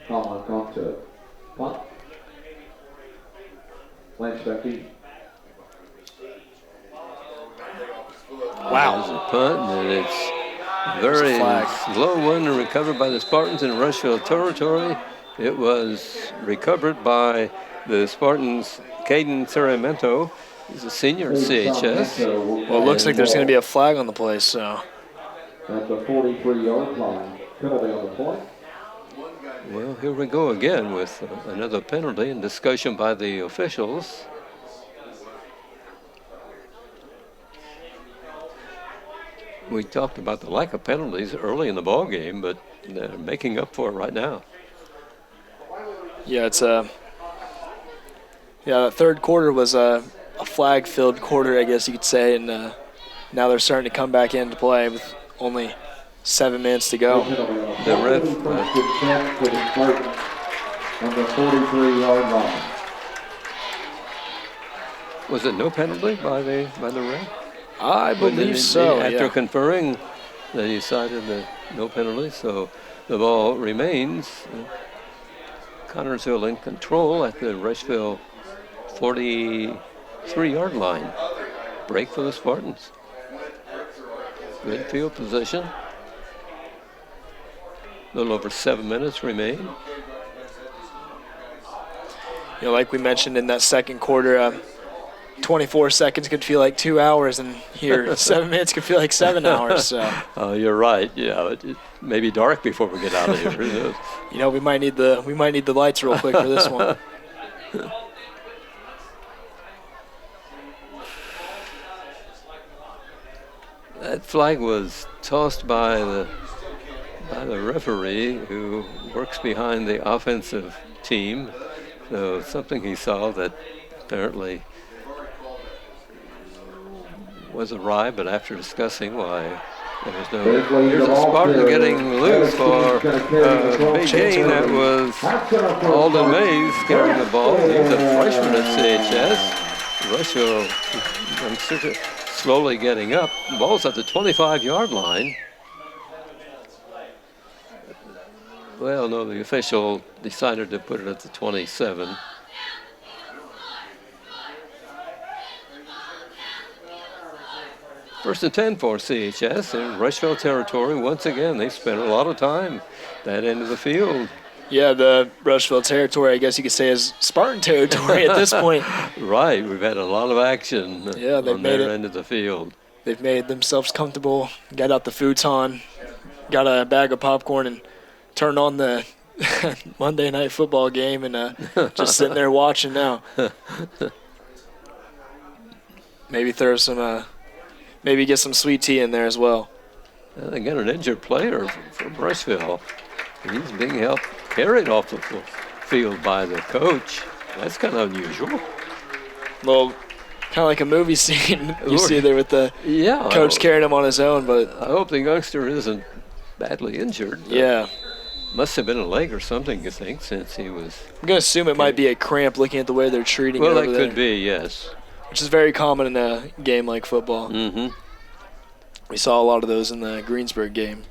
Conlon gone to punt. Lynch back in. Wow. There's a punt, and it's very low one and recovered by the Spartans in Rushville territory. It was recovered by the Spartans' Caden Ceramento. He's a senior at CHS. Well, it looks like there's going to be a flag on the play, so. At the 43-yard line. Penalty on the play. Well, here we go again with another penalty and discussion by the officials. We talked about the lack of penalties early in the ball game, but they're making up for it right now. Yeah, it's the third quarter was a flag-filled quarter, I guess you could say, and now they're starting to come back into play with only 7 minutes to go. The ref on the 43-yard line. Was it no penalty by the ref? I believe so. After conferring, they decided that no penalty, so the ball remains. Connorsville in control at the Rushville 43-yard line. Break for the Spartans. Good field position. A little over 7 minutes remain. like we mentioned in that second quarter, 24 seconds could feel like 2 hours, and here 7 minutes could feel like 7 hours. So You're right. Yeah, it may be dark before we get out of here. Who knows? we might need the lights real quick for this one. That flag was tossed by the referee, who works behind the offensive team. So something he saw that apparently was awry, but after discussing why there was no. Here's a Spartan getting loose for a big gain. That was Alden Mays carrying the ball. He's a freshman at CHS. Rushville slowly getting up. The ball's at the 25-yard line. Well, no, the official decided to put it at the 27. First and 10 for CHS in Rushville territory. Once again, they spent a lot of time that end of the field. Yeah, the Rushville territory, I guess you could say, is Spartan territory at this point. Right, we've had a lot of action on their end of the field. They've made themselves comfortable, got out the futon, got a bag of popcorn, and turned on the Monday Night Football game, and just sitting there watching now. Maybe throw some, maybe get some sweet tea in there as well. And they got an injured player from Rushville. He's being carried off the field by the coach. That's kind of unusual. Well, kind of like a movie scene you see there with the coach carrying him on his own. But I hope the youngster isn't badly injured. Yeah. Must have been a leg or something, you think, since he was. I'm going to assume it might be a cramp looking at the way they're treating it over there. Well, that could be, yes. Which is very common in a game like football. Mm-hmm. We saw a lot of those in the Greensburg game.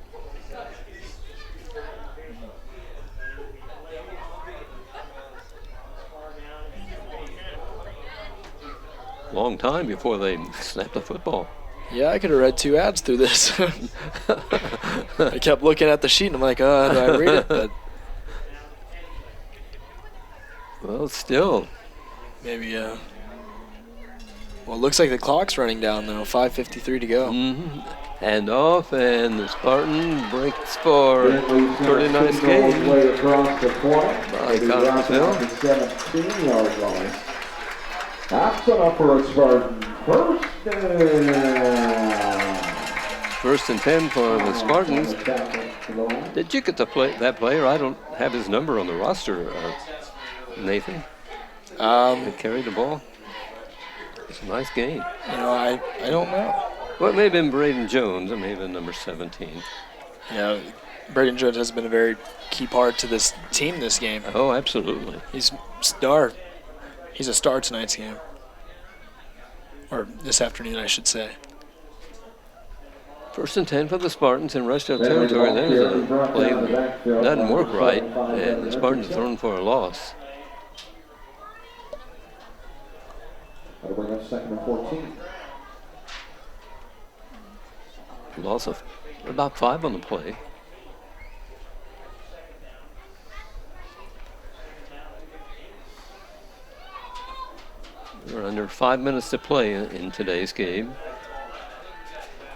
Long time before they snapped the football. Yeah, I could have read 2 ads through this. I kept looking at the sheet, and I'm like, oh, do I read it? But well, still. Maybe, well, it looks like the clock's running down, though. 5:53 to go. Mm-hmm. Hand off, and the Spartan breaks for a pretty nice game by Connersville. 17-yard line. That's enough for a Spartan. First and 10 for the Spartans. Did you get that player? I don't have his number on the roster, Nathan. That carried the ball. It's a nice game. I don't know. Well, it may have been Braden Jones. It may have been number 17. Yeah, Braden Jones has been a very key part to this team this game. Oh, absolutely. He's star. He's a star tonight's game. Or this afternoon, I should say. First and 10 for the Spartans in Rushville territory. There's a play that doesn't work right, and the Spartans are thrown for a loss. That'll bring up second and 14. Loss of about 5 on the play. We're under 5 minutes to play in today's game.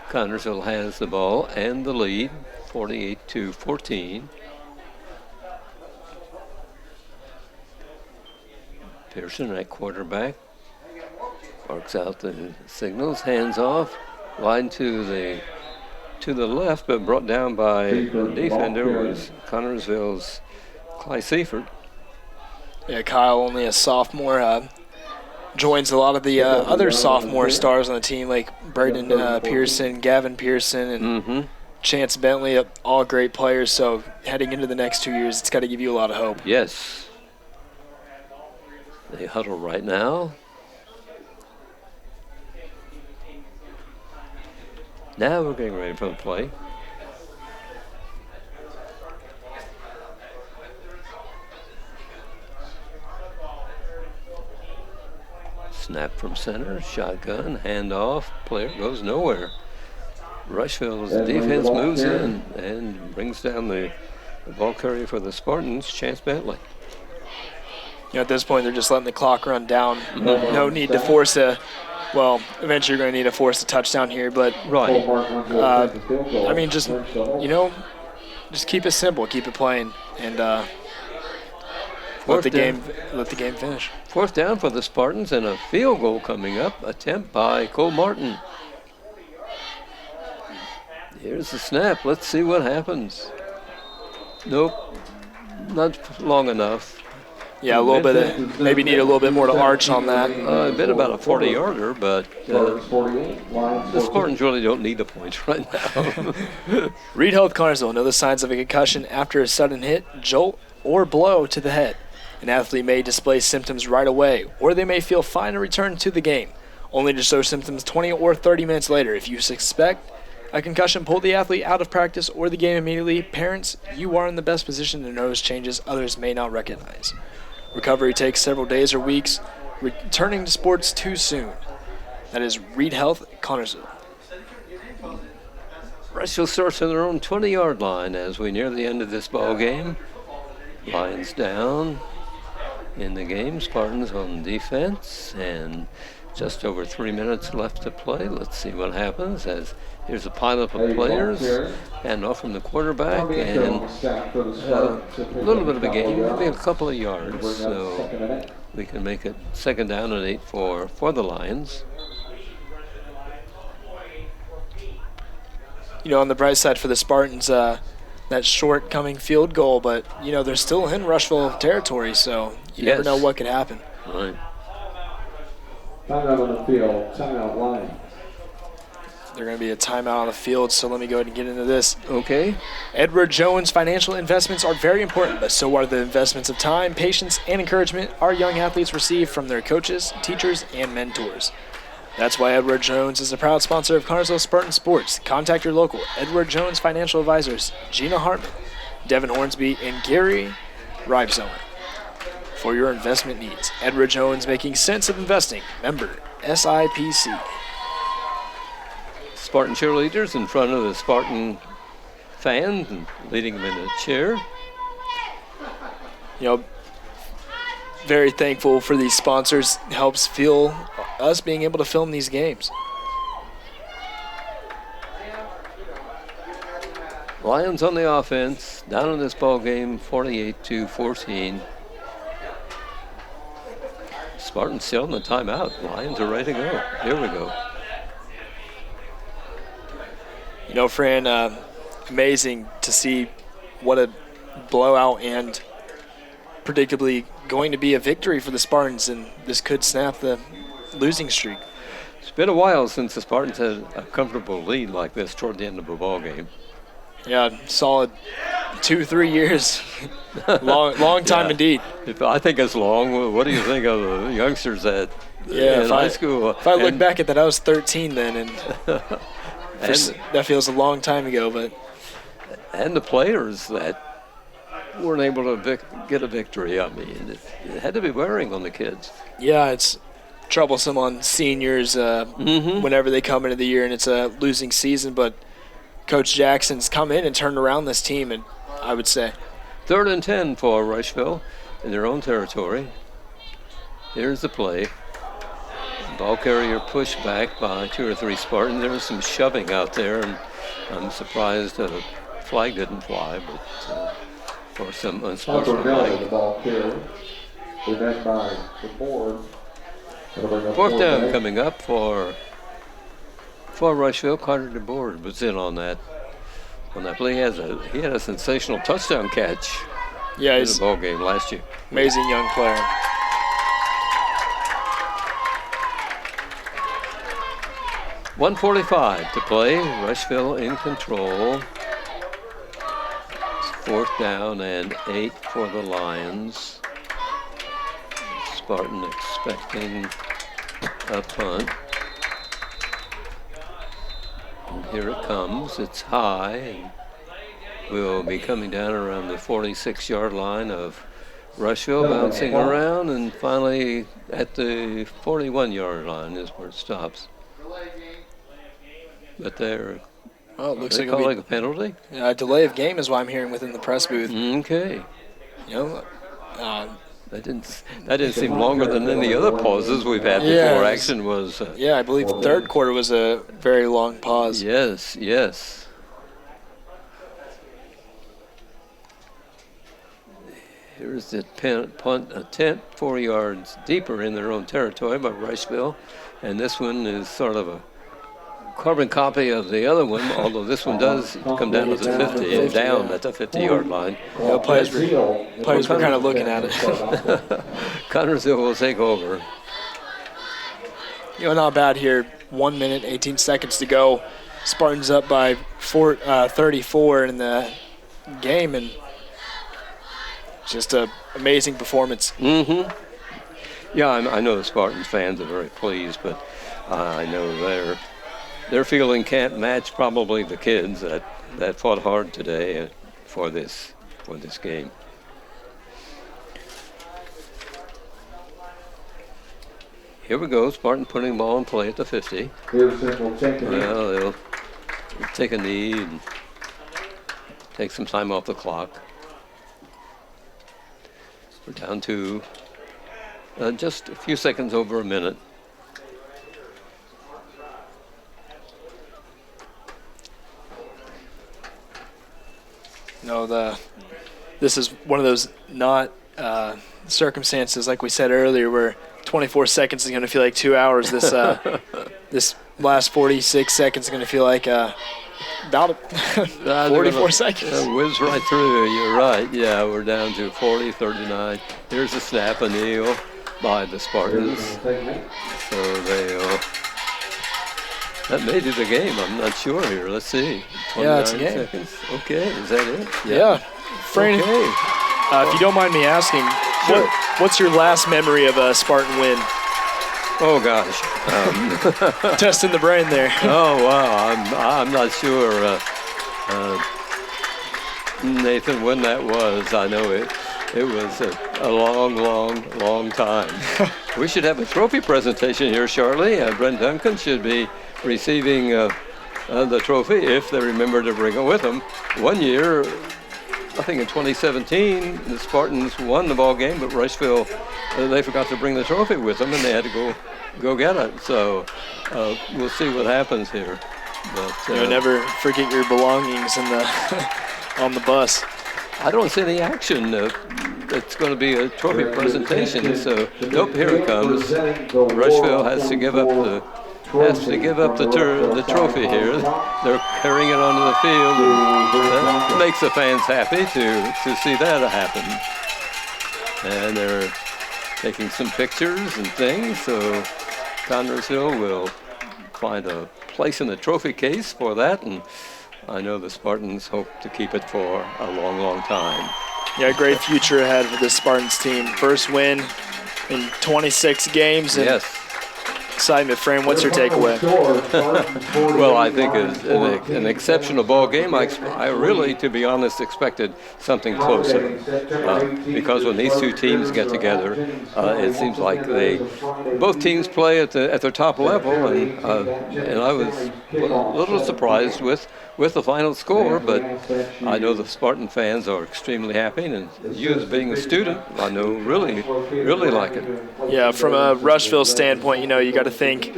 Connersville has the ball and the lead, 48-14. Pearson at quarterback. Barks out the signals, hands off, wide to the left, but brought down by the defender was Connersville's Clay Seifert. Yeah, Kyle, only a sophomore, joins a lot of the other sophomore stars on the team, like Braden Pearson, Gavin Pearson, and Chance Bentley, all great players. So heading into the next 2 years, it's got to give you a lot of hope. Yes. They huddle right now. Now we're getting ready for the play. Snap from center, shotgun, handoff, player goes nowhere. Rushville's defense moves in and brings down the ball carrier for the Spartans, Chance Bentley. At this point, they're just letting the clock run down. No need to force a – well, eventually you're going to need to force a touchdown here. But, Right. just keep it simple. Keep it plain. And let the game finish. Fourth down for the Spartans and a field goal coming up. Attempt by Cole Martin. Here's the snap. Let's see what happens. Nope. Not long enough. Yeah, a little bit. Maybe need a little bit more to arch on that. A bit about a 40-yarder, but the Spartans really don't need the points right now. Reed Health Connersville know the signs of a concussion after a sudden hit, jolt, or blow to the head. An athlete may display symptoms right away, or they may feel fine and return to the game, only to show symptoms 20 or 30 minutes later. If you suspect a concussion, pull the athlete out of practice or the game immediately. Parents, you are in the best position to notice changes others may not recognize. Recovery takes several days or weeks. Returning to sports too soon. That is Reed Health, Connersville. Rushville starts on their own 20-yard line as we near the end of this ball game. Lions down in the game. Spartans on defense, and just over 3 minutes left to play. Let's see what happens as here's a pileup of players, and off from the quarterback, and a little bit of a game, maybe a couple of yards, so we can make it 2nd down and 8 for the Lions. On the bright side for the Spartans, that short-coming field goal, but, they're still in Rushville territory, so you never know what could happen. Right. Timeout on the field, timeout line. There's going to be a timeout on the field, so let me go ahead and get into this. Okay. Edward Jones financial investments are very important, but so are the investments of time, patience, and encouragement our young athletes receive from their coaches, teachers, and mentors. That's why Edward Jones is a proud sponsor of Connersville Spartan Sports. Contact your local Edward Jones financial advisors, Gina Hartman, Devin Hornsby, and Gary Ribzone for your investment needs. Edward Jones, making sense of investing. Member SIPC. Spartan cheerleaders in front of the Spartan fans and leading them in a cheer. Very thankful for these sponsors. Helps fuel us being able to film these games. Lions on the offense, down in this ball game, 48-14. Spartans still in the timeout. Lions are ready to go. Here we go. Fran, amazing to see what a blowout and predictably going to be a victory for the Spartans, and this could snap the losing streak. It's been a while since the Spartans had a comfortable lead like this toward the end of a ball game. Yeah, solid 2-3 years. long time indeed. I think it's long. What do you think of the youngsters in high school? If I look back at that, I was 13 then, and that feels a long time ago. And the players that weren't able to get a victory. I mean, it had to be wearing on the kids. Yeah, it's troublesome on seniors whenever they come into the year and it's a losing season. But Coach Jackson's come in and turned around this team, and I would say 3rd and 10 for Rushville in their own territory. Here's the play. Ball carrier pushed back by 2 or 3 Spartans. There was some shoving out there, and I'm surprised that a flag didn't fly, but for some unsportsmanlike. The ball carrier. They're back by the board. 4th down coming up for Rushville. Carter DeBoard was in on that play. He had a sensational touchdown catch in the ball game last year. Amazing young player. .145 to play. Rushville in control. It's 4th down and 8 for the Lions. Spartan expecting a punt. And here it comes. It's high, and will be coming down around the 46-yard line of Rushville, bouncing around, and finally at the 41-yard line is where it stops. But it looks like a penalty. A delay of game is what I'm hearing within the press booth. Okay. That didn't seem longer than any other pauses we've had before. Action was. I believe the third quarter was a very long pause. Yes, yes. Here's the punt attempt 4 yards deeper in their own territory by Rushville, and this one is sort of a carbon copy of the other one, although this one does come down to the 50 and down at the 50-yard line. Players were kind of looking at it. Connersville will take over. Not bad here. 1 minute, 18 seconds to go. Spartans up by 34 in the game, and just an amazing performance. Mm-hmm. Yeah, I know the Spartans fans are very pleased, but I know their feeling can't match probably the kids that fought hard today for this game. Here we go, Spartan putting the ball in play at the 50. Well, they'll take a knee and take some time off the clock. We're down to just a few seconds over a minute. This is one of those not circumstances, like we said earlier, where 24 seconds is going to feel like 2 hours. This last 46 seconds is going to feel like about 44 seconds. Whiz right through. You're right. Yeah, we're down to 40-39. Here's a snap, a kneel by the Spartans. So that may be the game. I'm not sure here. Let's see. 29 it's a game. seconds. Okay, is that it? Yeah. Fran, if you don't mind me asking, sure. What's your last memory of a Spartan win? Oh, gosh. Testing the brain there. Oh, wow. I'm not sure, Nathan, when that was. I know it was a long time. We should have a trophy presentation here shortly. Brent Duncan should be receiving the trophy if they remember to bring it with them. One year, I think in 2017, the Spartans won the ball game, but Rushville, they forgot to bring the trophy with them, and they had to go get it. So we'll see what happens here. But never forget your belongings in the on the bus. I don't see any action. It's going to be a trophy presentation. So nope, here it comes. Rushville has to give up the trophy here. They're carrying it onto the field, and that makes the fans happy to see that happen. And they're taking some pictures and things, so Connersville will find a place in the trophy case for that, and I know the Spartans hope to keep it for a long time. Yeah, great future ahead for this Spartans team. First win in 26 games. And yes. Excitement, Fran. What's your takeaway? Well, I think it's an exceptional ball game. I really, to be honest, expected something closer because when these two teams get together, it seems like both teams play at their top level, and I was a little surprised with the final score, but I know the Spartan fans are extremely happy, and you as being a student, I know really like it. Yeah, from a Rushville standpoint, you got to think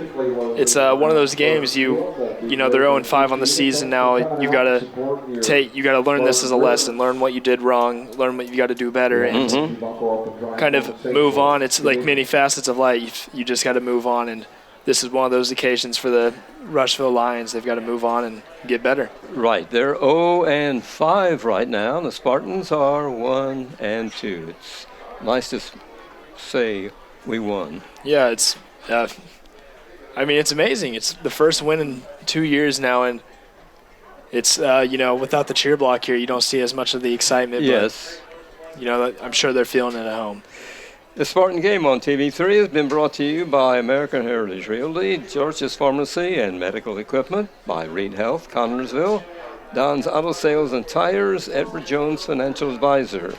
it's one of those games. They're 0-5 on the season now. You got to learn this as a lesson, learn what you did wrong, learn what you got to do better, and kind of move on. It's like many facets of life. You just got to move on, and this is one of those occasions for the Rushville Lions. They've got to move on and get better. Right. They're 0-5 right now. The Spartans are 1-2. It's nice to say we won. Yeah, it's amazing. It's the first win in 2 years now, and it's, without the cheer block here, you don't see as much of the excitement. Yes. But, I'm sure they're feeling it at home. The Spartan Game on TV3 has been brought to you by American Heritage Realty, George's Pharmacy and Medical Equipment, by Reed Health, Connersville, Don's Auto Sales and Tires, Edward Jones Financial Advisor.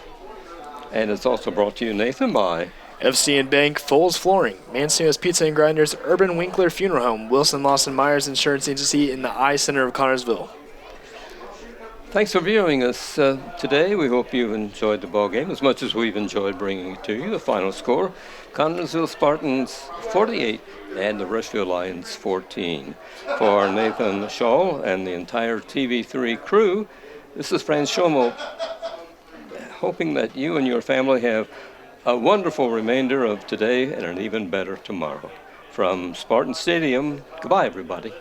And it's also brought to you, Nathan, by FCN Bank, Foles Flooring, Mancini's Pizza and Grinders, Urban Winkler Funeral Home, Wilson Lawson Myers Insurance Agency in the I Center of Connersville. Thanks for viewing us today. We hope you've enjoyed the ball game as much as we've enjoyed bringing it to you. The final score, Connersville Spartans 48 and the Rushville Lions 14. For Nathan Shaw and the entire TV3 crew, this is Fran Schomo, hoping that you and your family have a wonderful remainder of today and an even better tomorrow. From Spartan Stadium, goodbye, everybody.